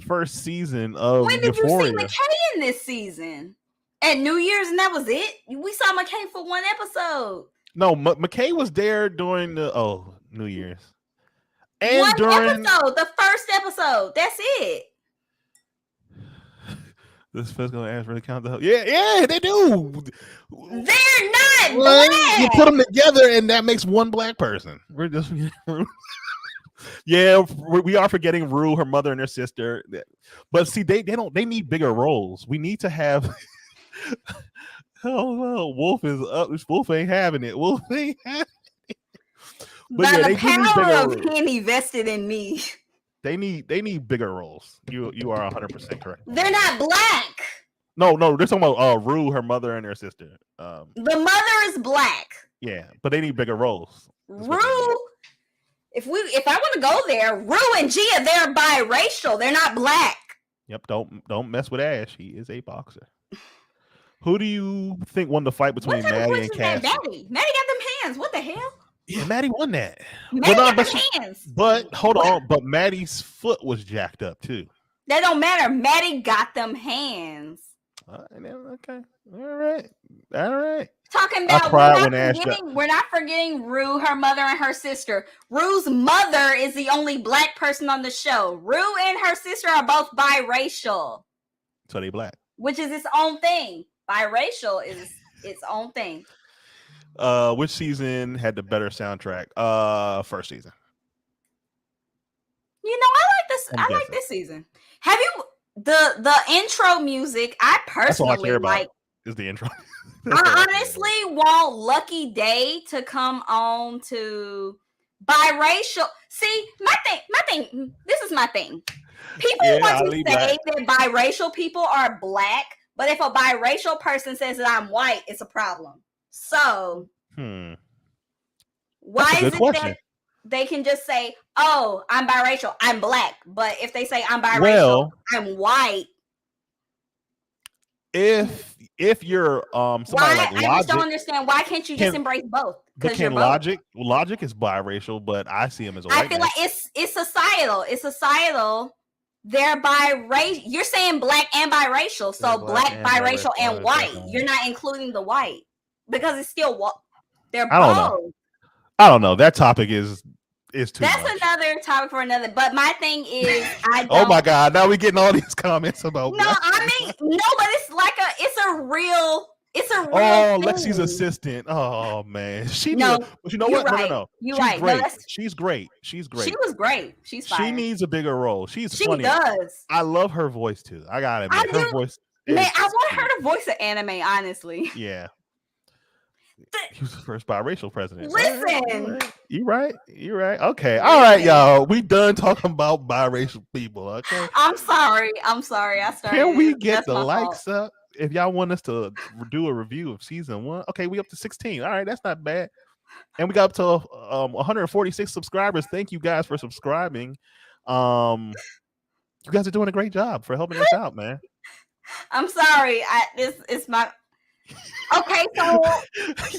first season of when did Euphoria. you see McKay in this season? At New Year's, and that was it? We saw McKay for one episode. No, McKay was there during the New Year's. And one during episode, the first episode. That's it. This Fezco and Ashtray count the yeah, they do. They're not black. You put them together, and that makes one black person. We're just yeah, we are forgetting Rue, her mother, and her sister. But see, they need bigger roles. We need to have. Oh no, Wolf is up. Wolf ain't having it. Wolf ain't having it. But by yeah, the power of roles. Penny vested in me. They need bigger roles. You are 100% correct. They're not black. No, they're talking about Rue, her mother, and her sister. The mother is black. Yeah, but they need bigger roles. Rue, if I want to go there, Rue and Gia, they're biracial. They're not black. Yep, don't mess with Ash. He is a boxer. Who do you think won the fight between Maddie and Cassie? Maddie got them hands. What the hell? Yeah, Maddie won that. Maddie got them hands. But hold on, but Maddie's foot was jacked up too. That don't matter. Maddie got them hands. Okay. All right. Talking about we're not forgetting Rue, her mother, and her sister. Rue's mother is the only black person on the show. Rue and her sister are both biracial. So they black. Which is its own thing. Biracial is its own thing. Which season had the better soundtrack? First season. You know, I like this season. Have you the intro music? I personally like Is the intro. I honestly want Lucky Day to come on to biracial. See, my thing. This is my thing. People want to say that biracial people are black, but if a biracial person says that I'm white, it's a problem. So, why is it that they can just say, "Oh, I'm biracial, I'm black," but if they say I'm biracial, I'm white? If you're somebody like Logic, I just don't understand. Why can't you just embrace both? Because you're Logic is biracial, but I see him as a white. I feel like it's societal. It's societal. They're biracial. You're saying black and biracial, so black, biracial, and white. You're not including the white because it's still they're both. I don't know. That topic is too That's much. Another topic for another. But my thing is, oh my God! Now we're getting all these comments about. No, I mean no, but it's a real. Oh, thing. Lexi's assistant. Oh man, but you know what? Right. No. You're she's right. Great. No, she's great. She's great. She was great. She's fine. She needs a bigger role. She funny. Does. I love her voice too. I gotta admit, her voice. Man, I want her to voice an anime. Honestly. Yeah. He was the first biracial president. Listen, you right. Okay, all right, y'all. We done talking about biracial people. Okay. I'm sorry. I started. Can we get the likes up? If y'all want us to do a review of season 1, okay, we up to 16. All right, that's not bad. And we got up to 146 subscribers. Thank you guys for subscribing. You guys are doing a great job for helping us out, man. I'm sorry. This is my. Okay, so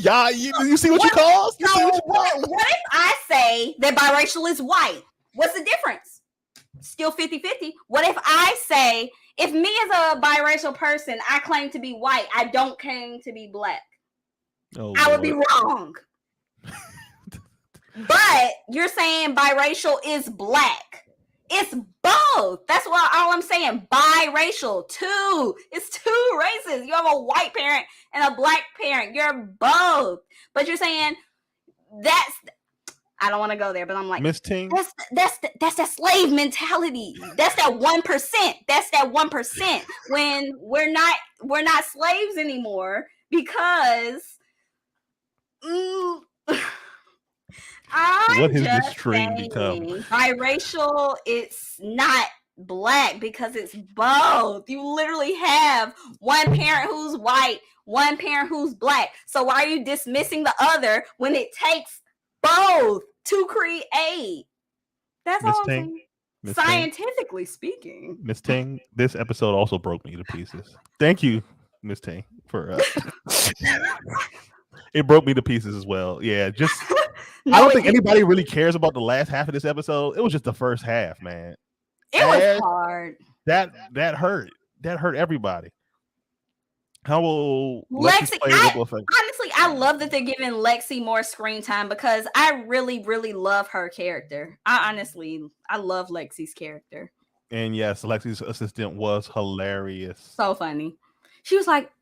yeah, you see what you caused? What if I say that biracial is white? What's the difference? Still 50-50. What if I say, if me as a biracial person, I claim to be white, I don't claim to be black? I would be wrong. But you're saying biracial is black. It's both. That's what all I'm saying. Biracial. It's two races. You have a white parent and a black parent. You're both. But you're saying I don't want to go there, but I'm like, Miss Ting. That's that slave mentality. That's that 1%. That's that 1% when we're not slaves anymore because what has this string become? Biracial, it's not black because it's both. You literally have one parent who's white, one parent who's black. So why are you dismissing the other when it takes both to create? That's all I'm saying. Scientifically speaking. Miss Ting, this episode also broke me to pieces. Thank you, Miss Ting, for it broke me to pieces as well. Yeah, just I don't think anybody really cares about the last half of this episode. It was just the first half, man. It was hard. That hurt. That hurt everybody. How will Lexi play honestly, I love that they're giving Lexi more screen time because I really, really love her character. I love Lexi's character. And yes, Lexi's assistant was hilarious. So funny. She was like,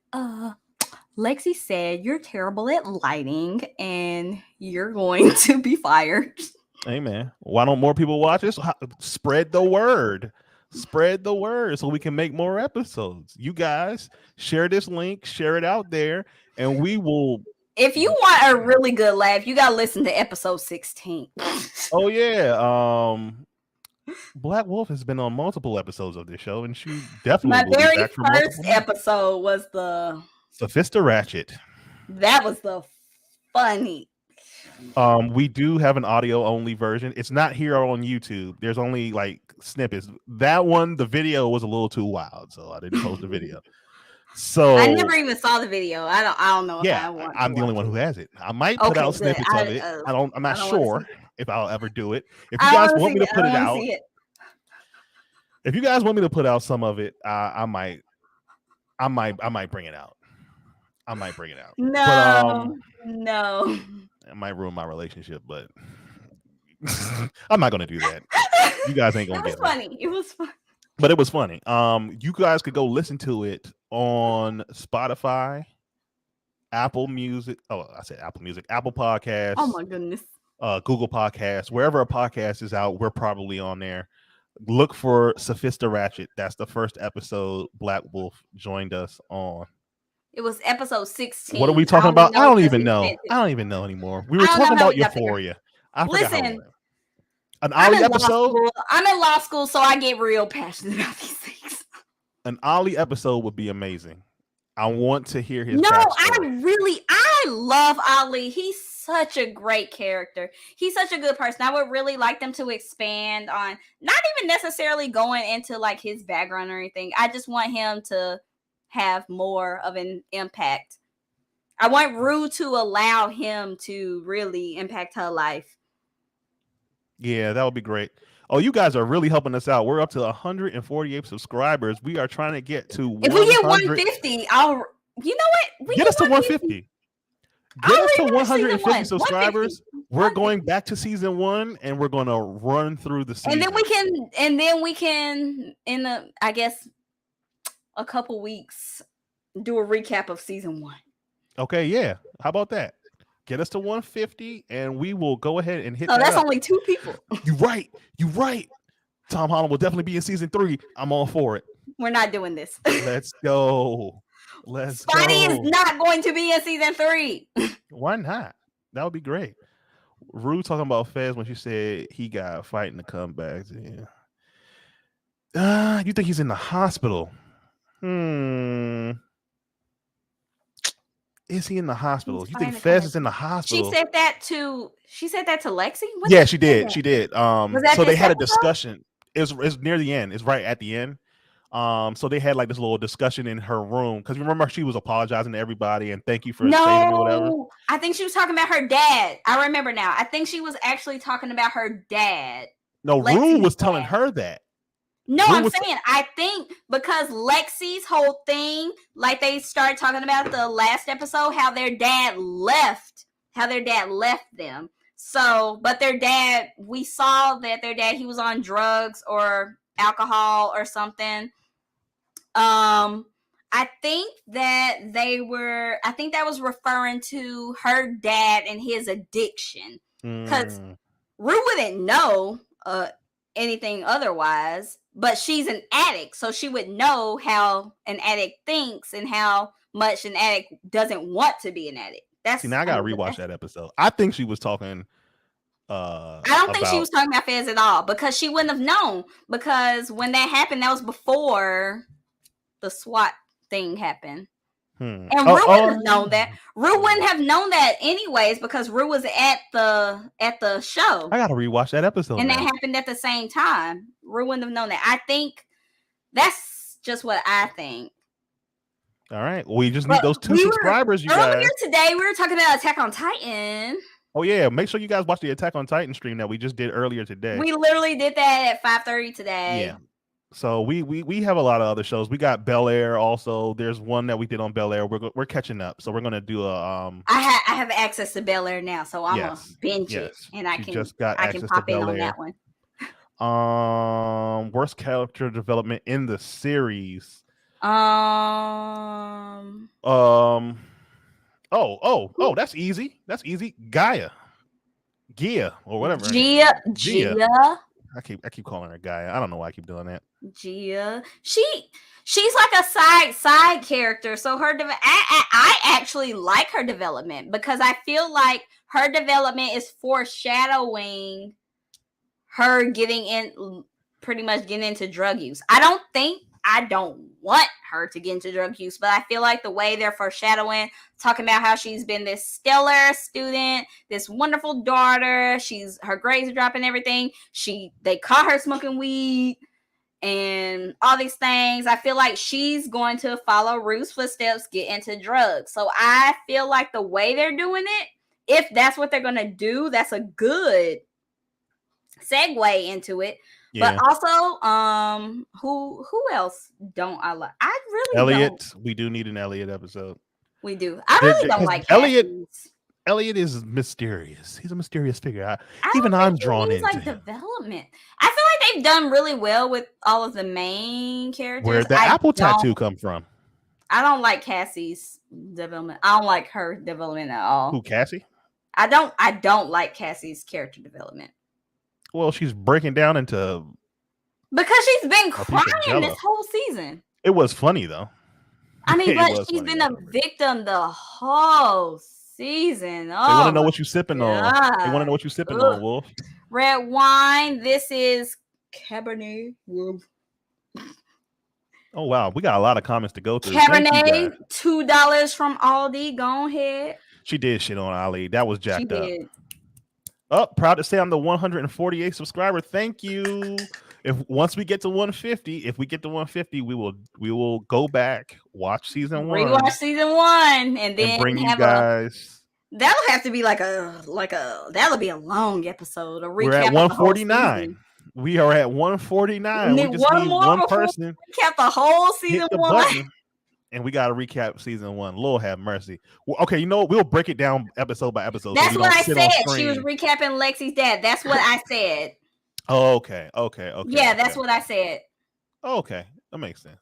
Lexi said you're terrible at lighting and you're going to be fired. Hey man, why don't more people watch this? Spread the word. Spread the word so we can make more episodes. You guys share this link, share it out there, and we will. If you want a really good laugh, you gotta listen to episode 16. Oh yeah. Black Wolf has been on multiple episodes of this show, and she definitely my very first episode was the Sophista Ratchet. That was the funny. We do have an audio only version. It's not here on YouTube. There's only like snippets. That one, the video was a little too wild, so I didn't post the video. So I never even saw the video. I don't know. Yeah, I'm the only one who has it. I might put out snippets of it. I'm not sure if I'll ever do it. If you guys want me to put it out, if you guys want me to put out some of it, I might bring it out. I might bring it out. No. It might ruin my relationship, but I'm not gonna do that. You guys ain't gonna get it. It was funny. But it was funny. You guys could go listen to it on Spotify, Apple Music. Oh, I said Apple Music, Apple Podcasts. Oh my goodness. Google Podcasts, wherever a podcast is out, we're probably on there. Look for Sophista Ratchet. That's the first episode Black Wolf joined us on. It was episode 16. What are we talking about? I don't even know. I don't even know anymore. We were talking about Euphoria. I forgot how it went. An Ollie episode? I'm in law school, so I get real passionate about these things. An Ollie episode would be amazing. I want to hear his backstory. I love Ollie. He's such a great character. He's such a good person. I would really like them to expand on, not even necessarily going into like his background or anything. I just want him to have more of an impact. I want Rue to allow him to really impact her life. Yeah, that would be great. Oh, you guys are really helping us out. We're up to 148 subscribers. We are trying to get to if we get 150, I'll. You know what? Get us to 150. Get us to 150 subscribers. 150. We're going back to season 1, and we're going to run through the season. And then we can, in I guess, a couple weeks, do a recap of season 1. Okay, yeah. How about that? Get us to 150, and we will go ahead and hit. Oh, that's only 2 people. You're right. You're right. Tom Holland will definitely be in season 3. I'm all for it. We're not doing this. Let's go. Spidey is not going to be in season 3. Why not? That would be great. Rue talking about Fez when she said he got fighting to come back. Yeah. You think he's in the hospital? Is he in the hospital? You think Fez is in the hospital? She said that to Lexi? Yeah, she did. She did. So they had a discussion. It's near the end. It's right at the end. So they had like this little discussion in her room because remember she was apologizing to everybody and thank you for saving me, whatever. I think she was talking about her dad. I remember now. I think she was actually talking about her dad. No, Rue was telling her that. No, I'm saying I think because Lexi's whole thing, like they started talking about the last episode, how their dad left them. So, but their dad, we saw that their dad, he was on drugs or alcohol or something. I think that was referring to her dad and his addiction. Because Rue wouldn't know anything otherwise, but she's an addict, so she would know how an addict thinks and how much an addict doesn't want to be an addict. Now I gotta rewatch that episode. I think she was talking. I don't think she was talking about Fez at all because she wouldn't have known. Because when that happened, that was before the SWAT thing happened. And Rue wouldn't have known that. Rue wouldn't have known that anyways because Rue was at the show. I gotta rewatch that episode. And that happened at the same time. Rue wouldn't have known that. I think that's just what I think. All right. Well, we just need those 2 subscribers, you guys. Earlier today, we were talking about Attack on Titan. Oh, yeah. Make sure you guys watch the Attack on Titan stream that we just did earlier today. We literally did that at 5:30 today. Yeah. So we have a lot of other shows. We got Bel Air also. There's one that we did on Bel Air. We're catching up. So we're gonna do a I have access to Bel Air now, so I'm gonna binge it, and I can pop in on that one. Worst character development in the series. Oh, that's easy. That's easy. Gia, or whatever. Gia. I keep calling her Gaia. I don't know why I keep doing that. Gia. She's like a side character. So I actually like her development because I feel like her development is foreshadowing her pretty much getting into drug use. I don't want her to get into drug use, but I feel like the way they're foreshadowing, talking about how she's been this stellar student, this wonderful daughter, her grades are dropping, everything. They caught her smoking weed and all these things. I feel like she's going to follow Rue's footsteps, get into drugs. So I feel like the way they're doing it, if that's what they're going to do, that's a good segue into it. Yeah. But also, who else don't I like? I really Elliot. Don't. We do need an Elliot episode. We do. I really don't like Elliot. Elliot is mysterious. He's a mysterious figure. I'm drawn into like him. Development. I feel like they've done really well with all of the main characters. Where'd the apple tattoo come from? I don't like Cassie's development. I don't like her development at all. Who, Cassie? I don't like Cassie's character development. Well, she's breaking down into because she's been crying this whole season. It was funny though. I mean, It but was she's funny. been It a was funny. victim the whole season. They want Oh to know my what you sipping on. They want to god. know what you sipping Ugh. on, Wolf. Red wine. This is Cabernet. Oh wow, we got a lot of comments to go through. Thank you guys. Cabernet, $2 from Aldi. Go ahead. She did shit on Ali. That was She jacked up. did. Oh, proud to say I'm the 148 subscriber. Thank you. If once we get to 150, if we get to 150, we will go back, watch season 1, Rewatch season 1, and then bring you have guys. that'll have to be like a that'll be a long episode. A We're at recap of the whole 149. season. We are at 149. We Need just one need more one before person recap the whole season hit the 1. button, and we got to recap season 1. Lord have mercy. Well, okay, you know what? We'll break it down episode by episode. That's so we what don't I sit on said. She was screen. recapping Lexi's dad. That's what I said. Oh, okay. Yeah, that's what I said. Okay, that makes sense.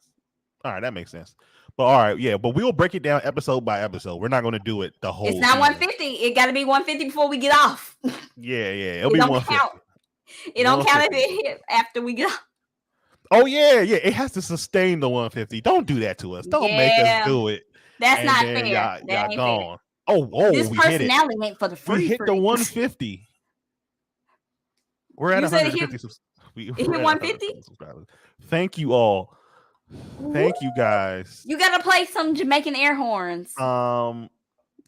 All right, that makes sense. But all right, yeah, but we'll break it down episode by episode. We're not going to do it the whole. It's not season. 150. It got to be 150 before we get off. Yeah, it'll be 150. Count. It don't count if it hit after we get off. Oh yeah, it has to sustain the 150. Don't do that to us. Don't make us do it. That's not then fair. Y'all gone. Fair. Oh, this we hit it. personality ain't for the free. We hit the 150. We're at 150. We hit 150. subscribers. Thank you all. Thank you guys. You gotta play some Jamaican air horns.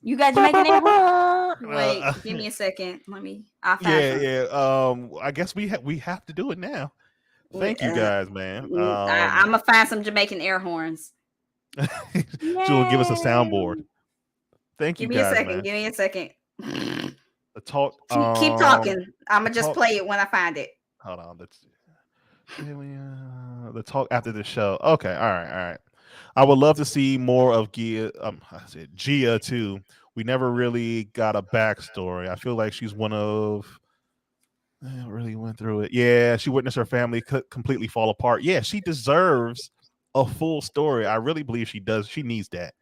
You got Jamaican air horns? Wait, give me a second. I'll find I guess we have to do it now. Thank you guys, man. I'm gonna find some Jamaican air horns. She'll give us a soundboard. Thank you guys, man. Give me a second. The talk. Keep talking. I'm gonna just play it when I find it. Hold on. The talk after the show. Okay. All right. I would love to see more of Gia. Gia too. We never really got a backstory. I feel like she's one of. I really went through it. Yeah, she witnessed her family completely fall apart. Yeah, she deserves a full story. I really believe she does. She needs that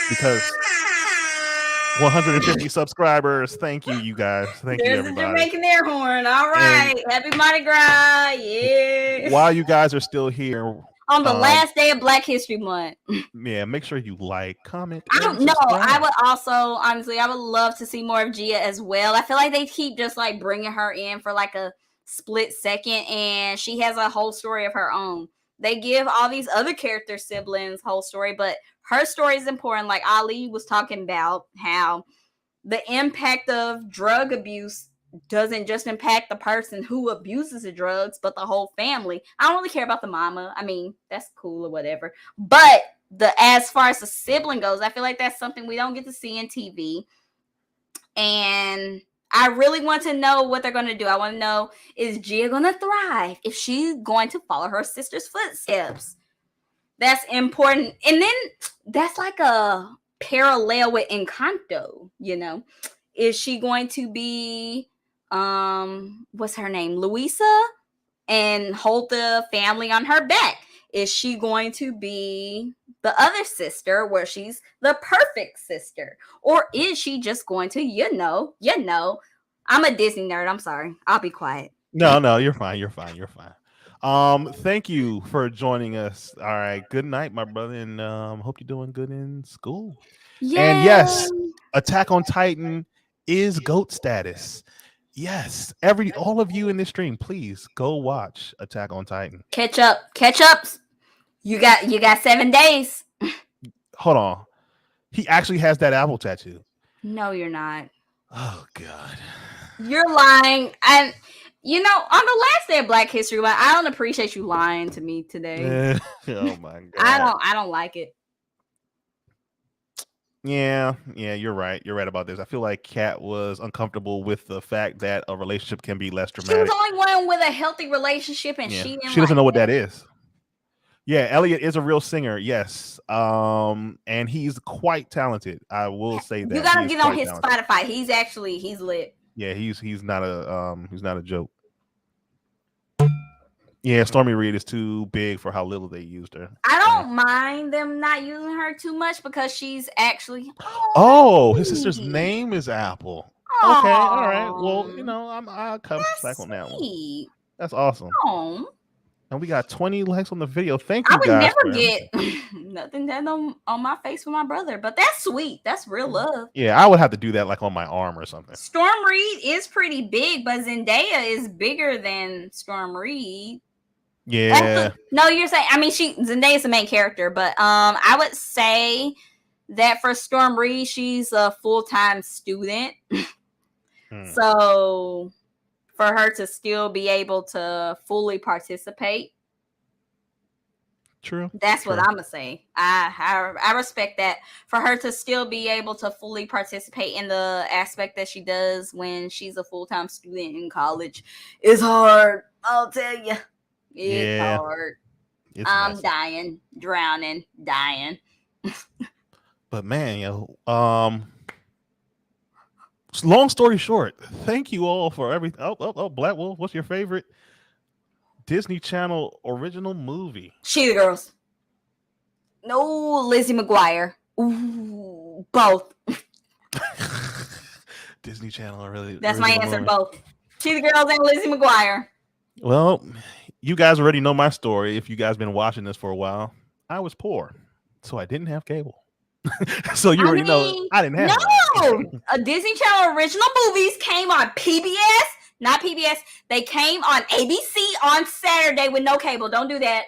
because 150 subscribers. Thank you, you guys. Thank you, everybody. There's a Jamaican air horn. All right. Happy Mardi Gras. Yeah. While you guys are still here. On the last day of Black History Month. Yeah, make sure you comment. I don't know. I would also, honestly, I would love to see more of Gia as well. I feel like they keep just like bringing her in for like a split second, and she has a whole story of her own. They give all these other character siblings whole story, but her story is important. Like Ali was talking about how the impact of drug abuse doesn't just impact the person who abuses the drugs, but the whole family. I don't really care about the mama. I mean, that's cool or whatever. But as far as the sibling goes, I feel like that's something we don't get to see in TV. And I really want to know what they're going to do. I want to know, is Gia going to thrive if she's going to follow her sister's footsteps? That's important. And then that's like a parallel with Encanto, you know. Is she going to be what's her name, Luisa, and hold the family on her back? Is she going to be the other sister where she's the perfect sister? Or is she just going to, you know, I'm a Disney nerd. I'm sorry. I'll be quiet. No, you're fine. Thank you for joining us. All right. Good night, my brother. And hope you're doing good in school. Yay. And yes, Attack on Titan is GOAT status. Yes, all of you in this stream, please go watch Attack on Titan. Catch ups. You got 7 days. Hold on, he actually has that apple tattoo. No, you're not. Oh God, you're lying. And you know, on the last day of Black History Month, I don't appreciate you lying to me today. Oh my God, I don't like it. Yeah, you're right. You're right about this. I feel like Kat was uncomfortable with the fact that a relationship can be less dramatic. She was the only one with a healthy relationship, and she doesn't know what that is. Yeah, Elliot is a real singer, yes. And he's quite talented. I will say that. You gotta get on his Spotify. He's lit. Yeah, he's not a joke. Yeah, Stormy Reed is too big for how little they used her. I don't mind them not using her too much because she's actually. Oh, his sister's name is Apple. Aww. Okay, all right. Well, you know, I'll come back on that one. That's awesome. Aww. And we got 20 likes on the video. Thank I you would guys. never get nothing that on my face for my brother, but that's sweet. That's real love. Yeah, I would have to do that like on my arm or something. Storm Reed is pretty big, but Zendaya is bigger than Storm Reed. Yeah. Actually, no, you're saying. I mean, Zendaya's the main character, but I would say that for Storm Reed, she's a full-time student. So for her to still be able to fully participate, true. That's true. what I'm gonna say. I respect that for her to still be able to fully participate in the aspect that she does when she's a full-time student in college is hard. I'll tell you, it's hard. I'm messy. dying, drowning, dying. But man, long story short, thank you all for everything. Oh, Black Wolf, what's your favorite Disney Channel original movie? Cheetah Girls. No, Lizzie McGuire. Ooh, both. Disney Channel, really. That's my answer. Both. Cheetah Girls and Lizzie McGuire. Well, you guys already know my story. If you guys been watching this for a while, I was poor, so I didn't have cable. So you already know I didn't have a Disney Channel original movies came on PBS, not PBS. They came on ABC on Saturday with no cable. Don't do that.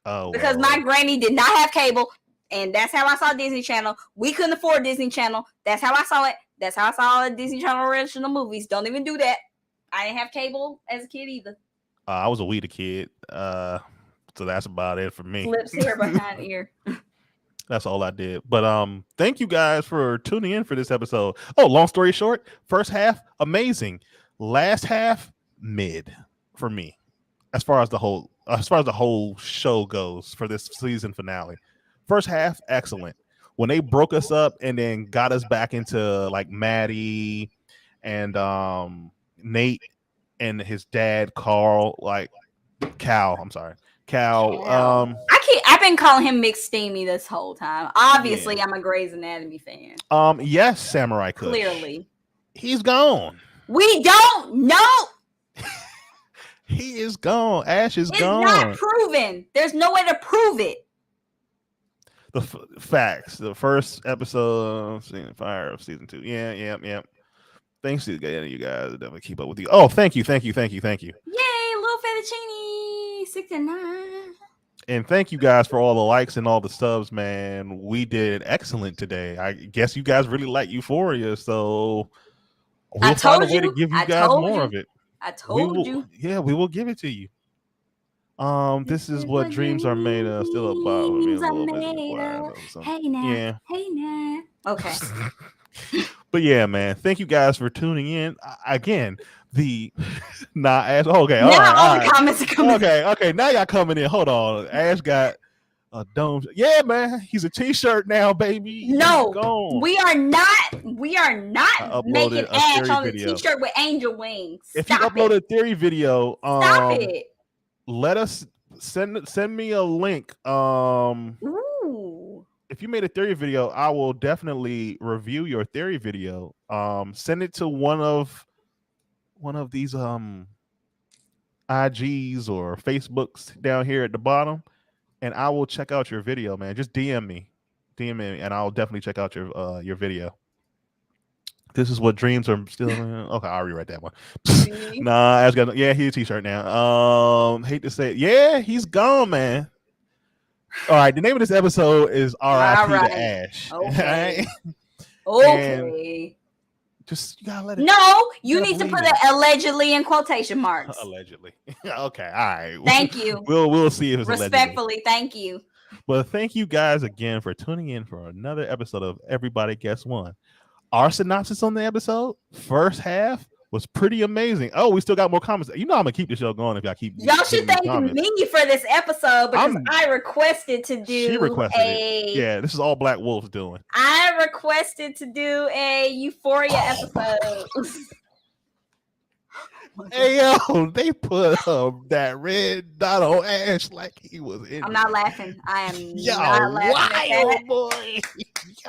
Oh, because my granny did not have cable, and that's how I saw Disney Channel. We couldn't afford Disney Channel. That's how I saw it. That's how I saw Disney Channel original movies. Don't even do that. I didn't have cable as a kid either. I was a weed kid, so that's about it for me. Flips here behind ear. That's all I did. But thank you guys for tuning in for this episode. Oh, long story short, first half amazing, last half mid for me. As far as the whole show goes for this season finale. First half excellent. When they broke us up and then got us back into like Maddie and Nate and his dad Cal. I've been calling him McSteamy this whole time. Obviously, yeah. I'm a Grey's Anatomy fan. Yes, Samurai Kush. Clearly. He's gone. We don't know. He is gone. Ash is gone. It's not proven. There's no way to prove it. The facts. The first episode of Fire of season 2. Yeah. Thanks to you guys. Definitely keep up with you. Oh, thank you. Yay, Little Fettuccine 69. And thank you guys for all the likes and all the subs, man. We did excellent today. I guess you guys really like Euphoria, so we'll find a way to give you guys more of it. I told you. Yeah, we will give it to you. This is what dreams are made of. Still above me a little bit. Hey now. Okay. But yeah, man. Thank you guys for tuning in. Again, Ash. Okay, all the comments are coming. Okay. Now y'all coming in. Hold on. Ash got a dome. Yeah, man. He's a t-shirt now, baby. No, we are not making Ash on a t-shirt with angel wings. If you upload a theory video, stop it. Let us send me a link. Ooh. If you made a theory video, I will definitely review your theory video. Send it to one of these IGs or Facebooks down here at the bottom, and I will check out your video, man. Just DM me, and I'll definitely check out your video. This is what dreams are still in. Okay, I'll rewrite that one. Nah, Ash got he's a t-shirt now. Hate to say it. Yeah, he's gone, man. All right, the name of this episode is R.I.P. to Ash. Okay. Okay. Just you gotta let it. No, you need to put it allegedly in quotation marks. Allegedly. Okay, all right. Thank you. We'll see if it's respectfully. Allegedly. Thank you. But thank you guys again for tuning in for another episode of Everybody Guess One. Our synopsis on the episode, first half, was pretty amazing. Oh, we still got more comments. You know I'm gonna keep the show going if y'all keep. Y'all should thank me for this episode because I requested to do. She requested it. Yeah, this is all Black Wolf's doing. I requested to do a Euphoria episode. Hey yo, they put that red dot on Ash like he was in. I'm not laughing. I am not laughing at that. Boy.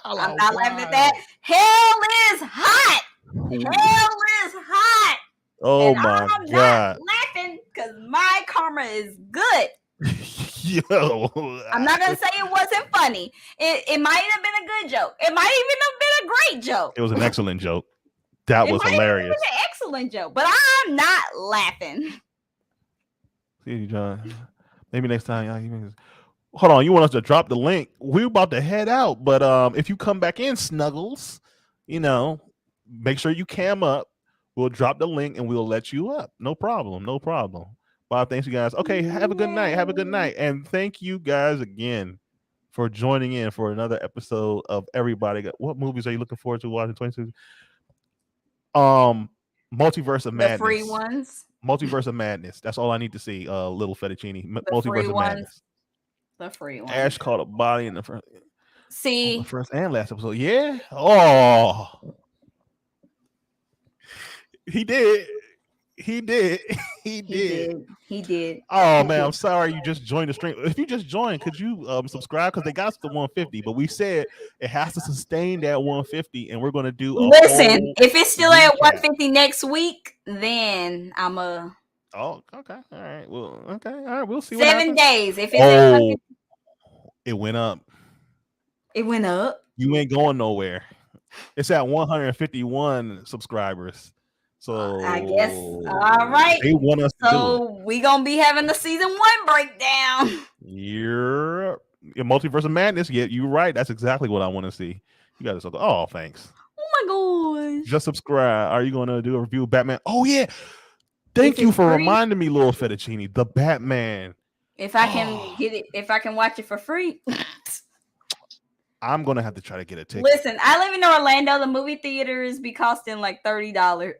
I'm not laughing at that. Hell is hot. Hell is hot. Oh and my I'm God. not laughing because my karma is good. Yo, I'm not gonna say it wasn't funny. It might have been a good joke. It might even have been a great joke. it was an excellent joke. That was might hilarious. Have been an excellent joke, but I'm not laughing. See you, John. Maybe next time. Hold on, you want us to drop the link? We're about to head out, but if you come back in, Snuggles, make sure you cam up. We'll drop the link and we'll let you up. No problem. No problem. Bob, thanks you guys. Okay, have a good night. Have a good night. And thank you guys again for joining in for another episode of Everybody. What movies are you looking forward to watching 22? Multiverse of Madness. The free ones. Multiverse of Madness. That's all I need to see. Little fettuccine. The Multiverse of Madness. The free ones. Ash caught a body in the first. See, the first and last episode. Yeah. Oh, he did. He did. He did. He did. Oh man, I'm sorry you just joined the stream. If you just joined, could you subscribe? Because they got to 150, but we said it has to sustain that 150, and we're gonna do. Listen, if it's still at 150 next week, then I'm a. Oh, okay. All right. Well, okay. All right. We'll see. 7 days. If it's it went up. It went up. You ain't going nowhere. It's at 151 subscribers. So I guess. All right. They want us to do it. We gonna be having the season 1 breakdown. You're Multiverse of Madness. Yeah, you're right. That's exactly what I want to see. You guys are. Oh, thanks. Oh my gosh. Just subscribe. Are you gonna do a review of Batman? Oh yeah. Thank you for reminding me, Little Fettuccine. The Batman. If I can get it, if I can watch it for free. I'm gonna have to try to get a ticket. Listen, I live in Orlando. The movie theaters be costing like $30.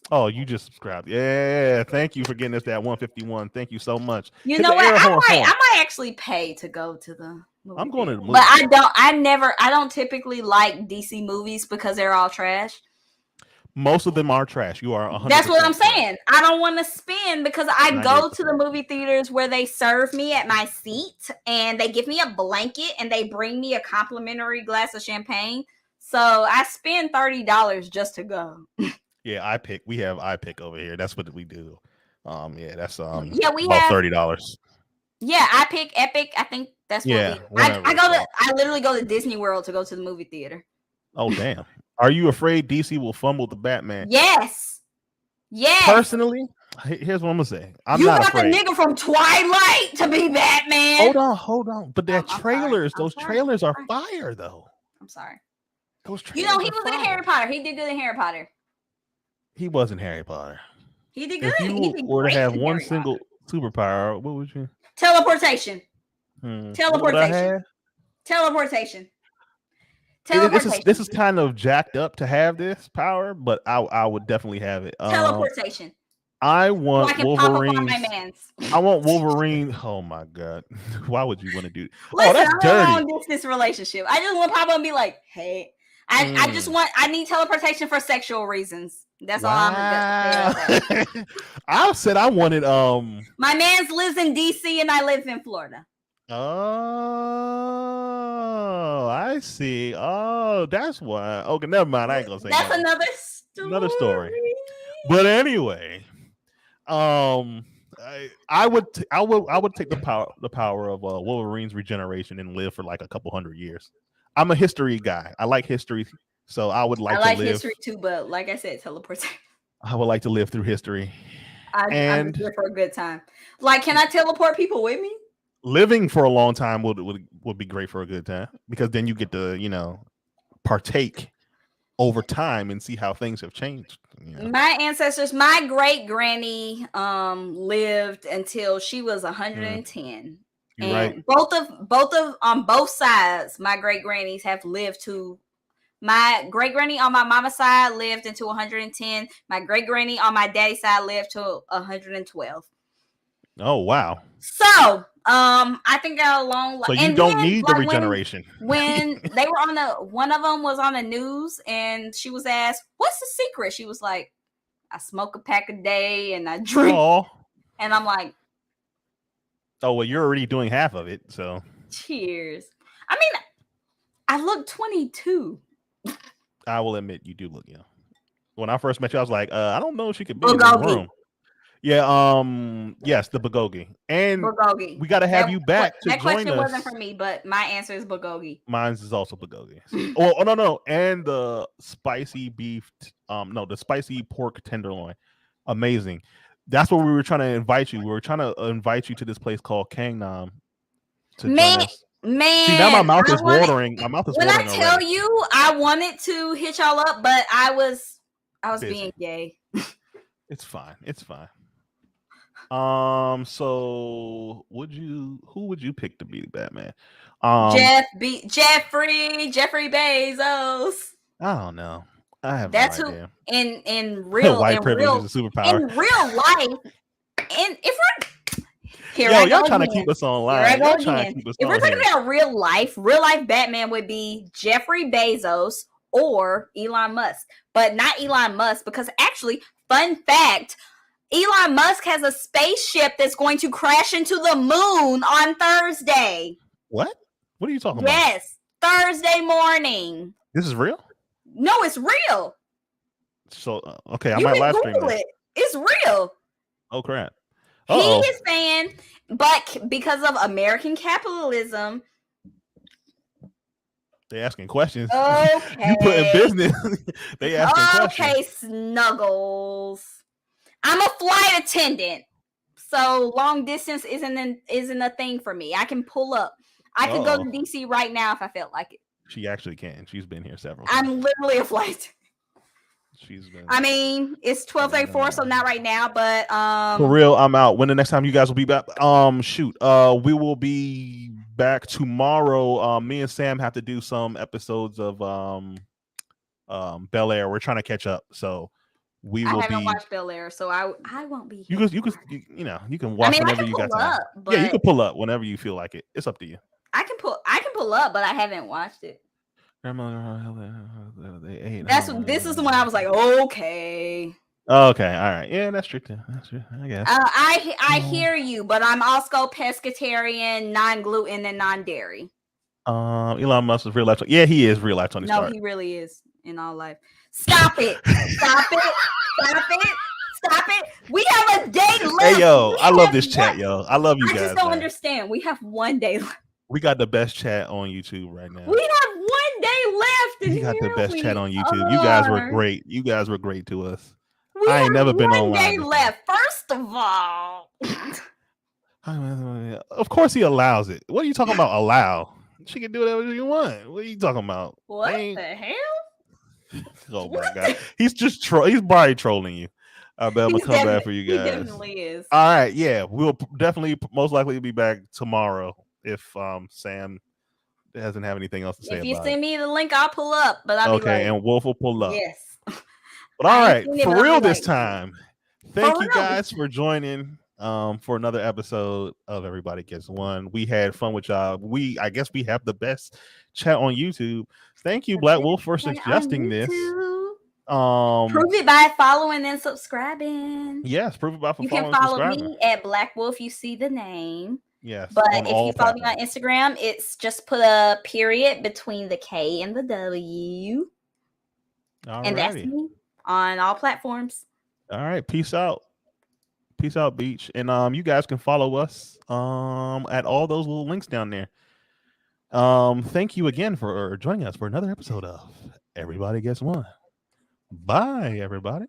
Oh, you just subscribed. Yeah, thank you for getting us that 151. Thank you so much. You know what? I might actually pay to go to the movie. I'm going to the movie. But I don't typically like DC movies because they're all trash. Most of them are trash. You are 100%. That's what I'm saying. I don't want to spend because I go to the movie theaters where they serve me at my seat and they give me a blanket and they bring me a complimentary glass of champagne. So I spend $30 just to go. Yeah, we have iPick over here. That's what we do. Yeah, that's we about $30. Yeah, iPick, Epic. I think that's what I literally go to Disney World to go to the movie theater. Oh damn. Are you afraid DC will fumble the Batman? Yes. Yes. Personally, here's what I'm gonna say. I'm not afraid. You got the nigga from Twilight to be Batman. Hold on. But those trailers are fire though. I'm sorry. Those trailers. He was in Harry Potter. He did good in Harry Potter. He wasn't Harry Potter. He did good. If you were to have one single superpower, what would you? Teleportation. Teleportation. This is kind of jacked up to have this power, but I would definitely have it. Teleportation. I want Wolverine. I want Wolverine. Oh my god! Why would you want to do? Listen, that's dirty. I'm on this relationship. I just want to pop up and be like, "Hey." I need teleportation for sexual reasons. That's all I'm gonna say. I said I wanted my man's lives in DC and I live in Florida. Oh, I see. Oh, that's why. Okay, never mind. I ain't gonna say that's that. Another story. But anyway, I would take the power of Wolverine's regeneration and live for like a couple hundred years. I'm a history guy. I like history, so I would like to live. History too, but like I said, teleportation. I would like to live through history. I'm here for a good time. Like, can I teleport people with me? Living for a long time would be great for a good time because then you get to partake over time and see how things have changed. My ancestors, my great granny lived until she was 110. You're and right. both of on both sides, my great grannies have lived to. My great granny on my mama's side lived into 110. My great granny on my daddy's side lived to 112. Oh wow! So I think got along. So you don't need the regeneration. When they were one of them was on the news, and she was asked, "What's the secret?" She was like, "I smoke a pack a day and I drink." Aww. And I'm like, oh, well, you're already doing half of it, so. Cheers. I mean, I look 22. I will admit you do look young. When I first met you, I was like, I don't know if she could be in the room. Yeah. Yes, the bulgogi, and Bulgogi. we got to have you back to That join question us. wasn't for me, but my answer is bulgogi. Mine's is also bulgogi. Oh no, and the spicy beef. No, the spicy pork tenderloin. Amazing. That's what we were trying to invite you. We were trying to invite you to this place called Kangnam to join us. Man, See, now my mouth is watering. My mouth is when watering I tell already. you, I wanted to hit y'all up, but I was Busy. being gay. It's fine. It's fine. So who would you pick to be Batman? Jeffrey Bezos. I don't know. I have That's no who idea. in real White privilege is a superpower. in real life. And if we're here, Yo, I y'all go trying again. to keep us online. Here I go Y'all trying again. to keep us If we're on talking here. about real life Batman would be Jeffrey Bezos or Elon Musk, but not Elon Musk because actually, fun fact. Elon Musk has a spaceship that's going to crash into the moon on Thursday. What? What are you talking about? Yes, Thursday morning. This is real? No, it's real. So okay, I You might can live stream Google this. it. It's real. Oh crap! He is saying, but because of American capitalism, they asking questions. okay, You put in business. They asking questions. Okay, Snuggles. I'm a flight attendant, so long distance isn't a thing for me. I can pull up. I could go to DC right now if I felt like it. She actually can. She's been here several times. I'm literally a flight. She's been. I mean, it's 12:34, so not right now, but for real, I'm out. When the next time you guys will be back? We will be back tomorrow. Me and Sam have to do some episodes of Bel Air. We're trying to catch up, so we will I haven't watched Bel Air, so I won't be here. You can watch whenever you got time. Yeah, you can pull up whenever you feel like it. It's up to you. I can pull up, but I haven't watched it. This is the one I was like, okay. Okay, all right. Yeah, that's true too. That's true, I guess. I hear you, but I'm also pescatarian, non-gluten, and non-dairy. Elon Musk is real life. Yeah, he is real life Tony Stark. No, he really is in all life. Stop it! Stop it! Stop it! Stop it! We have a day left. Hey yo, I love this chat, yo. I love you guys. I just don't understand. We have one day left. We got the best chat on YouTube right now. We have one day left. We got the best chat on YouTube. You guys were great. You guys were great to us. I ain't never been online. One day left. First of all, of course he allows it. What are you talking about? Allow? She can do whatever you want. What are you talking about? What the hell? Oh my god, he's just he's probably trolling you. I bet I'm gonna come back for you guys. He definitely is. All right, yeah, we'll definitely most likely be back tomorrow if Sam doesn't have anything else to say. If you send me the link, I'll pull up. But I'll be like, and Wolf will pull up. Yes. But all right, for real this time. Thank you guys for joining for another episode of Everybody Gets One. We had fun with y'all. I guess we have the best chat on YouTube. Thank you, Black Wolf, for suggesting this. Prove it by following and subscribing. Yes, prove it by following. You can follow me at Black Wolf. You see the name. Yes, but if you follow me on Instagram, it's just put a period between the K and the W. And that's me on all platforms. All right, peace out. Peace out, Beach. And you guys can follow us at all those little links down there. Thank you again for joining us for another episode of Everybody Gets One. Bye, everybody.